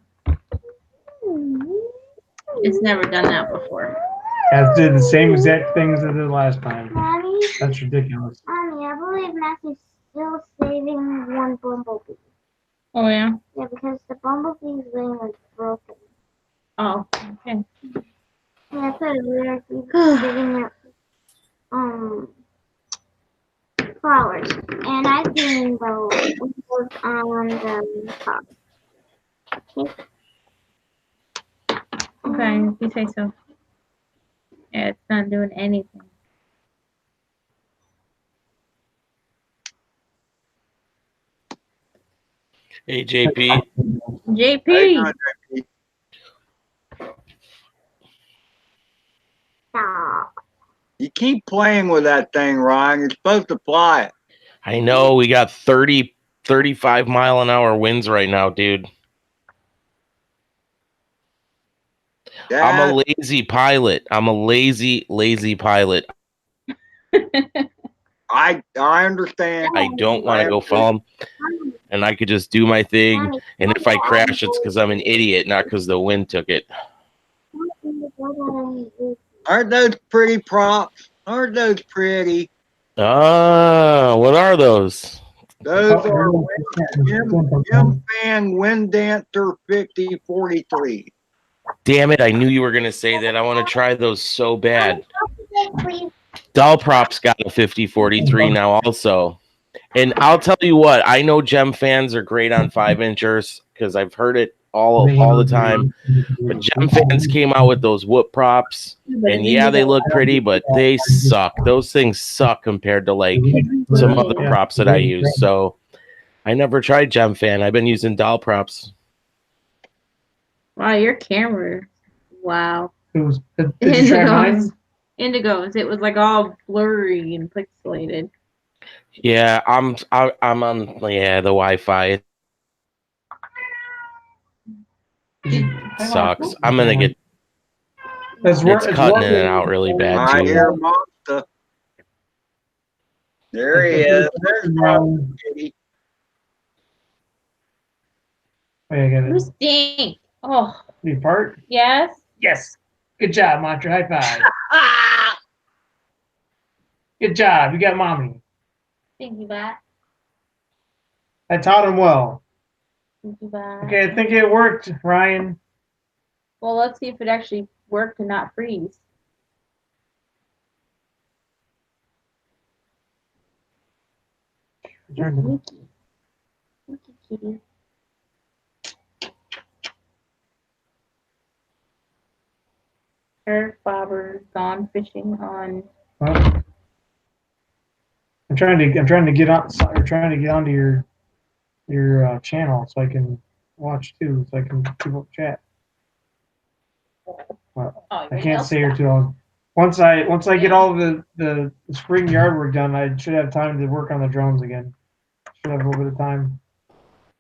S1: It's never done that before.
S6: As did the same exact things as it did last time.
S2: Mommy,
S6: That's ridiculous.
S2: Mommy, I believe Matthew's still saving one bumblebee.
S1: Oh yeah.
S2: Yeah, because the bumblebee's wing was broken.
S1: Oh, okay.
S2: Yeah, I thought we were giving it flowers. And I've seen the windows on the top.
S1: Okay, if you say so. Yeah, it's not doing anything.
S3: Hey, JP.
S1: JP.
S5: Hey, Andre.
S2: Stop.
S5: You keep playing with that thing, Ryan. You're supposed to fly it.
S3: I know we got 30, 35 mile an hour winds right now, dude. I'm a lazy pilot. I'm a lazy pilot.
S5: I understand.
S3: I don't want to go fall, and I could just do my thing.
S2: Mommy,
S3: And if I crash, it's because I'm an idiot, not because the wind took it.
S5: Aren't those pretty props? Aren't those pretty?
S3: Ah, what are those?
S5: Those are
S6: Oh,
S5: M Fan Wind Dancer 5043.
S3: Damn it! I knew you were gonna say that. I want to try those so bad.
S2: Please.
S3: Doll Props got a 5043 now also. And I'll tell you what, I know Gem fans are great on 5-inchers because I've heard it all the time. But Gem fans came out with those whoop props, and yeah, they look pretty, but they suck. Those things suck compared to like some other props that I use. So I never tried Gem Fan. I've been using Doll Props.
S1: Wow, your camera. Wow.
S6: It was. Did you try mine?
S1: Indigos. It was like all blurry and pixelated.
S3: Yeah, I'm on the Wi-Fi. It sucks. I'm gonna get. It's cutting in and out really bad
S5: I
S3: too.
S5: hear monster. There he is. There's Kitty.
S6: Oh, yeah, I got
S1: You
S6: it.
S1: stink. Oh,
S6: You part?
S1: yes.
S6: Yes. Good job, Mantra. High five.
S1: Ah!
S6: Good job. You got mommy.
S1: Thank you, Bat.
S6: I taught him well.
S1: Thank you, Bat.
S6: Okay, I think it worked, Ryan.
S1: Well, let's see if it actually worked and not freeze.
S2: Sneaky. Sneaky kitty.
S1: Eric Bobber gone fishing on.
S6: Well, I'm trying to get on. Or trying to get onto your channel so I can watch too, so I can keep up chat. Well,
S1: Oh,
S6: I can't stay here too long. Once I get all the spring yard work done, I should have time to work on the drones again. Should have a little bit of time.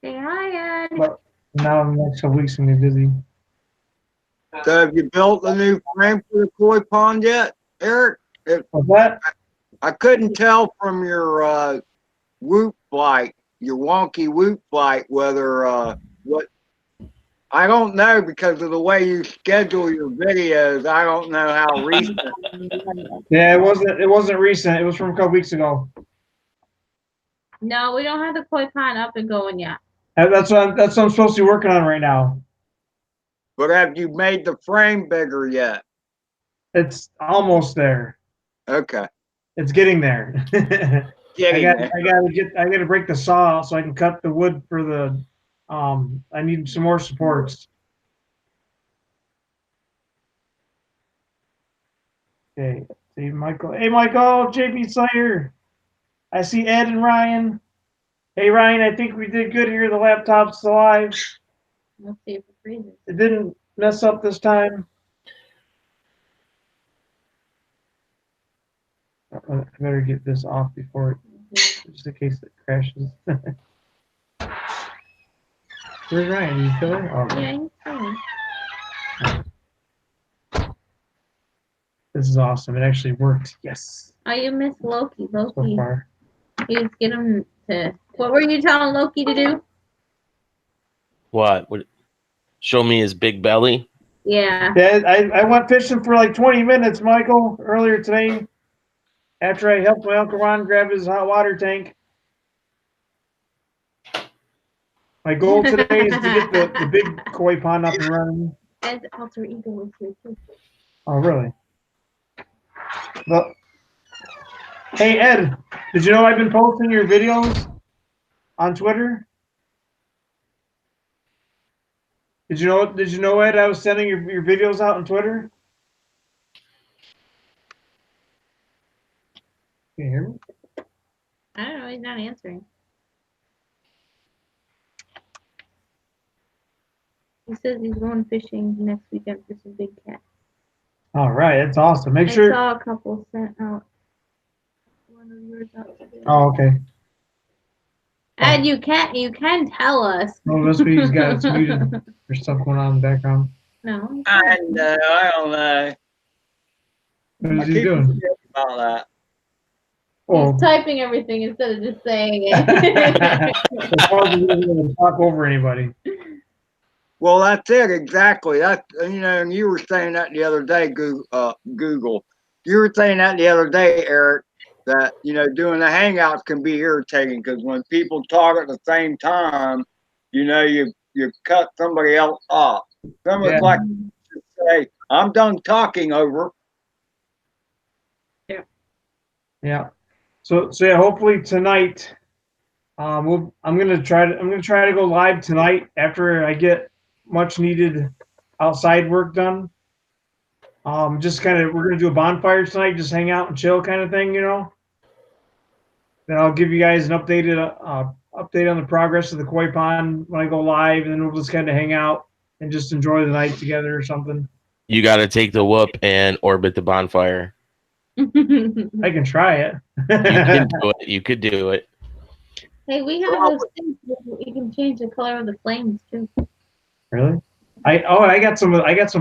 S1: Say hi, Ed.
S6: But now in the next couple weeks, I'm gonna be busy.
S5: So have you built a new frame for the koi pond yet, Eric?
S6: What's that?
S5: I couldn't tell from your whoop flight, your wonky whoop flight, whether what I don't know because of the way you schedule your videos. I don't know how recent.
S6: Yeah, it wasn't recent. It was from a couple weeks ago.
S1: No, we don't have the koi pond up and going yet.
S6: That's what I'm supposed to be working on right now.
S5: But have you made the frame bigger yet?
S6: It's almost there.
S5: Okay.
S6: It's getting there. I gotta break the saw out so I can cut the wood for the. I need some more supports. Okay, see Michael. Hey, Michael, JP Slayer. I see Ed and Ryan. Hey, Ryan, I think we did good here. The laptop's alive.
S1: Let's see if it freezes.
S6: It didn't mess up this time. I better get this off before it, just in case it crashes. Where's Ryan? Are you still there? Oh,
S1: Yeah, he's fine.
S6: this is awesome. It actually worked. Yes.
S1: Oh, you missed Loki.
S6: So
S1: Loki.
S6: far.
S1: Please get him to. What were you telling Loki to do?
S3: What? Show me his big belly?
S1: Yeah.
S6: Yeah, I went fishing for like 20 minutes, Michael, earlier today. After I helped my Uncle Ron grab his hot water tank. My goal today is to get the big koi pond up and running.
S1: Ed's alter ego is here too.
S6: Oh, really? Well, hey, Ed, did you know I've been posting your videos on Twitter? Did you know, Ed, I was sending your videos out on Twitter? Can you hear me?
S1: I don't know. He's not answering. He says he's going fishing next weekend for some big cats.
S6: All right, that's awesome. Make
S1: I
S6: sure.
S1: saw a couple sent out. One of yours out today.
S6: Oh, okay.
S1: Ed, you can tell us.
S6: Well, this week's got it's muted. There's stuff going on in the background.
S1: No.
S5: I know. I don't know.
S6: What
S5: I
S6: is he
S5: keep
S6: doing?
S5: forgetting about that.
S6: Oh,
S1: He's typing everything instead of just saying it.
S6: as far as he doesn't really talk over anybody.
S5: Well, that's it exactly. That and you were saying that the other day, Google. You were saying that the other day, Eric. That doing the hangouts can be irritating because when people talk at the same time, you cut somebody else off. Someone's like to say, "I'm done talking." Over.
S6: Yeah. So yeah, hopefully tonight, I'm gonna try to go live tonight after I get much needed outside work done. Just we're gonna do a bonfire tonight, just hang out and chill kind of thing, Then I'll give you guys an update on the progress of the koi pond when I go live, and then we'll just kind of hang out and just enjoy the night together or something.
S3: You got to take the whoop and orbit the bonfire.
S6: I can try it.
S3: You can do it. You could do it.
S1: Hey, we have those things that we can change the color of the flames too.
S6: Really? I got some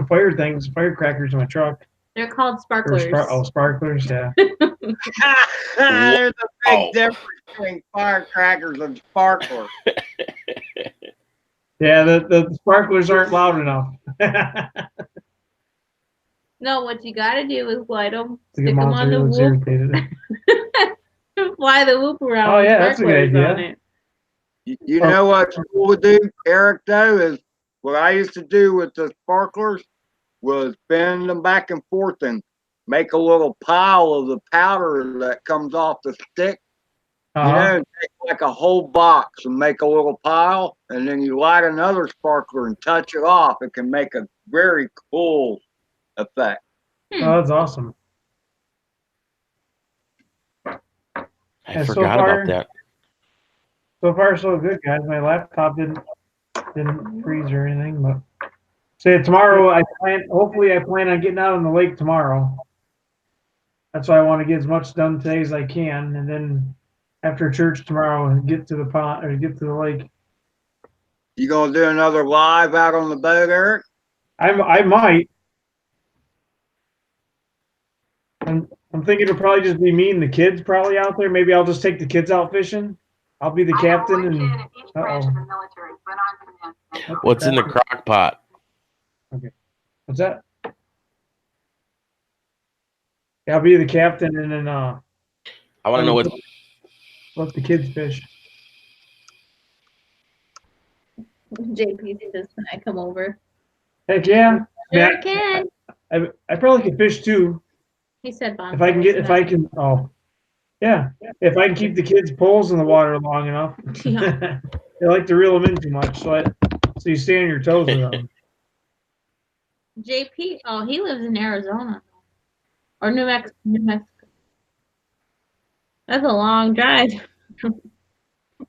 S6: firecrackers in my truck.
S1: They're called sparklers.
S6: Sparklers, yeah.
S5: There's a big difference between firecrackers and sparklers.
S6: Yeah, the sparklers aren't loud enough.
S1: No, what you gotta do is light them,
S6: To
S1: stick
S6: get
S1: them on the
S6: Monster
S1: whoop,
S6: irritated.
S1: fly the whoop around.
S6: Oh,
S1: with
S6: yeah, that's a good
S1: sparklers
S6: idea.
S1: on it.
S5: You know what you would do, Eric, though, is what I used to do with the sparklers was bend them back and forth and make a little pile of the powder that comes off the stick. Take like a whole box and make a little pile, and then you light another sparkler and touch it off. It can make a very cool effect.
S6: Oh, that's awesome.
S3: I forgot about that.
S6: So far, so good, guys. My laptop didn't freeze or anything, but tomorrow hopefully I plan on getting out on the lake tomorrow. That's why I want to get as much done today as I can, and then after church tomorrow, get to the pond or get to the lake.
S5: You gonna do another live out on the boat, Eric?
S6: I might. I'm thinking it'll probably just be me and the kids probably out there. Maybe I'll just take the kids out fishing. I'll be the captain and.
S3: What's in the crock pot?
S6: Okay. What's that? Yeah, I'll be the captain and then
S3: I want to know what.
S6: let the kids fish.
S1: JP says, "Can I come over?"
S6: Heck yeah.
S1: Sure
S6: Yeah.
S1: can.
S6: I probably could fish too.
S1: He said,
S6: If I can, yeah. If I can keep the kids' poles in the water long enough.
S1: Yeah.
S6: They like to reel them in too much, so you stay on your toes with them.
S1: JP, oh, he lives in Arizona or New Mexico. New Mexico. That's a long drive.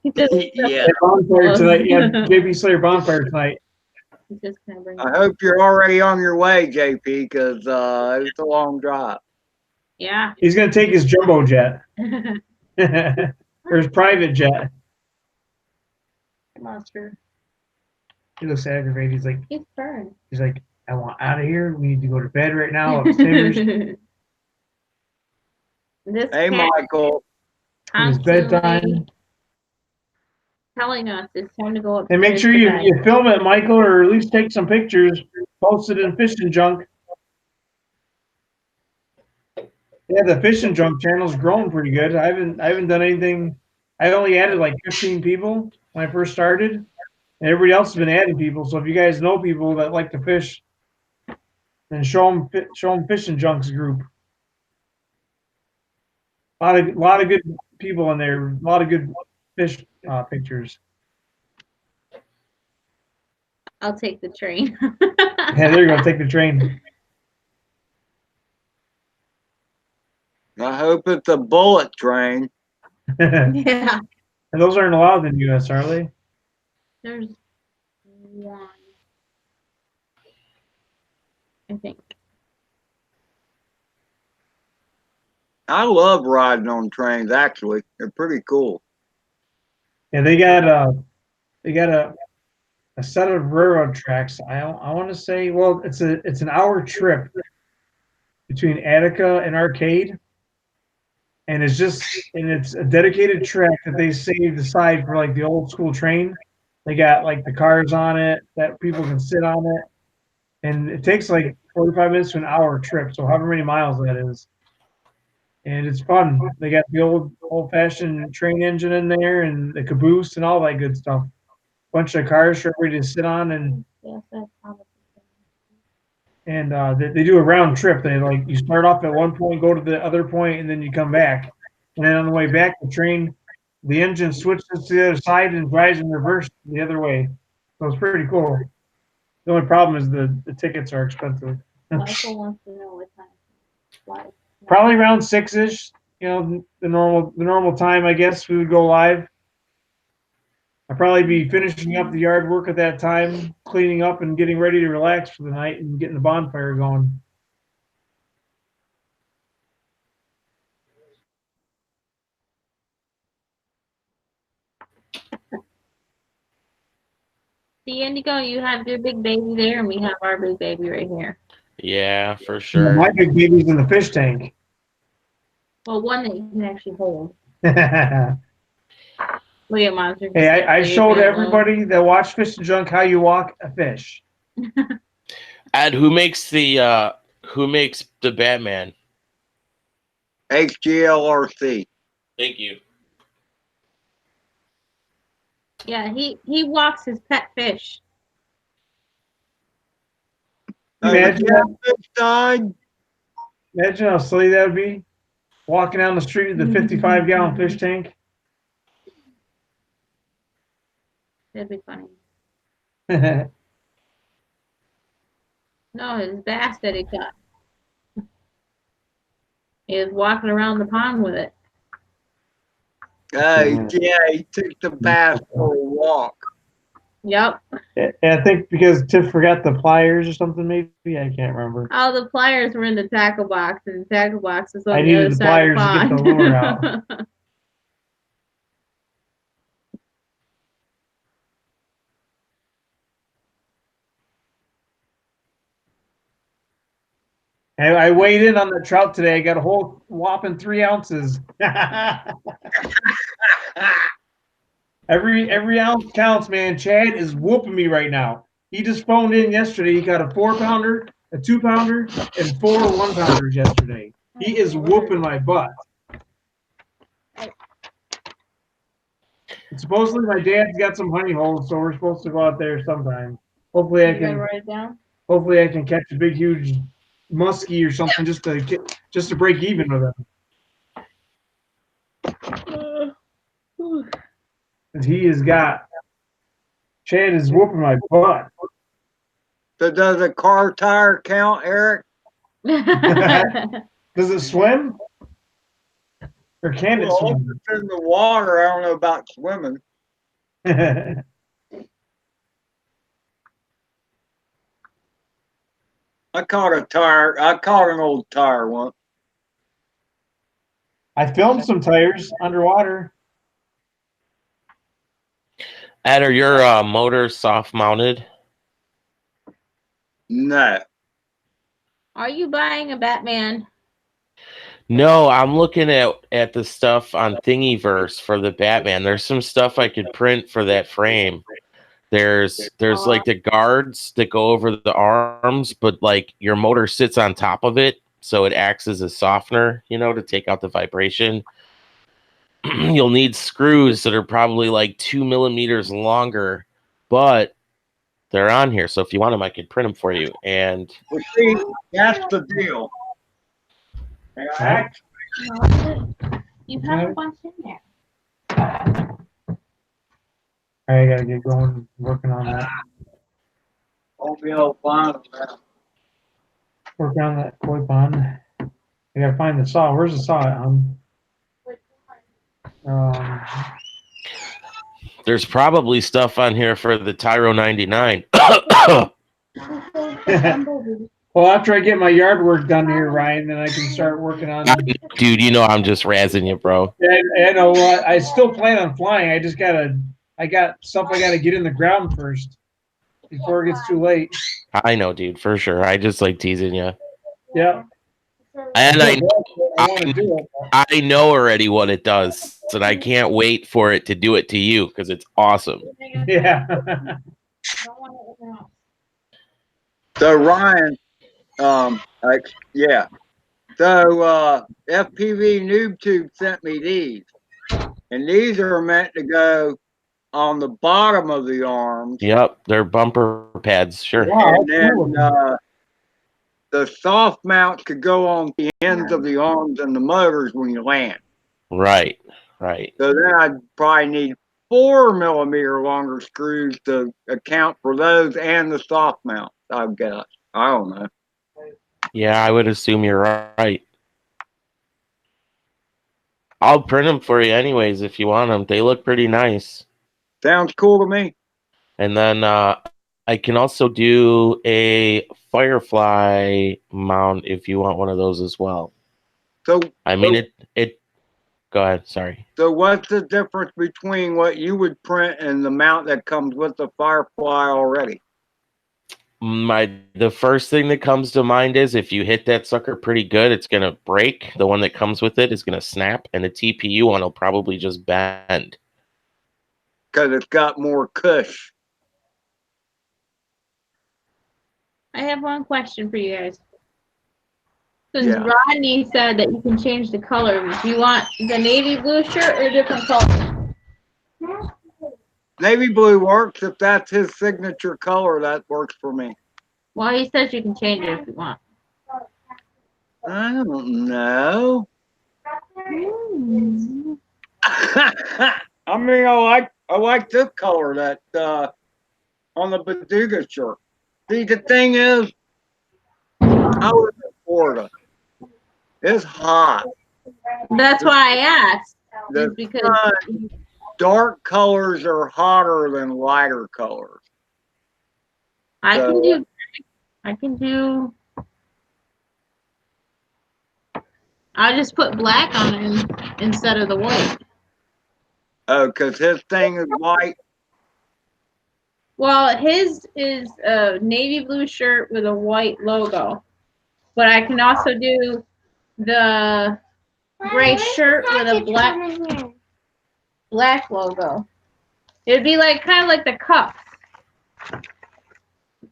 S1: He said,
S5: Yeah.
S6: Bonfire tonight. Yeah, JP Slayer bonfire tonight.
S1: he's just gonna bring
S5: I hope you're already on your way, JP, because it's a long drive.
S1: Yeah.
S6: He's gonna take his jumbo jet or his private jet.
S1: Monster.
S6: He looks aggravated.
S1: He's burned.
S6: He's like, I want out of here. We need to go to bed right now upstairs.
S1: This
S5: Hey,
S1: cat
S5: Michael.
S6: It's
S1: constantly
S6: bedtime.
S1: telling us it's time to go upstairs.
S6: And make sure
S1: to
S6: you
S1: bed.
S6: film it, Michael, or at least take some pictures. Post it in Fishing Junk. Yeah, the Fishing Junk channel's growing pretty good. I haven't done anything. I only added like 15 people when I first started, and everybody else has been adding people. So if you guys know people that like to fish, then show them Fishing Junk's group. A lot of good people in there. A lot of good fish pictures.
S1: I'll take the train.
S6: Yeah, there you go. Take the train.
S5: I hope it's a bullet train.
S6: And
S1: Yeah.
S6: those aren't allowed in the U.S., are they?
S1: There's one. I think.
S5: I love riding on trains, actually. They're pretty cool.
S6: Yeah, they got a set of railroad tracks. I want to say, well, it's an hour trip between Attica and Arcade, and it's a dedicated track that they saved aside for like the old school train. They got like the cars on it that people can sit on it, and it takes like 45 minutes to an hour trip. So however many miles that is, and it's fun. They got the old-fashioned train engine in there and the caboose and all that good stuff. Bunch of cars for everybody to sit on, and
S1: Yes, that's probably.
S6: they do a round trip. They like you start off at one point, go to the other point, and then you come back. And then on the way back, the engine switches to the other side and drives in reverse the other way. So it's pretty cool. The only problem is the tickets are expensive.
S1: Michael wants to know what time. Why?
S6: Probably around 6-ish. You know, the normal time, I guess we would go live. I'd probably be finishing up the yard work at that time, cleaning up and getting ready to relax for the night and getting the bonfire going.
S1: See, Indigo, you have your big baby there, and we have our big baby right here.
S3: Yeah, for sure.
S6: My big baby's in the fish tank.
S1: Well, one that you can actually hold.
S6: Hey,
S1: Look at Monster.
S6: I showed everybody that watched Fishing Junk how you walk a fish.
S3: Ed, who makes the Batman?
S5: HGLRC.
S3: Thank you.
S1: Yeah, he walks his pet fish.
S6: Imagine
S5: Side.
S6: Imagine how silly that would be. Walking down the street with the 55-gallon fish tank.
S1: That'd be funny.
S6: Yeah,
S1: No, his bass that he caught. He was walking around the pond with it.
S5: Yeah, he took the bass for a walk.
S1: Yep.
S6: I think because Tiff forgot the pliers or something, maybe. I can't remember.
S1: All the pliers were in the tackle box, and the tackle box is on
S6: I
S1: the
S6: needed
S1: other
S6: the
S1: side of the
S6: pliers to get the
S1: pond.
S6: lure out. And I weighed in on the trout today. I got a whole whopping 3 ounces. Every ounce counts, man. Chad is whooping me right now. He just phoned in yesterday. He got a 4-pounder, a 2-pounder, and 4 1-pounders yesterday. He is whooping my butt. Supposedly my dad's got some honey holes, so we're supposed to go out there sometime. Hopefully I
S1: You gotta
S6: can.
S1: write it down.
S6: Hopefully I can catch a big, huge muskie or something just to break even with him. And he has got. Chad is whooping my butt.
S5: So does a car tire count, Eric?
S6: Does it swim? Or can it
S5: Well, if
S6: swim?
S5: it's in the water, I don't know about swimming. I caught an old tire once.
S6: I filmed some tires underwater.
S3: Ed, are your motors soft mounted?
S5: No.
S1: Are you buying a Batman?
S3: No, I'm looking at the stuff on Thingiverse for the Batman. There's some stuff I could print for that frame. There's like the guards that go over the arms, but like your motor sits on top of it, so it acts as a softener, to take out the vibration. You'll need screws that are probably like 2 millimeters longer, but they're on here. So if you want them, I could print them for you. And
S5: Well, see, that's the deal.
S1: You have a bunch in there.
S6: All right, I gotta get going, working on that.
S5: Won't be able to find them now.
S6: Working on that koi pond. I gotta find the saw. Where's the saw at?
S3: there's probably stuff on here for the Tyro 99.
S6: Well, after I get my yard work done here, Ryan, then I can start working on.
S3: Dude, I'm just razzing you, bro.
S6: I know. I still plan on flying. I got stuff I gotta get in the ground first before it gets too late.
S3: I know, dude, for sure. I just like teasing you.
S6: Yeah.
S3: And
S6: I want to do it.
S3: I know already what it does, and I can't wait for it to do it to you because it's awesome.
S6: Yeah.
S5: So Ryan, yeah. So FPV Noob Tube sent me these, and these are meant to go on the bottom of the arms.
S3: Yep, they're bumper pads, sure.
S6: Wow,
S5: And then the soft mounts could go on the ends of the arms and the motors when you land.
S3: Right.
S5: So then I'd probably need 4 millimeter longer screws to account for those and the soft mount I've got. I don't know.
S3: Yeah, I would assume you're right. I'll print them for you anyways if you want them. They look pretty nice.
S5: Sounds cool to me.
S3: And then I can also do a Firefly mount if you want one of those as well.
S5: So
S3: I mean, it. Go ahead. Sorry.
S5: So what's the difference between what you would print and the mount that comes with the Firefly already?
S3: The first thing that comes to mind is if you hit that sucker pretty good, it's gonna break. The one that comes with it is gonna snap, and the TPU one will probably just bend.
S5: Because it's got more cush.
S1: I have one question for you guys. Since
S5: Yeah.
S1: Rodney said that you can change the color, do you want the navy blue shirt or a different color?
S5: Navy blue works. If that's his signature color, that works for me.
S1: Well, he says you can change it if you want.
S5: I don't know. I mean, I like this color that on the Baduga shirt. See, the thing is, I was in Florida. It's hot.
S1: That's why I asked.
S5: The
S1: is because
S5: dark colors are hotter than lighter colors.
S1: I can do. I'll just put black on it instead of the white.
S5: Oh, because his thing is white.
S1: Well, his is a navy blue shirt with a white logo, but I can also do the gray shirt with a black logo. It'd be like kind of like the cups,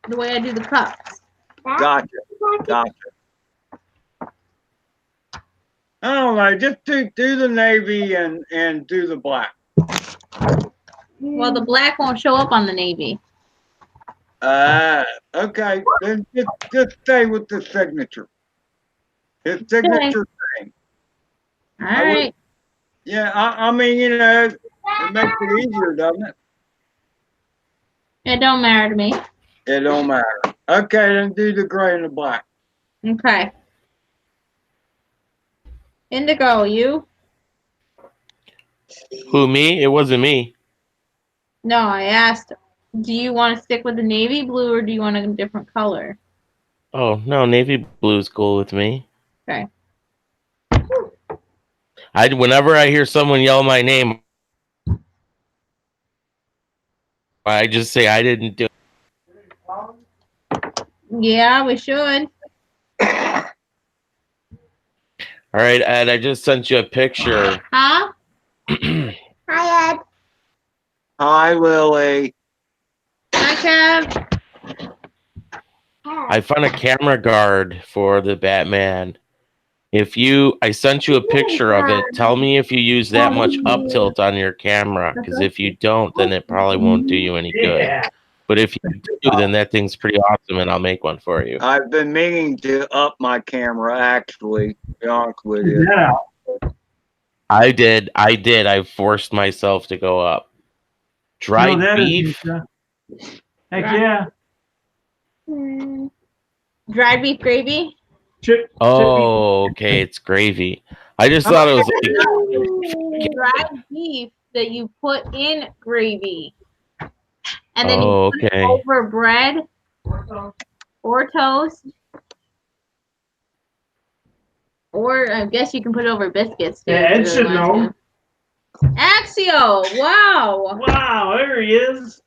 S1: the way I do the cups.
S5: Gotcha. I don't know. Just do the navy and do the black.
S1: Well, the black won't show up on the navy.
S5: Okay. Then just stay with the signature. His signature thing.
S1: All
S5: I would-
S1: right.
S5: Yeah, I mean, you know, it makes it easier, doesn't it?
S1: It don't matter to me.
S5: It don't matter. Okay, then do the gray and the black.
S1: Okay. Indigo, you?
S3: Who, me? It wasn't me.
S1: No, I asked, do you want to stick with the navy blue or do you want a different color?
S3: Oh, no, navy blue's cool with me.
S1: Okay.
S3: Whenever I hear someone yell my name, I just say I didn't do it.
S1: Yeah, we should.
S3: All right, Ed, I just sent you a picture.
S1: Huh?
S2: Hi, Ed.
S5: Hi, Lily.
S1: Hi, Kev.
S3: I found a camera guard for the Batman. I sent you a picture of it. Tell me if you use that much up tilt on your camera, because if you don't, then it probably won't do you any good.
S6: Yeah.
S3: But if you do, then that thing's pretty awesome, and I'll make one for you.
S5: I've been meaning to up my camera, actually, to be honest with you.
S6: Yeah.
S3: I did. I forced myself to go up. Dried
S6: that is
S3: beef.
S6: neat, Heck yeah.
S1: Dried beef gravy?
S6: Chip.
S3: Oh, okay, it's gravy. I just thought it was like
S1: Dried beef that you put in gravy. And then
S3: Oh,
S1: you put it
S3: okay.
S1: over bread or toast. Or I guess you can put it over biscuits too.
S6: Yeah, Ed
S1: if you
S6: should
S1: really want
S6: know.
S1: to. Axio! Wow!
S6: Wow, there he is.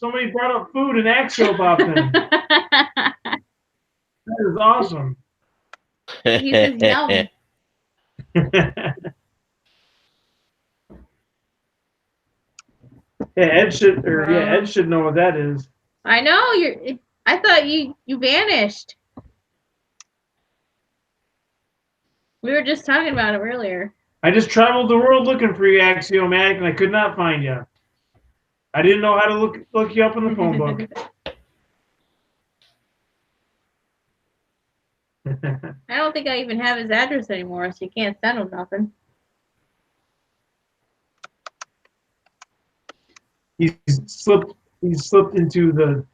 S6: Somebody brought up food and Axio popped in. That is awesome.
S1: He says yum.
S6: Ed should know what that is.
S1: I know I thought you vanished. We were just talking about it earlier.
S6: I just traveled the world looking for you, Axiomatic, and I could not find you. I didn't know how to look you up in the phone book.
S1: I don't think I even have his address anymore, so you can't send him nothing.
S6: He's slipped into the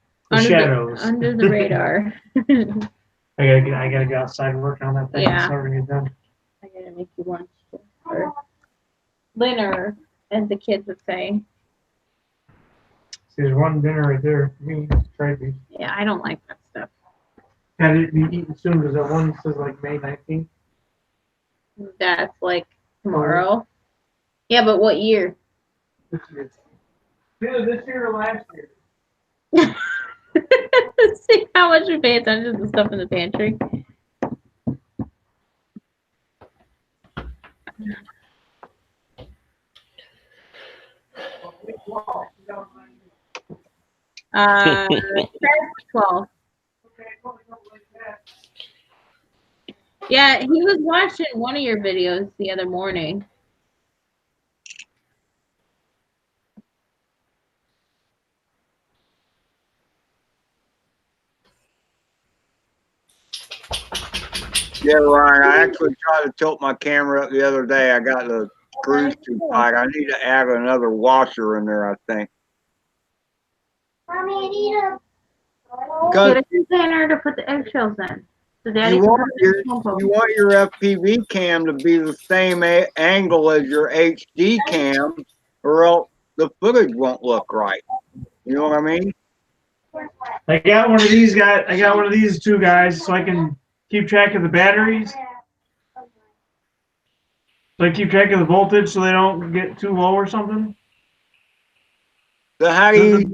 S6: shadows.
S1: Under the radar.
S6: I gotta get outside and work on that thing.
S1: Yeah.
S6: Sorry to get done.
S1: I gotta make you lunch. Or dinner, as the kids would say.
S6: See, there's one dinner right there for me. Try to.
S1: Yeah, I don't like that stuff.
S6: Had it be eaten soon because that one says like May 19th.
S1: That's like tomorrow. Yeah, but what year?
S6: This year. Either this year or last year.
S1: See how much we pay attention to the stuff in the pantry. Uh, 12. Yeah, he was watching one of your videos the other morning.
S5: Yeah, Ryan, I actually tried to tilt my camera up the other day. I got the screws too tight. I need to add another washer in there, I think.
S2: Mommy, I need a.
S5: Because
S1: Get a container to put the eggshells in. So Daddy
S5: you
S1: can
S5: want
S1: put it in the compost.
S5: you want your FPV cam to be the same angle as your HD cam, or else the footage won't look right. You know what I mean?
S6: I got one of these guys. I got one of these two guys, so I can keep track of the batteries. So I keep track of the voltage, so they don't get too low or something.
S5: So how do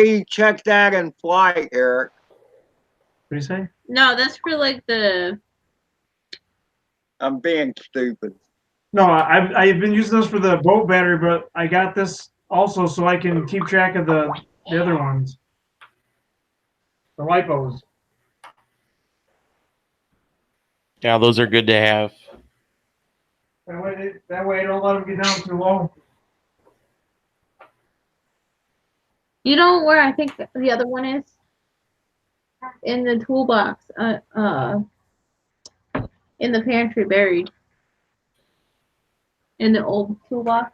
S5: you check that in flight, Eric?
S6: What do you say?
S1: No, that's for like the.
S5: I'm being stupid.
S6: No, I've been using this for the boat battery, but I got this also so I can keep track of the other ones. The lipos.
S3: Yeah, those are good to have.
S6: That way I don't let them get down too low.
S1: You know where I think the other one is? In the toolbox. In the pantry, buried. In the old toolbox.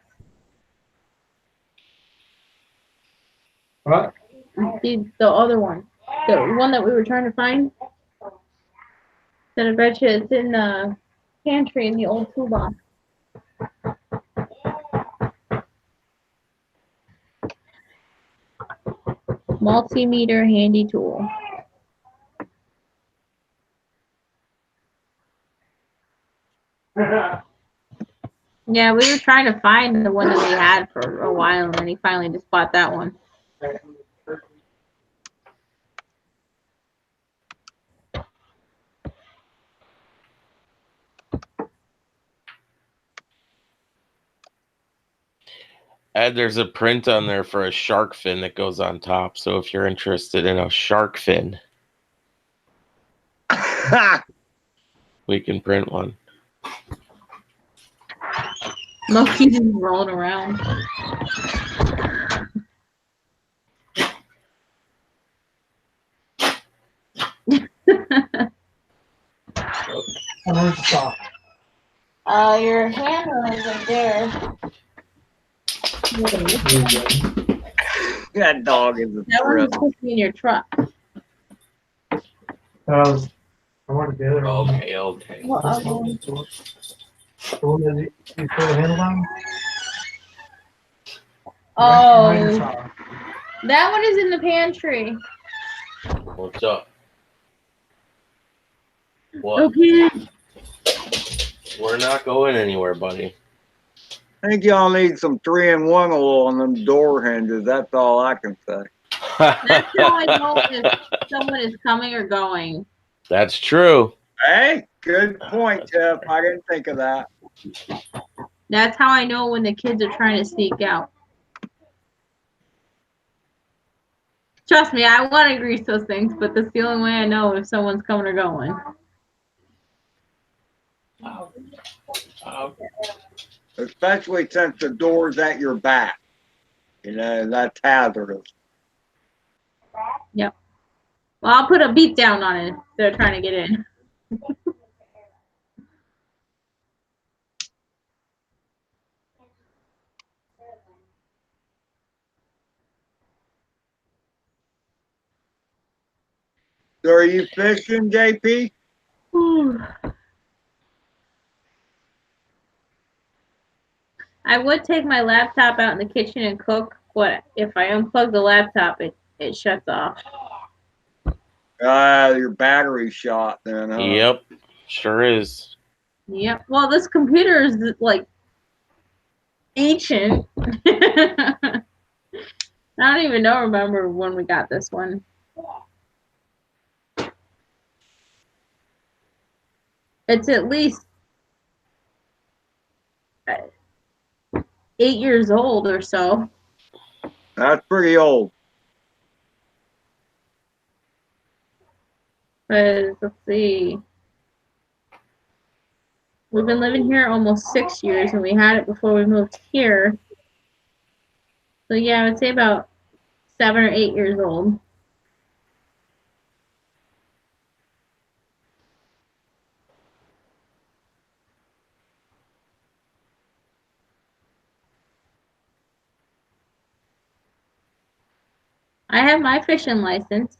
S6: What?
S1: The other one. The one that we were trying to find. Then I bet you it's in the pantry in the old toolbox. Multimeter handy tool. Yeah, we were trying to find the one that we had for a while, and then he finally just bought that one.
S3: Ed, there's a print on there for a shark fin that goes on top. So if you're interested in a shark fin, we can print one.
S1: Monkey's rolling around.
S6: Where's the saw?
S1: Your handle is right there.
S5: That dog is a
S1: That
S5: thrill.
S1: one's supposed to be in your truck.
S6: I wanted the other one.
S3: Okay.
S1: What other one?
S6: The one that you put a handle on?
S1: Oh,
S6: Mine is saw.
S1: that one is in the pantry.
S3: What's up? What?
S1: Okay.
S3: We're not going anywhere, buddy.
S5: I think y'all need some 3-in-1 oil on them door hinges. That's all I can say.
S1: That's how I know if someone is coming or going.
S3: That's true.
S5: Hey, good point, Jeff. I didn't think of that.
S1: That's how I know when the kids are trying to sneak out. Trust me, I want to grease those things, but that's the only way I know if someone's coming or going.
S5: Especially since the door's at your back. You know, that's hazardous.
S1: Well, I'll put a beat down on it if they're trying to get in.
S5: So are you fishing, JP?
S1: I would take my laptop out in the kitchen and cook, but if I unplug the laptop, it shuts off.
S5: Your battery's shot then, huh?
S3: Yep, sure is.
S1: Yep. Well, this computer is like ancient. I don't even remember when we got this one. It's at least 8 years old or so.
S5: That's pretty old.
S1: But let's see. We've been living here almost 6 years, and we had it before we moved here. So yeah, I would say about 7 or 8 years old. I have my fishing license.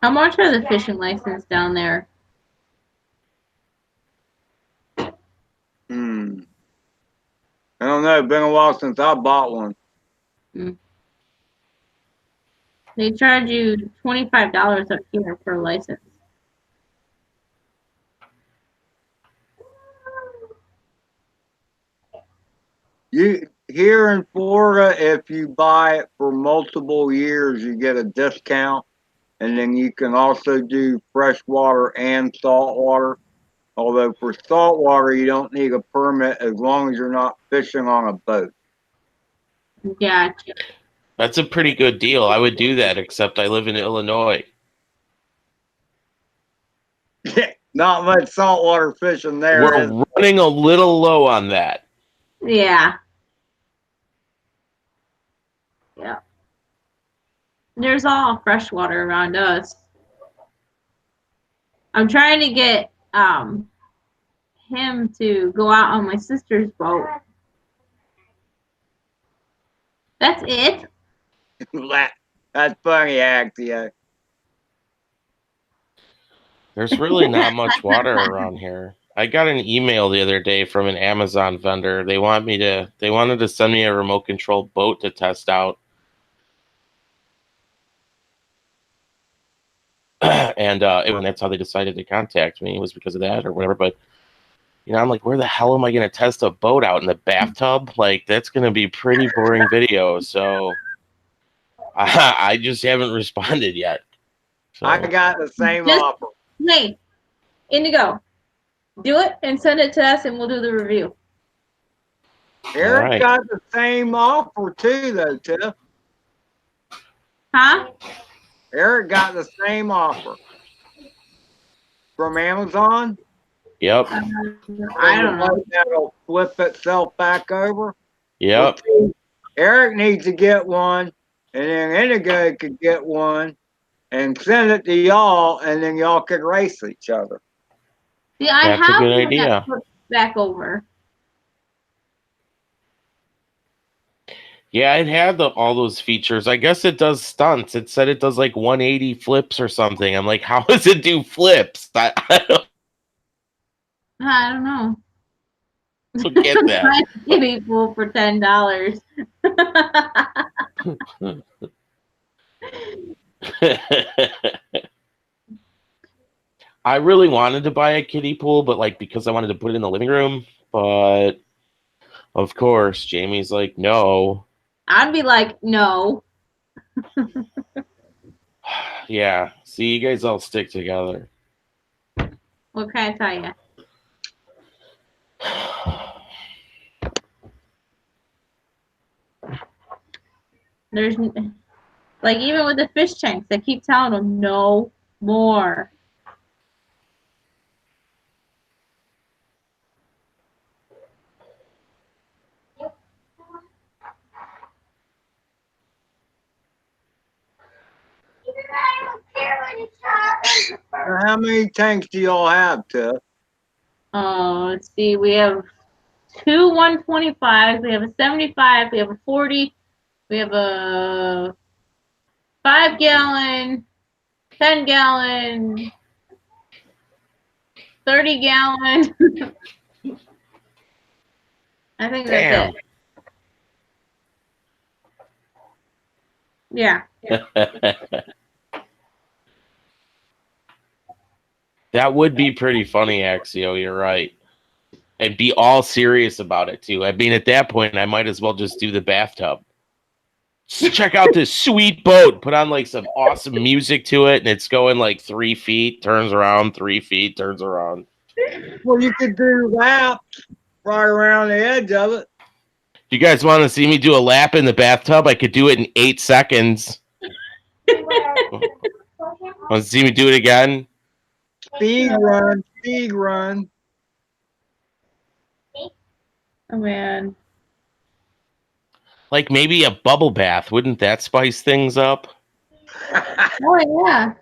S1: How much are the fishing license down there?
S5: I don't know. Been a while since I bought one.
S1: They charge you $25 up here for a license.
S5: You here in Florida, if you buy it for multiple years, you get a discount, and then you can also do freshwater and saltwater. Although for saltwater, you don't need a permit as long as you're not fishing on a boat.
S1: Gotcha.
S3: That's a pretty good deal. I would do that, except I live in Illinois.
S5: Not much saltwater fishing there.
S3: We're running a little low on that.
S1: Yeah. Yeah. There's all freshwater around us. I'm trying to get him to go out on my sister's boat. That's it.
S5: That's funny, Axio.
S3: There's really not much water around here. I got an email the other day from an Amazon vendor. They wanted to send me a remote control boat to test out. And that's how they decided to contact me, was because of that or whatever. But I'm like, where the hell am I going to test a boat out in the bathtub? Like, that's going to be pretty boring video. So I just haven't responded yet. So.
S5: I got the same offer.
S1: Hey, Indigo, do it and send it to us, and we'll do the review.
S5: Eric got the same offer too, though, Tiff.
S1: Huh?
S5: Eric got the same offer from Amazon.
S3: Yep.
S1: I don't know.
S5: That'll flip itself back over.
S3: Yep.
S5: Eric needs to get one, and then Indigo could get one and send it to y'all, and then y'all could race each other.
S1: See, I
S3: That's a
S1: have
S3: good
S1: one
S3: idea.
S1: that flips back over.
S3: Yeah, it had all those features. I guess it does stunts. It said it does like 180 flips or something. I'm like, how does it do flips? I
S1: don't know.
S3: don't get that.
S1: Kiddie pool for $10.
S3: I really wanted to buy a kiddie pool, but like because I wanted to put it in the living room. But of course, Jamie's like, no.
S1: I'd be like, no.
S3: Yeah. See, you guys all stick together.
S1: What can I tell you? There's like, even with the fish tanks, they keep telling them no more.
S5: How many tanks do y'all have, Tiff?
S1: Let's see. We have two 125s. We have a 75. We have a 40. We have a 5-gallon, 10-gallon, 30-gallon. I think that's it. Yeah.
S3: That would be pretty funny, Axio. You're right. And be all serious about it, too. I mean, at that point, I might as well just do the bathtub. Check out this sweet boat. Put on like some awesome music to it, and it's going like 3 feet, turns around, 3 feet, turns around.
S5: Well, you could do laps right around the edge of it.
S3: You guys want to see me do a lap in the bathtub? I could do it in 8 seconds. Want to see me do it again?
S5: Speed run, speed run.
S1: Oh, man.
S3: Like maybe a bubble bath. Wouldn't that spice things up?
S1: Oh, yeah.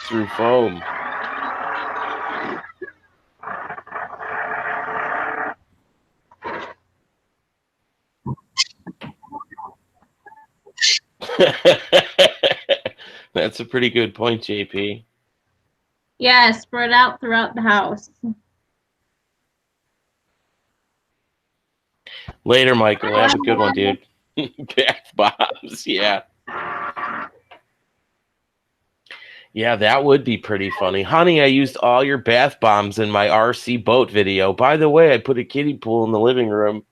S3: Through foam. That's a pretty good point, JP.
S1: Yeah, spread out throughout the house.
S3: Later, Michael. Have a good one, dude. Bath bombs, yeah. Yeah, that would be pretty funny. Honey, I used all your bath bombs in my RC boat video. By the way, I put a kiddie pool in the living room.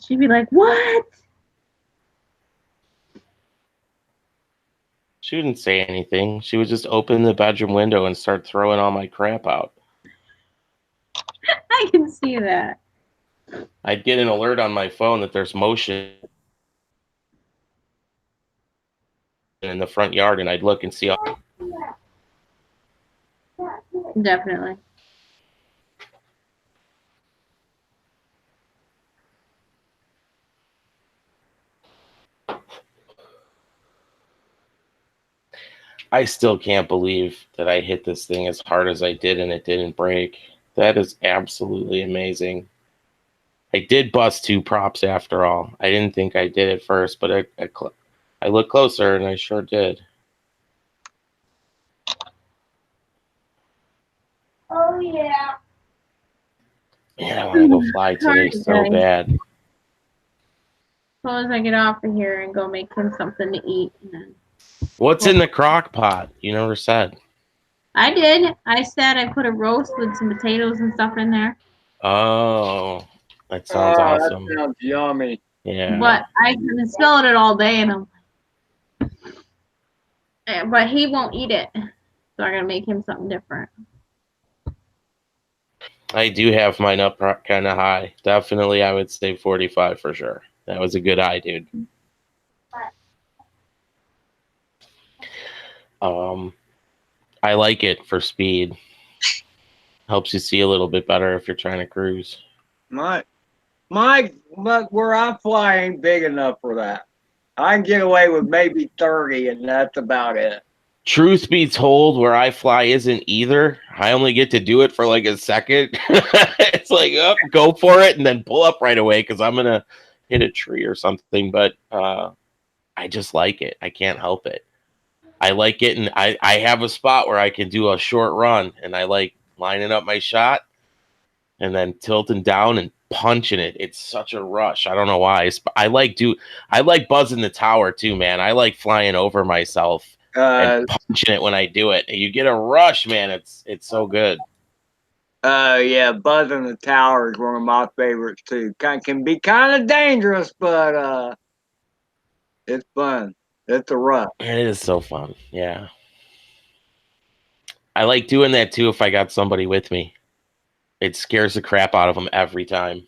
S1: She'd be like, what?
S3: She wouldn't say anything. She would just open the bedroom window and start throwing all my crap out.
S1: I can see that.
S3: I'd get an alert on my phone that there's motion in the front yard, and I'd look and see.
S1: Definitely.
S3: I still can't believe that I hit this thing as hard as I did and it didn't break. That is absolutely amazing. I did bust 2 props after all. I didn't think I did at first, but I looked closer and I sure did.
S2: Oh yeah.
S3: Man, I want to go fly today so
S1: Alright, guys.
S3: bad.
S1: Suppose I get off of here and go make him something to eat. And then
S3: What's in the crock pot? You never said.
S1: I did. I said I put a roast with some potatoes and stuff in there.
S3: Oh, that sounds awesome.
S5: That sounds yummy.
S3: Yeah.
S1: But I've been smelling it all day, and but he won't eat it, so I gotta make him something different.
S3: I do have mine up kind of high. Definitely, I would say 45 for sure. That was a good eye, dude. I like it for speed. Helps you see a little bit better if you're trying to cruise.
S5: But where I fly ain't big enough for that. I can get away with maybe 30, and that's about it.
S3: Truth be told, where I fly isn't either. I only get to do it for like a second. It's like, oh, go for it and then pull up right away because I'm going to hit a tree or something. But I just like it. I can't help it. I like it. And I have a spot where I can do a short run, and I like lining up my shot and then tilting down and punching it. It's such a rush. I don't know why. I like buzzing the tower too, man. I like flying over myself and punching it when I do it. You get a rush, man. It's so good.
S5: Yeah, buzzing the tower is one of my favorites too. Can be kind of dangerous, but it's fun. It's a rush.
S3: It is so fun. Yeah. I like doing that too if I got somebody with me. It scares the crap out of them every time.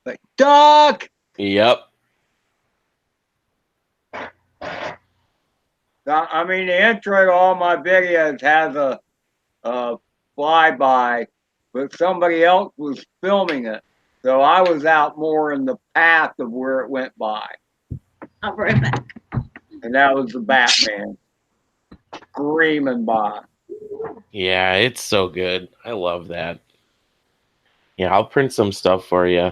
S5: Like, duck!
S3: Yep.
S5: I mean, the intro to all my videos has a flyby, but somebody else was filming it. So I was out more in the path of where it went by.
S1: I'll be right back.
S5: And that was the Batman screaming by.
S3: Yeah, it's so good. I love that. Yeah, I'll print some stuff for you.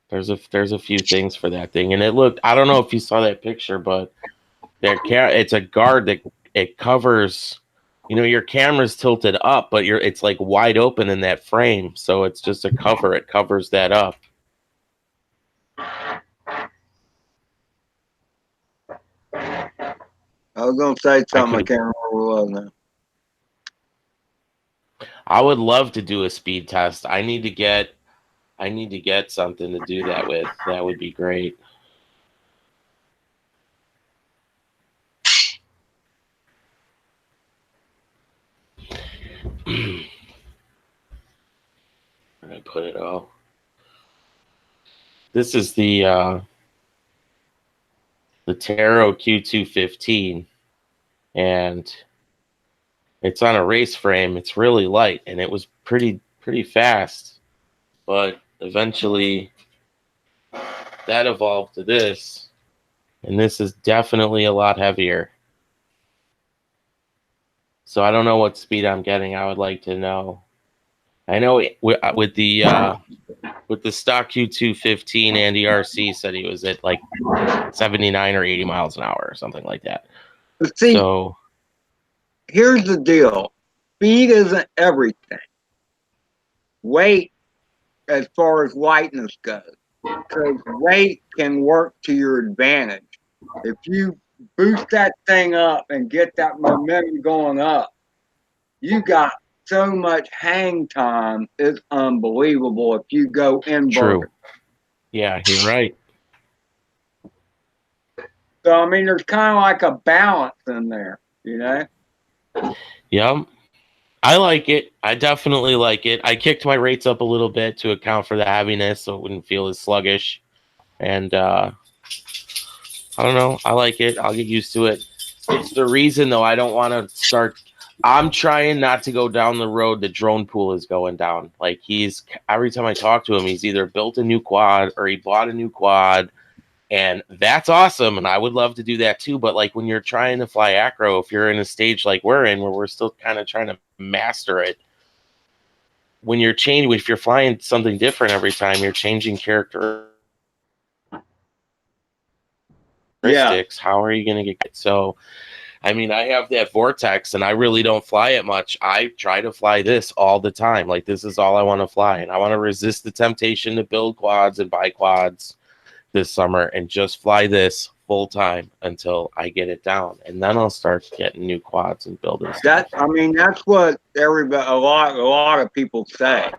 S3: There's a few things for that thing, and it looked. I don't know if you saw that picture, but it's a guard that it covers. You know, your camera's tilted up, but it's like wide open in that frame, so it's just a cover. It covers that up.
S5: I was gonna say something. I can't remember what it was now.
S3: I would love to do a speed test. I need to get something to do that with. That would be great. Where did I put it all? This is the Taro Q215, and it's on a race frame. It's really light, and it was pretty fast, but eventually that evolved to this, and this is definitely a lot heavier. So I don't know what speed I'm getting. I would like to know. I know with the stock Q215, Andy RC said he was at like 79 or 80 miles an hour or something like that.
S5: See,
S3: so
S5: here's the deal. Speed isn't everything. Weight, as far as lightness goes, because weight can work to your advantage. If you boost that thing up and get that momentum going up, you got so much hang time. It's unbelievable if you go inverted.
S3: True. Yeah, you're right.
S5: So, I mean, there's kind of like a balance in there, you know?
S3: Yep. I like it. I definitely like it. I kicked my rates up a little bit to account for the heaviness, so it wouldn't feel as sluggish. And I don't know. I like it. I'll get used to it. It's the reason, though, I don't want to start. I'm trying not to go down the road that Drone Pool is going down. Like, every time I talk to him, he's either built a new quad or he bought a new quad. And that's awesome. And I would love to do that too. But like when you're trying to fly acro, if you're in a stage like we're in, where we're still kind of trying to master it, when you're changing, if you're flying something different every time, you're changing characteristics.
S5: Yeah.
S3: How are you going to get it? So, I mean, I have that Vortex and I really don't fly it much. I try to fly this all the time. Like, this is all I want to fly. And I want to resist the temptation to build quads and buy quads this summer and just fly this full time until I get it down, and then I'll start getting new quads and building stuff.
S5: That's what everybody, a lot of people say,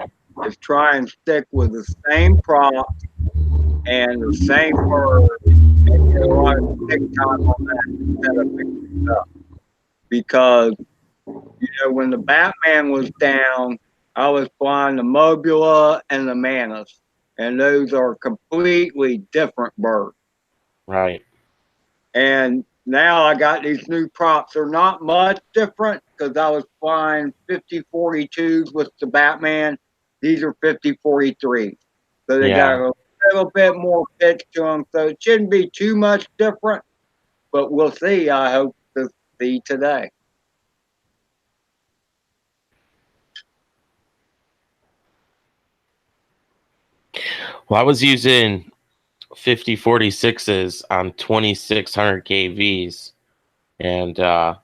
S5: is try and stick with the same prop and the same bird and get a lot of stick time on that instead of mixing it up. Because when the Batman was down, I was flying the Mobula and the Manus, and those are completely different birds.
S3: Right.
S5: And now I got these new props. They're not much different because I was flying 50-42s with the Batman. These are 50-43s. So they got a little bit more pitch to them. So it shouldn't be too much different, but we'll see. I hope to see today.
S3: Well, I was using 50-46s on 2600 kVs, and I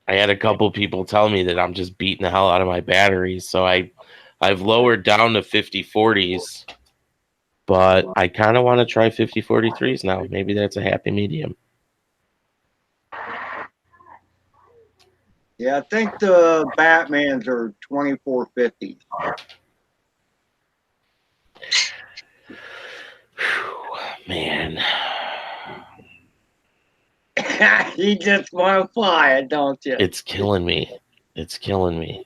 S3: had a couple people tell me that I'm just beating the hell out of my batteries, so I've lowered down to 50-40s, but I kind of want to try 50-43s now. Maybe that's a happy medium.
S5: Yeah, I think the Batmans are 2450s.
S3: Man.
S5: You just want to fly it, don't you?
S3: It's killing me. It's killing me.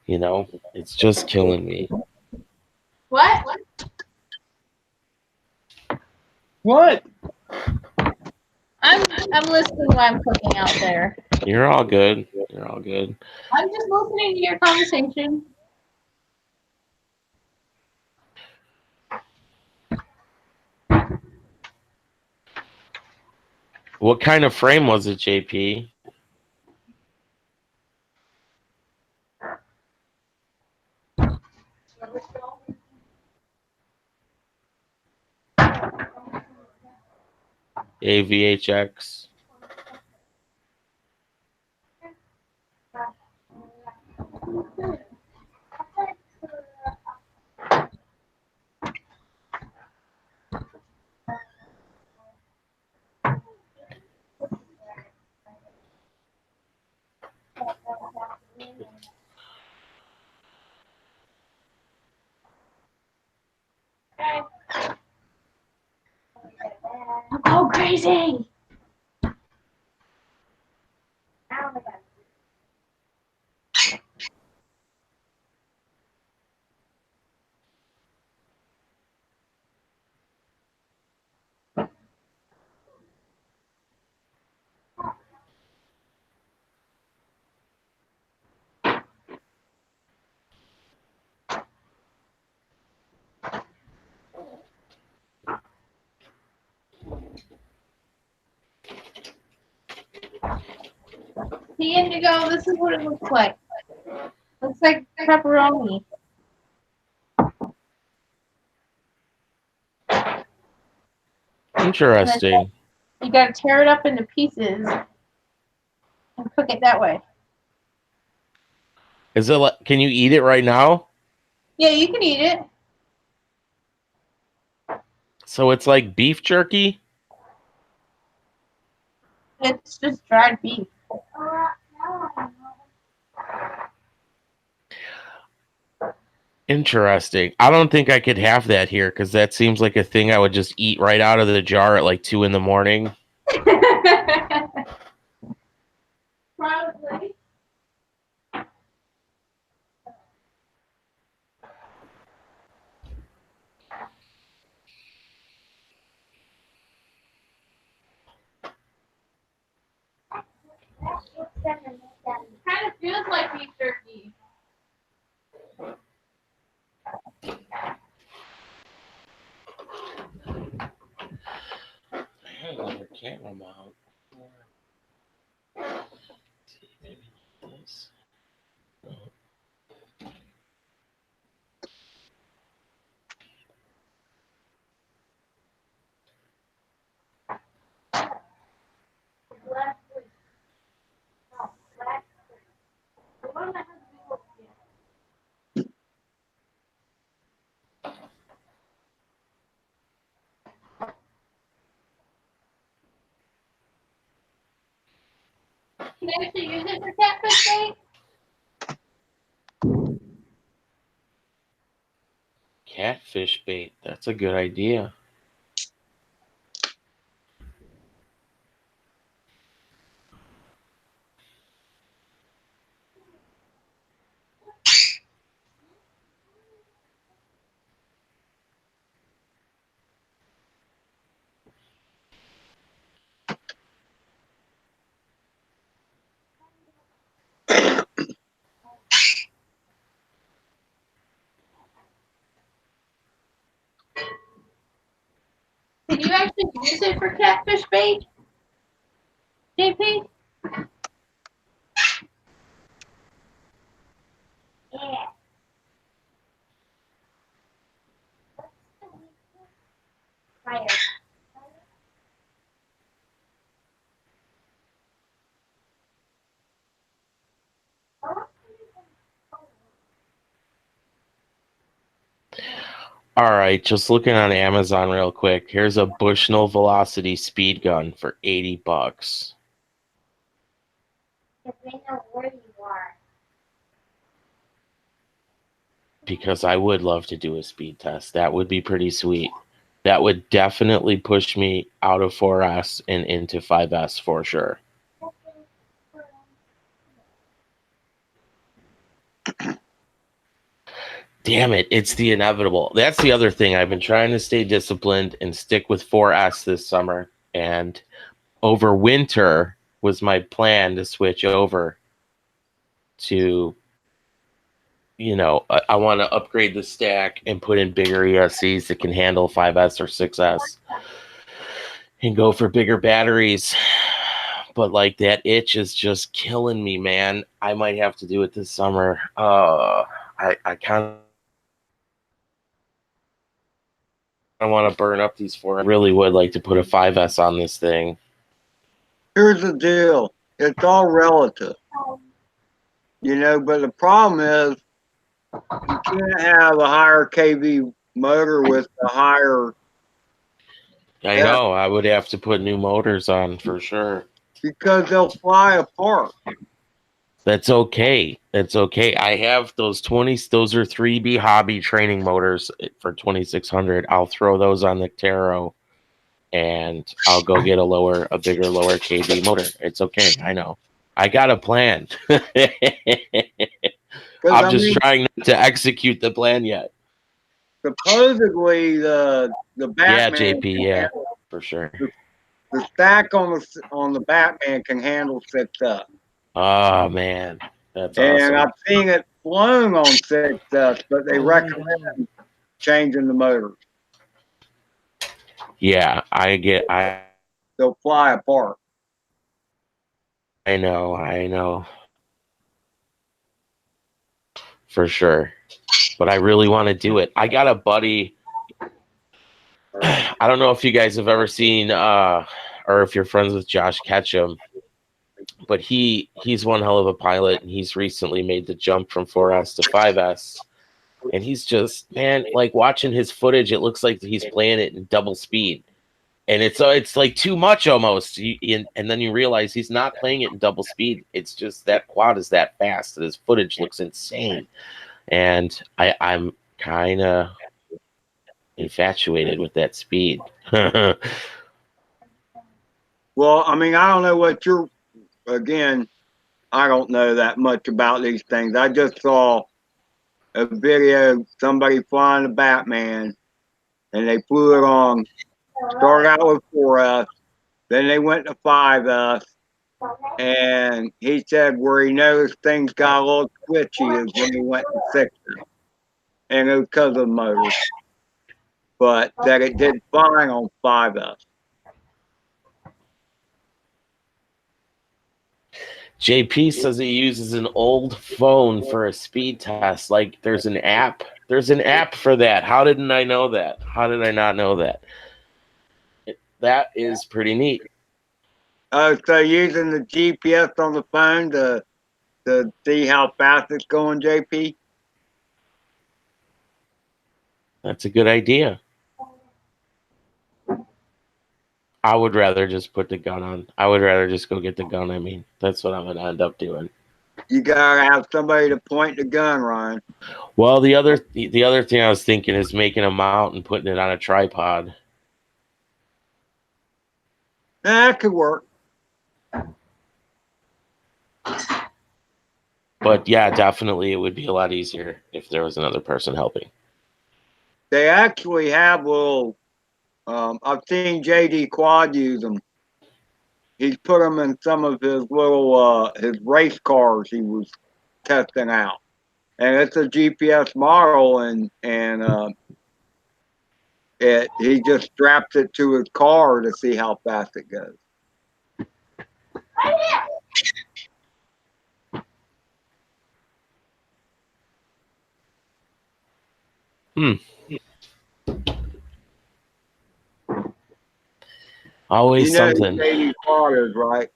S3: It's just killing me.
S1: What?
S5: What?
S1: I'm listening while I'm cooking out there.
S3: You're all good. You're all good.
S1: I'm just listening to your conversation.
S3: What kind of frame was it, JP? AVHX.
S1: I'm going crazy. The indigo, this is what it looks like. Looks like pepperoni.
S3: Interesting.
S1: You gotta tear it up into pieces and cook it that way.
S3: Is it like, can you eat it right now?
S1: Yeah, you can eat it.
S3: So it's like beef jerky?
S1: It's just dried beef.
S3: Interesting. I don't think I could have that here because that seems like a thing I would just eat right out of the jar at like 2 a.m.
S1: Probably Kind of feels like beef jerky.
S3: I had another camera mount. See, maybe this.
S1: Can I actually use it for catfish bait?
S3: Catfish bait. That's a good idea.
S1: Can you actually use it for catfish bait? JP? Yeah. Fire.
S3: All right, just looking on Amazon real quick. Here's a Bushnell Velocity speed gun for $80.
S2: If they know where you are.
S3: Because I would love to do a speed test. That would be pretty sweet. That would definitely push me out of 4S and into 5S for sure. Damn it, it's the inevitable. That's the other thing. I've been trying to stay disciplined and stick with 4S this summer. And over winter was my plan to switch over to, you know, I want to upgrade the stack and put in bigger ESCs that can handle 5S or 6S and go for bigger batteries. But like that itch is just killing me, man. I might have to do it this summer. I kind of want to burn up these 4. I really would like to put a 5S on this thing.
S5: Here's the deal. It's all relative. You know, but the problem is you can't have a higher kV motor with a higher,
S3: I know. I would have to put new motors on for sure.
S5: because they'll fly apart.
S3: That's okay. That's okay. I have those 20s. Those are 3B hobby training motors for 2600. I'll throw those on the Taro, and I'll go get a bigger, lower kV motor. It's okay. I know. I got a plan. I'm just trying not to execute the plan yet.
S5: Supposedly the Batman,
S3: Yeah, JP. Yeah, for sure.
S5: the stack on the Batman can handle 6S.
S3: Oh man, that's
S5: And
S3: awesome.
S5: I've seen it flown on 6S, but they recommend changing the motor.
S3: Yeah,
S5: They'll fly apart.
S3: I know. For sure. But I really want to do it. I got a buddy. I don't know if you guys have ever seen or if you're friends with Josh Ketchum, but he's one hell of a pilot, and he's recently made the jump from 4S to 5S. And he's just, man, like watching his footage, it looks like he's playing it in double speed. And it's like too much almost. And then you realize he's not playing it in double speed. It's just that quad is that fast that his footage looks insane. And I'm kind of infatuated with that speed.
S5: Well, I mean, I don't know what again, I don't know that much about these things. I just saw a video, somebody flying a Batman, and they flew it on, started out with 4S, then they went to 5S, And he said where he noticed things got a little twitchy is when he went to fix it. And it was because of the motor. But that it did fine on 5S.
S3: JP says he uses an old phone for a speed test. Like there's an app. There's an app for that. How didn't I know that? How did I not know that? That is pretty neat.
S5: Oh, so using the GPS on the phone to see how fast it's going, JP?
S3: That's a good idea. I would rather just put the gun on. I would rather just go get the gun. I mean, that's what I'm going to end up doing.
S5: You gotta have somebody to point the gun, Ryan.
S3: Well, the other thing I was thinking is making a mount and putting it on a tripod.
S5: That could work.
S3: But yeah, definitely it would be a lot easier if there was another person helping.
S5: They actually have little. I've seen JD Quad use them. He's put them in some of his little his race cars he was testing out, and it's a GPS model, and he just straps it to his car to see how fast it goes.
S3: Always
S5: You know who
S3: something.
S5: JD Quad is, right?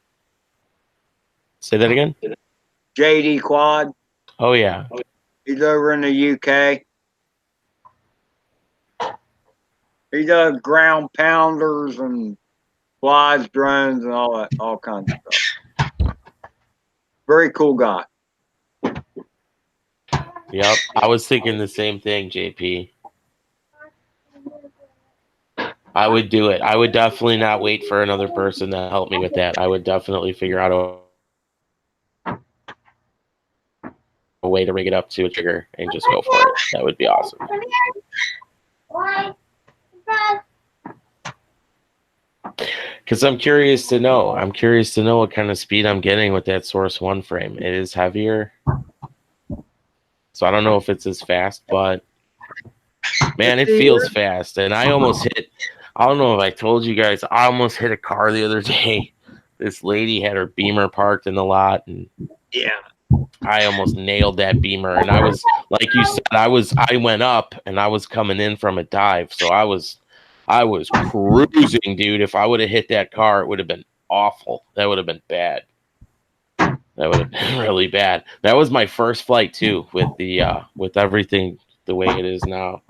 S3: Say that again?
S5: JD Quad.
S3: Oh, yeah.
S5: He's over in the UK. He does ground pounders and flies drones and all kinds of stuff. Very cool guy.
S3: Yep. I was thinking the same thing, JP. I would do it. I would definitely not wait for another person to help me with that. I would definitely figure out a way to rig it up to a trigger and just go for it. That would be awesome. Because I'm curious to know. I'm curious to know what kind of speed I'm getting with that Source 1 frame. It is heavier. So I don't know if it's as fast, but man, it feels fast. And I almost hit, I don't know if I told you guys, I almost hit a car the other day. This lady had her Beamer parked in the lot, and
S5: Yeah.
S3: I almost nailed that Beamer. And I was, like you said, I went up and I was coming in from a dive. So I was cruising, dude. If I would have hit that car, it would have been awful. That would have been bad. That would have been really bad. That was my first flight too, with everything the way it is now.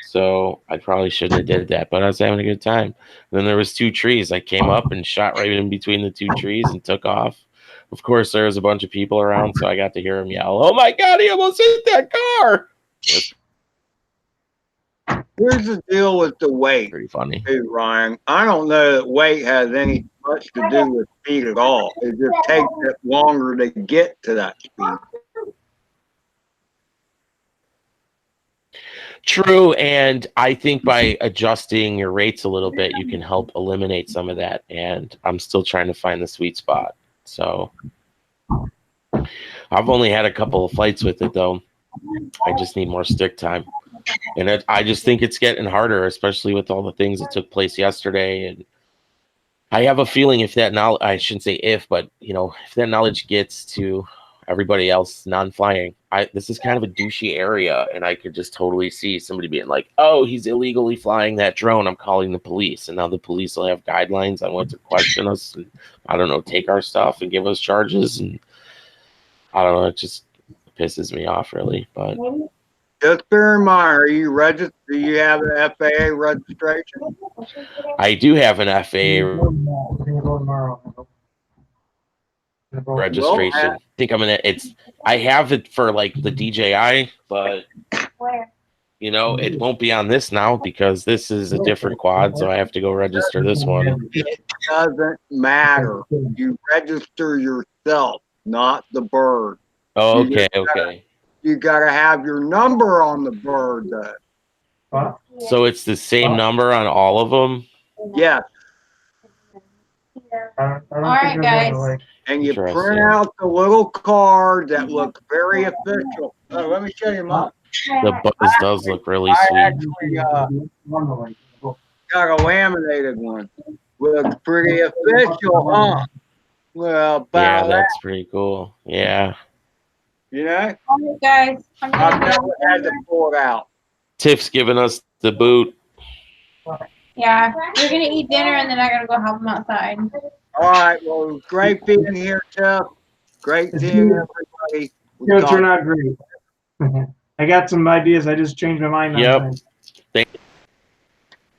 S3: So I probably shouldn't have did that, but I was having a good time. And then there was 2 trees. I came up and shot right in between the 2 trees and took off. Of course, there was a bunch of people around, so I got to hear him yell, "Oh my God, he almost hit that car!"
S5: Here's the deal with the weight,
S3: Pretty funny.
S5: too, Ryan. I don't know that weight has any much to do with speed at all. It just takes it longer to get to that speed.
S3: True, and I think by adjusting your rates a little bit, you can help eliminate some of that. And I'm still trying to find the sweet spot. So I've only had a couple of flights with it, though. I just need more stick time. And I just think it's getting harder, especially with all the things that took place yesterday. And I have a feeling if that knowledge, I shouldn't say if, but, if that knowledge gets to everybody else non-flying, this is kind of a douchey area, and I could just totally see somebody being like, "Oh, he's illegally flying that drone. I'm calling the police." And now the police will have guidelines on what to question us, and I don't know, take our stuff and give us charges, and I don't know. It just pisses me off, really. But
S5: Just bear in mind, are you registered? Do you have an FAA registration?
S3: I do have an FAA registration. I think I have it for like the DJI, but it won't be on this now because this is a different quad, so I have to go register this one.
S5: It doesn't matter. You register yourself, not the bird.
S3: Oh, okay.
S5: You gotta have your number on the bird, though.
S3: So it's the same number on all of them?
S5: Yes.
S6: I don't
S1: All right,
S6: think they're gonna
S1: guys.
S6: like.
S5: And you print
S3: Interesting.
S5: out the little card that looks very official. Oh, let me show you mine.
S3: The buzz does look really
S5: I
S3: sweet.
S5: actually got a laminated one. Looks pretty official, huh? Well,
S3: Yeah,
S5: about that,
S3: that's pretty cool. Yeah.
S5: you know?
S1: All right, guys. I'm
S5: I've
S1: gonna
S5: never had
S1: go.
S5: to pull it out.
S3: Tiff's giving us the boot.
S1: Yeah, we're gonna eat dinner and then I gotta go help them outside.
S5: All right, well, great being here, Jeff. Great seeing everybody. We
S6: It's gonna turn
S5: talk-
S6: out great. I got some ideas. I just changed my mind.
S3: Yep.
S6: On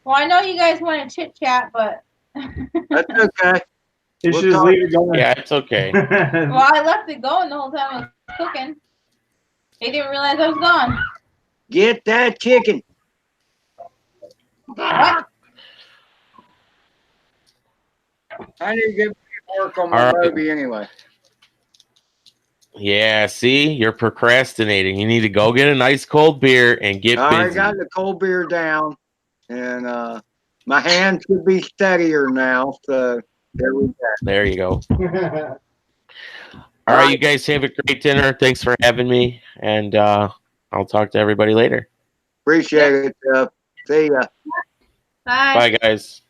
S1: Well, I know you guys want to chit chat, but
S5: That's okay.
S6: You
S5: We'll
S6: should just
S5: talk.
S6: leave it going.
S3: Yeah, it's okay.
S1: well, I left it going the whole time I was cooking. They didn't realize I was gone.
S5: Get that chicken.
S1: What?
S5: I need to get work on my
S3: All right.
S5: Moby anyway.
S3: Yeah, see, you're procrastinating. You need to go get a nice cold beer and get
S5: I already
S3: busy.
S5: got the cold beer down, and my hand should be steadier now. So there we go.
S3: There you go. All right, you guys have a great dinner. Thanks for having me, and I'll talk to everybody later.
S5: Appreciate it, Jeff. See ya.
S1: Bye.
S3: Bye, guys.